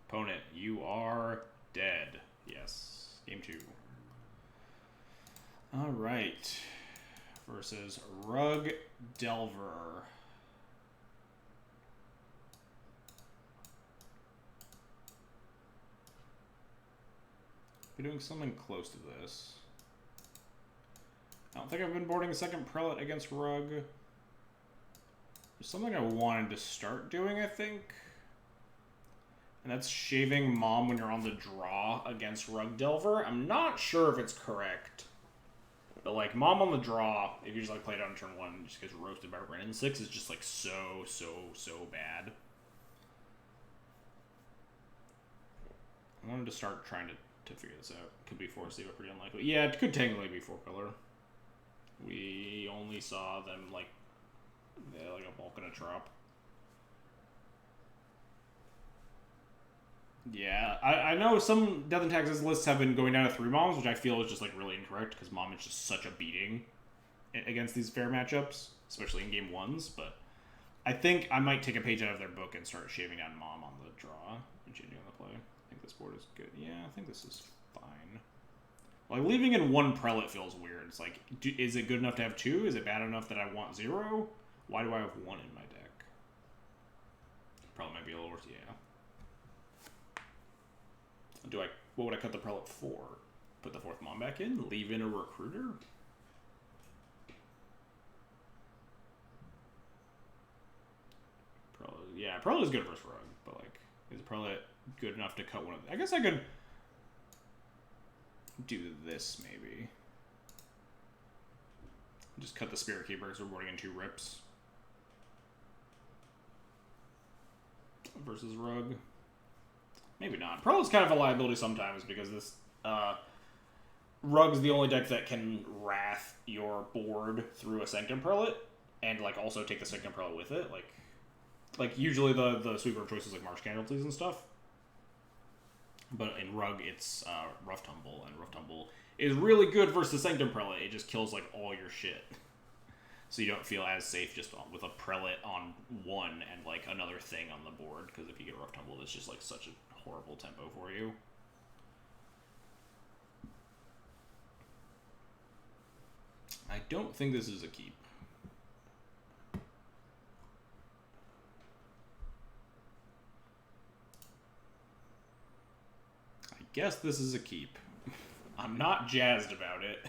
Opponent, you are dead. Yes. Game 2. Alright. Versus Rug Delver. We're doing something close to this. I don't think I've been boarding a second prelate against Rug. There's something I wanted to start doing, I think. And that's shaving Mom when you're on the draw against Rug Delver. I'm not sure if it's correct. But, like, Mom on the draw, if you just, like, play it on turn 1 and just gets roasted by Renin 6, is just, like, so bad. I wanted to start trying to figure this out. Could be 4 Steve, pretty unlikely. Yeah, it could technically be 4 Pillar. We only saw them, like a bulk and a drop. Yeah, I know some Death and Taxes lists have been going down to 3 Moms, which I feel is just, like, really incorrect, because Mom is just such a beating against these fair matchups, especially in game 1s, but I think I might take a page out of their book and start shaving down Mom on the draw and changing on the play. I think this board is good. Yeah, I think this is fine. Like, leaving in 1 prelate feels weird. It's like, is it good enough to have 2? Is it bad enough that I want 0? Why do I have 1 in my deck? Probably might be a little worse, yeah. What would I cut the prelate for? Put the 4th Mom back in? Leave in a recruiter? Yeah, prelate is good versus Rug, but, like, is prelate good enough to cut one of them? I guess I could do this, maybe. Just cut the Spirit Keeper because we're boarding in 2 rips. Versus Rug. Maybe not. Prelate's kind of a liability sometimes because this Rug's the only deck that can Wrath your board through a Sanctum Prelate and, like, also take the Sanctum Prelate with it. Like usually the sweeper of choice is, like, March Casualties and stuff. But in Rug, it's Rough Tumble, and Rough Tumble is really good versus Sanctum Prelate. It just kills, like, all your shit. So you don't feel as safe just with a Prelate on 1 and, like, another thing on the board, because if you get Rough Tumble, it's just, like, such a horrible tempo for you. I don't think this is a keep. I guess this is a keep. I'm not jazzed about it.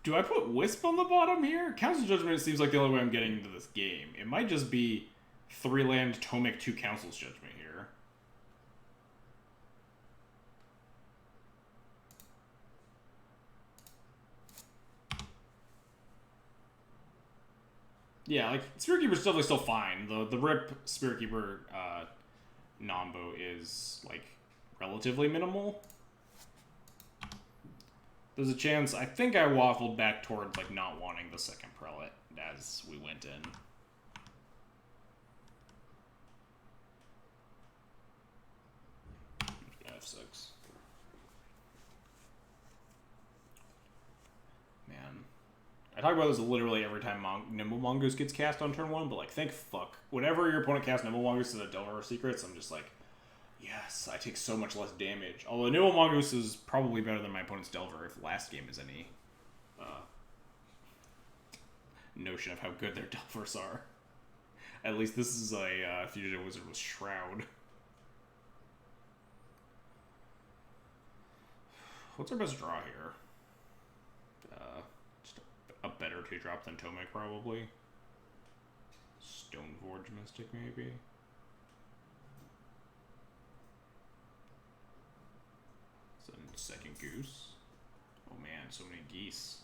Do I put Wisp on the bottom here? Council Judgment seems like the only way I'm getting into this game. It might just be 3-land Tomic 2 Council's Judgment here. Yeah, like, Spirit Keeper's definitely still fine. The rip Spirit Keeper Nombo is, like, relatively minimal. There's a chance, I think I waffled back towards, like, not wanting the second Prelate as we went in. F6. Man. I talk about this literally every time Nimble Mongoose gets cast on turn 1, but, like, thank fuck. Whenever your opponent casts Nimble Mongoose to the Delver Secrets, I'm just like, yes, I take so much less damage. Although Nimble Mongoose is probably better than my opponent's Delver if last game is any notion of how good their Delvers are. At least this is a Fugitive Wizard with Shroud. What's our best draw here? Just a better 2-drop than Tomic, probably. Stoneforge Mystic, maybe. Second goose. Oh man, so many geese.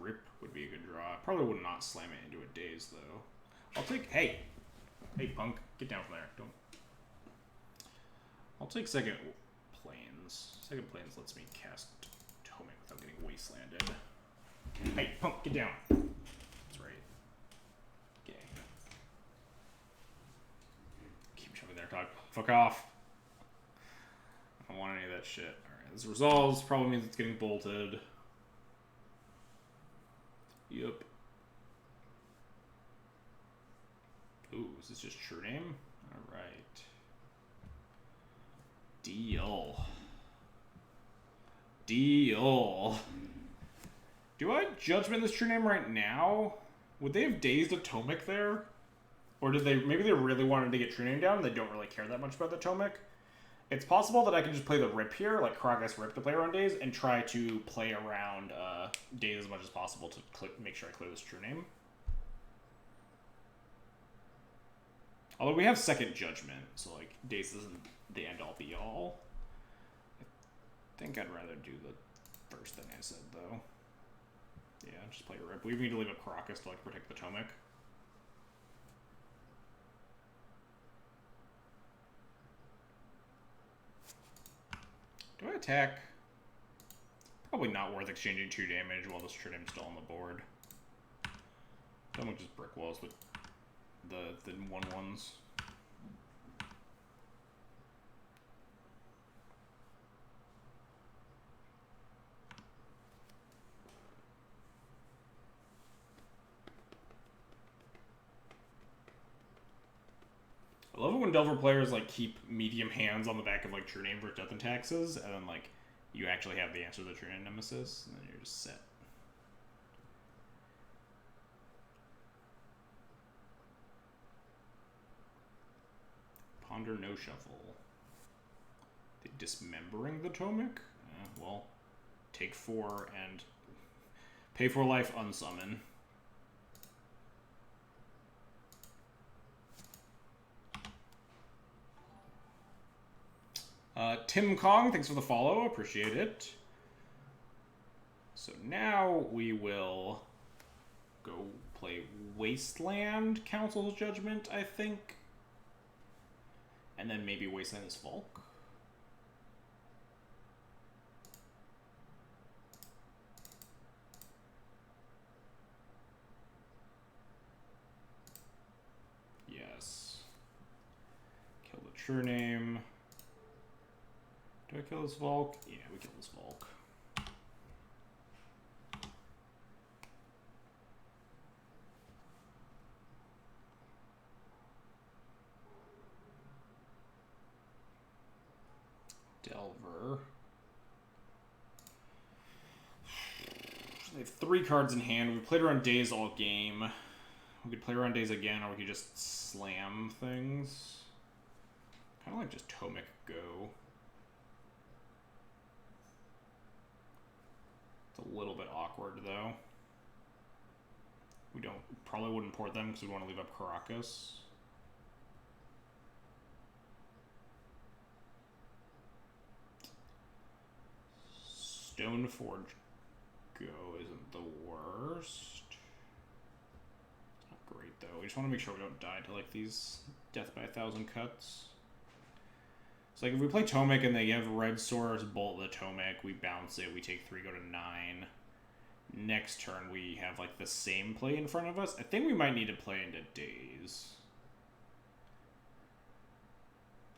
Rip would be a good draw. I probably would not slam it into a daze though. I'll take. Hey, punk, get down from there. Don't. I'll take second plains. Second plains lets me cast Tomic without getting wastelanded. Hey, punk, get down. That's right. Okay. Keep shoving there, Todd. Fuck off. I don't want any of that shit. Alright, this resolves. Probably means it's getting bolted. Yep. Ooh, is this just true name? Alright. Deal. Deal. Do I judgment this true name right now? Would they have dazed a Tomic there? Or did they, maybe they really wanted to get true name down and they don't really care that much about the Tomic? It's possible that I can just play the Rip here, like Caracas Rip to play around daze, and try to play around daze as much as possible to make sure I clear this true name. Although we have second judgment, so like daze isn't the end all be all. I think I'd rather do the first thing I said though. Yeah, just play a Rip. We need to leave a Caracas to like protect the Tomic. Do I attack? Probably not worth exchanging 2 damage while this true name's still on the board. Then we'll just brick walls with the 1/1s. I love it when Delver players like keep medium hands on the back of like true name for death and taxes, and then like you actually have the answer to the true name nemesis, and then you're just set. Ponder no shuffle. They dismembering the Tomic? Well, take 4 and pay for life unsummon. Tim Kong, thanks for the follow. Appreciate it. So now we will go play Wasteland Council's Judgment, I think. And then maybe Wasteland is Volk. Yes. Kill the true name. Do I kill this Volk? Yeah, we kill this Volk. Delver. They have 3 cards in hand. We played around daze all game. We could play around daze again, or we could just slam things. Kind of like just Tomic go. It's a little bit awkward, though. We probably wouldn't port them because we want to leave up Caracas. Stoneforge Go isn't the worst. It's not great, though. We just want to make sure we don't die to, like, these death by 1,000 cuts. So, like, if we play Tomic and they have Red Source, bolt the Tomic, we bounce it, we take 3, go to 9. Next turn, we have, like, the same play in front of us. I think we might need to play into daze.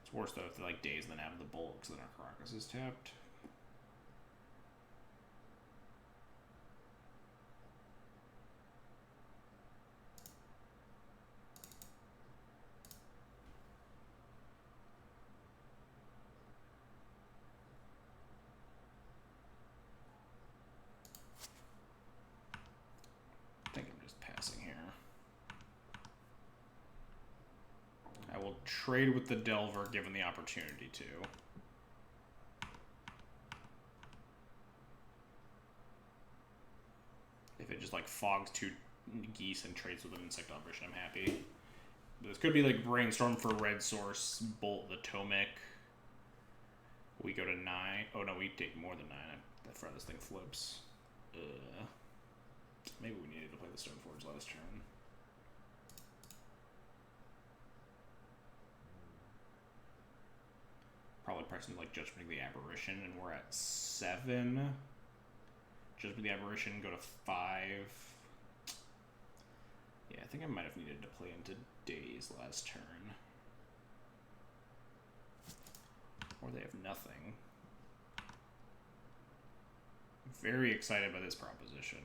It's worse, though, if they, like, daze and then have the bolt, because then our Caracas is tapped. Trade with the Delver given the opportunity to. If it just like fogs 2 geese and trades with an insect operation, I'm happy. But this could be like brainstorm for Red Source, bolt the Tomic. We go to 9. Oh no, we take more than 9. That front of this thing flips. Maybe we needed to play the Stoneforge last turn. Probably pressing like Judgment of the Aberration, and we're at 7. Judgment of the Aberration, go to 5. Yeah, I think I might have needed to play into Daze last turn. Or they have nothing. Very excited by this proposition.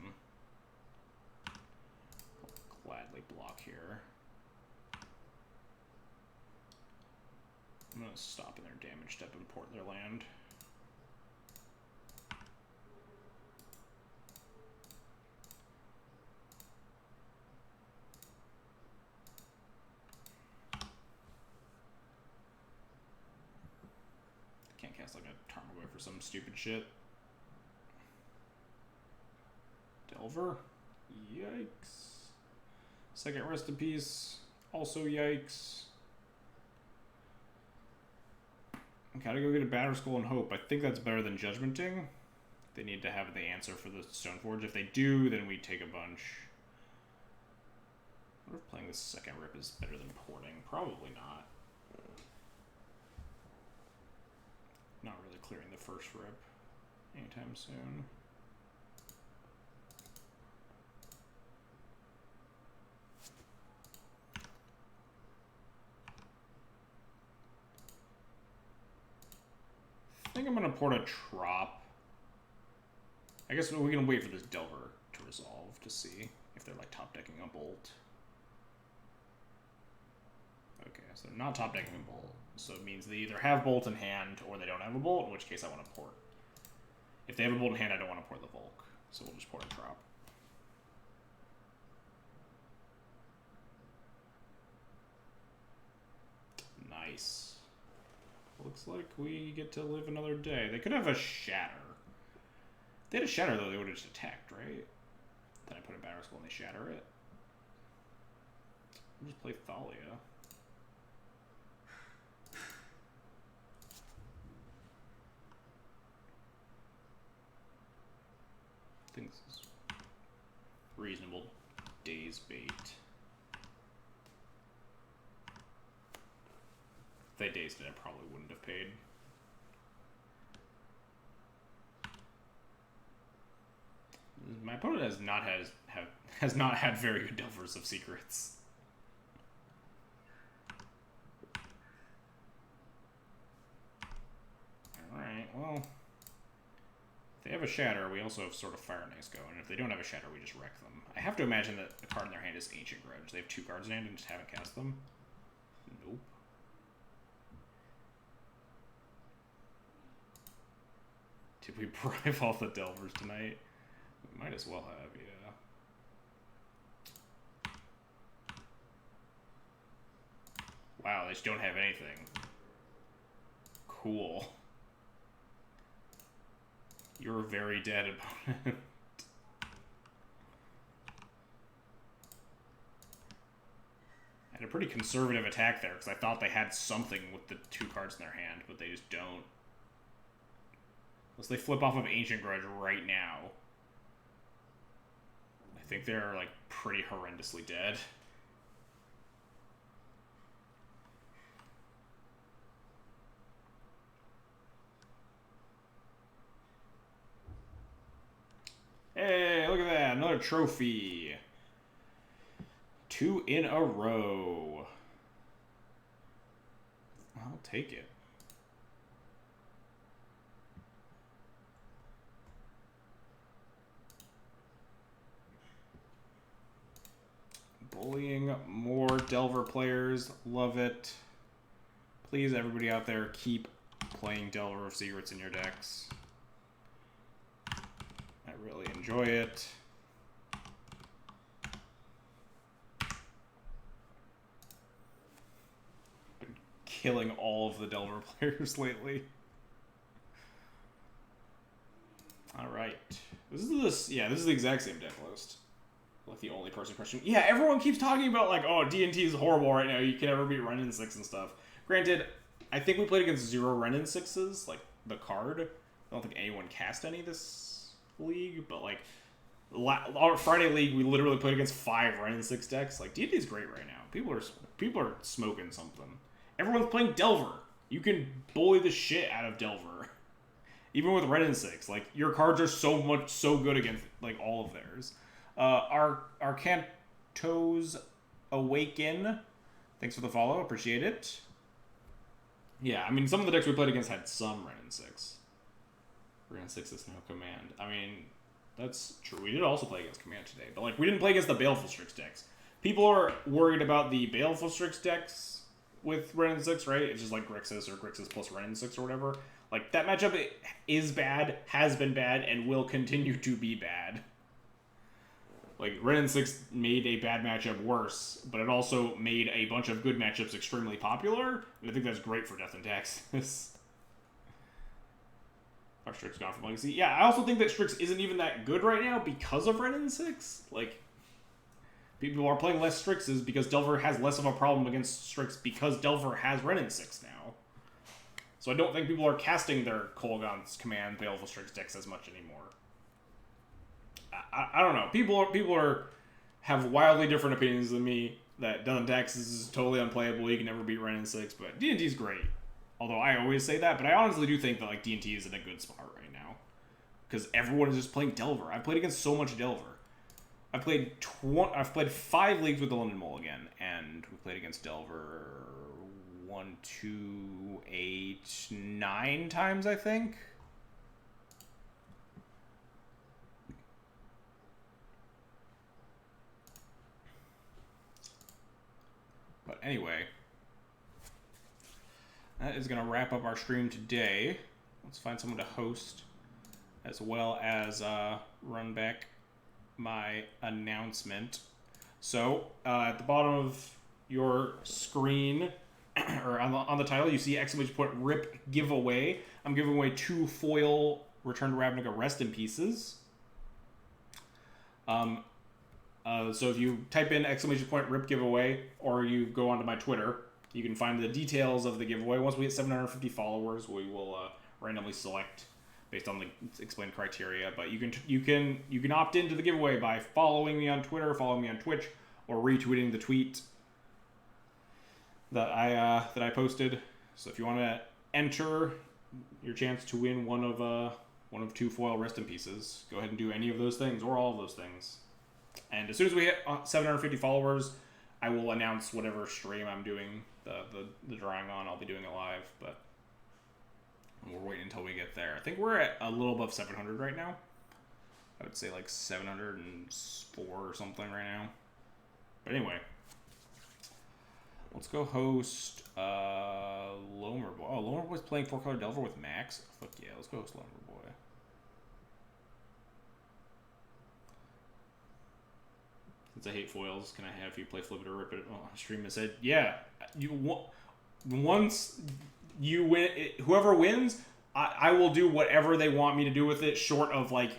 I'll gladly block here. I'm going to stop in their damage step and port their land. Can't cast like a Tarmogoyf for some stupid shit. Delver? Yikes. Second Rest in Peace. Also yikes. Gotta go get a Batterskull and hope. I think that's better than Judgmenting. They need to have the answer for the Stoneforge. If they do, then we take a bunch. I wonder if playing this second rip is better than porting. Probably not. Not really clearing the first rip anytime soon. I think I'm going to port a Trop. I guess we can wait for this Delver to resolve to see if they're like top decking a Bolt. Okay, so they're not top decking a Bolt. So it means they either have Bolt in hand or they don't have a Bolt, in which case I want to port. If they have a Bolt in hand, I don't want to port the Volk. So we'll just port a Trop. Nice. Looks like we get to live another day. They could have a Shatter. If they had a Shatter, though, they would have just attacked, right? Then I put a Batterskull and they shatter it. We'll just play Thalia. I think this is reasonable Daze bait. If they dazed it, I probably wouldn't have paid. My opponent has not had very good Delvers of Secrets. Alright, well. If they have a Shatter, we also have sort of Fire and Ice Go, and if they don't have a Shatter, we just wreck them. I have to imagine that the card in their hand is Ancient Grudge. They have 2 cards in hand and just haven't cast them. Nope. Did we bribe all the Delvers tonight? We might as well have, yeah. Wow, they just don't have anything. Cool. You're very dead, opponent. I had a pretty conservative attack there, because I thought they had something with the 2 cards in their hand, but they just don't. Unless they flip off of Ancient Grudge right now. I think they're, like, pretty horrendously dead. Hey, look at that. Another trophy. 2 in a row. I'll take it. Bullying more Delver players. Love it. Please, everybody out there, keep playing Delver of Secrets in your decks. I really enjoy it. Been killing all of the Delver players lately. Alright. This is the exact same deck list. Like the only person questioning. Yeah, everyone keeps talking about like, oh, D&T is horrible right now. You can never beat Renin 6 and stuff. Granted, I think we played against 0 Renin 6s like the card. I don't think anyone cast any this league, but like our Friday league, we literally played against 5 Ren and 6 decks. Like D&D is great right now. People are smoking something. Everyone's playing Delver. You can bully the shit out of Delver, even with Ren and 6. Like your cards are so good against like all of theirs. Our Cantos Awaken. Thanks for the follow. Appreciate it. Yeah, I mean, some of the decks we played against had some Ren and 6. Ren and 6 is no command. I mean, that's true. We did also play against command today, but like we didn't play against the Baleful Strix decks. People are worried about the Baleful Strix decks with Ren and 6, right? It's just like Grixis or Grixis plus Ren and 6 or whatever. Like that matchup is bad, has been bad, and will continue to be bad. Like Ren and 6 made a bad matchup worse, but it also made a bunch of good matchups extremely popular, and I think that's great for Death and Taxes. Our Strix gone from Legacy. Yeah, I also think that Strix isn't even that good right now because of Ren and 6. Like, people are playing less Strixes because Delver has less of a problem against Strix because Delver has Ren and 6 now. So I don't think people are casting their Kolaghan's Command Baleful Strix decks as much anymore. I don't know. People have wildly different opinions than me that Death and Taxes is totally unplayable. You can never beat Ren and 6, but D&T is great. Although I always say that, but I honestly do think that like D&T is in a good spot right now because everyone is just playing Delver. I've played against so much Delver. I've played 5 leagues with the London Mulligan, and we played against Delver 1, 2, 8, 9 times, I think. But anyway, that is going to wrap up our stream today. Let's find someone to host, as well as run back my announcement. So, at the bottom of your screen, or on the title, you see !RIP giveaway. I'm giving away 2 foil Return to Ravnica Rest in Pieces. So if you type in !RIP giveaway, or you go onto my Twitter, you can find the details of the giveaway. Once we hit 750 followers, we will randomly select based on the explained criteria. But you can opt into the giveaway by following me on Twitter, following me on Twitch, or retweeting the tweet that I posted. So if you want to enter your chance to win one of 2 foil Rest in Pieces, go ahead and do any of those things or all of those things. And as soon as we hit 750 followers, I will announce whatever stream I'm doing the drawing on. I'll be doing it live, but we're waiting until we get there. I think we're at a little above 700 right now. I would say like 704 or something right now. But anyway, let's go host Lomer Boy. Oh, Lomer Boy's playing 4-color Delver with Max. Fuck yeah, let's go host Lomer Boy. Since I hate foils, can I have you play Flip It or Rip It? Oh, stream has said, yeah. Once you win, whoever wins, I will do whatever they want me to do with it, short of like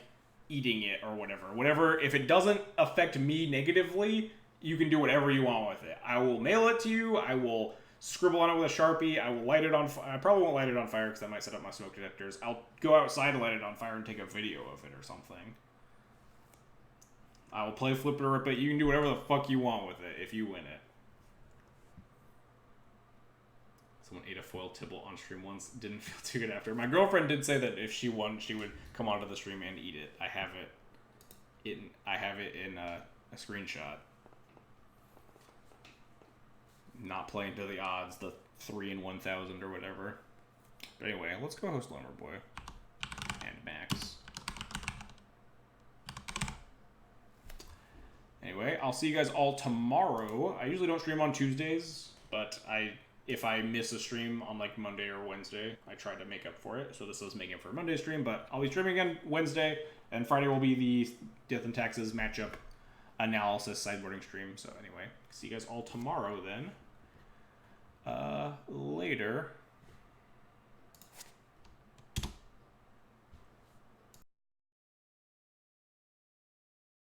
eating it or whatever. Whatever, if it doesn't affect me negatively, you can do whatever you want with it. I will mail it to you. I will scribble on it with a Sharpie. I will light it on fire. I probably won't light it on fire because that might set up my smoke detectors. I'll go outside and light it on fire and take a video of it or something. I will play Flip It or Rip It. You can do whatever the fuck you want with it if you win it. Someone ate a foil Tibble on stream once. Didn't feel too good after. My girlfriend did say that if she won, she would come onto the stream and eat it. I have it in a screenshot. Not playing to the odds, the 3 in 1,000 or whatever. But anyway, let's go host Lomer Boy and Max. Anyway, I'll see you guys all tomorrow. I usually don't stream on Tuesdays, but if I miss a stream on like Monday or Wednesday, I try to make up for it. So this is making for a Monday stream, but I'll be streaming again Wednesday, and Friday will be the Death and Taxes matchup analysis sideboarding stream. So anyway, see you guys all tomorrow then. Later.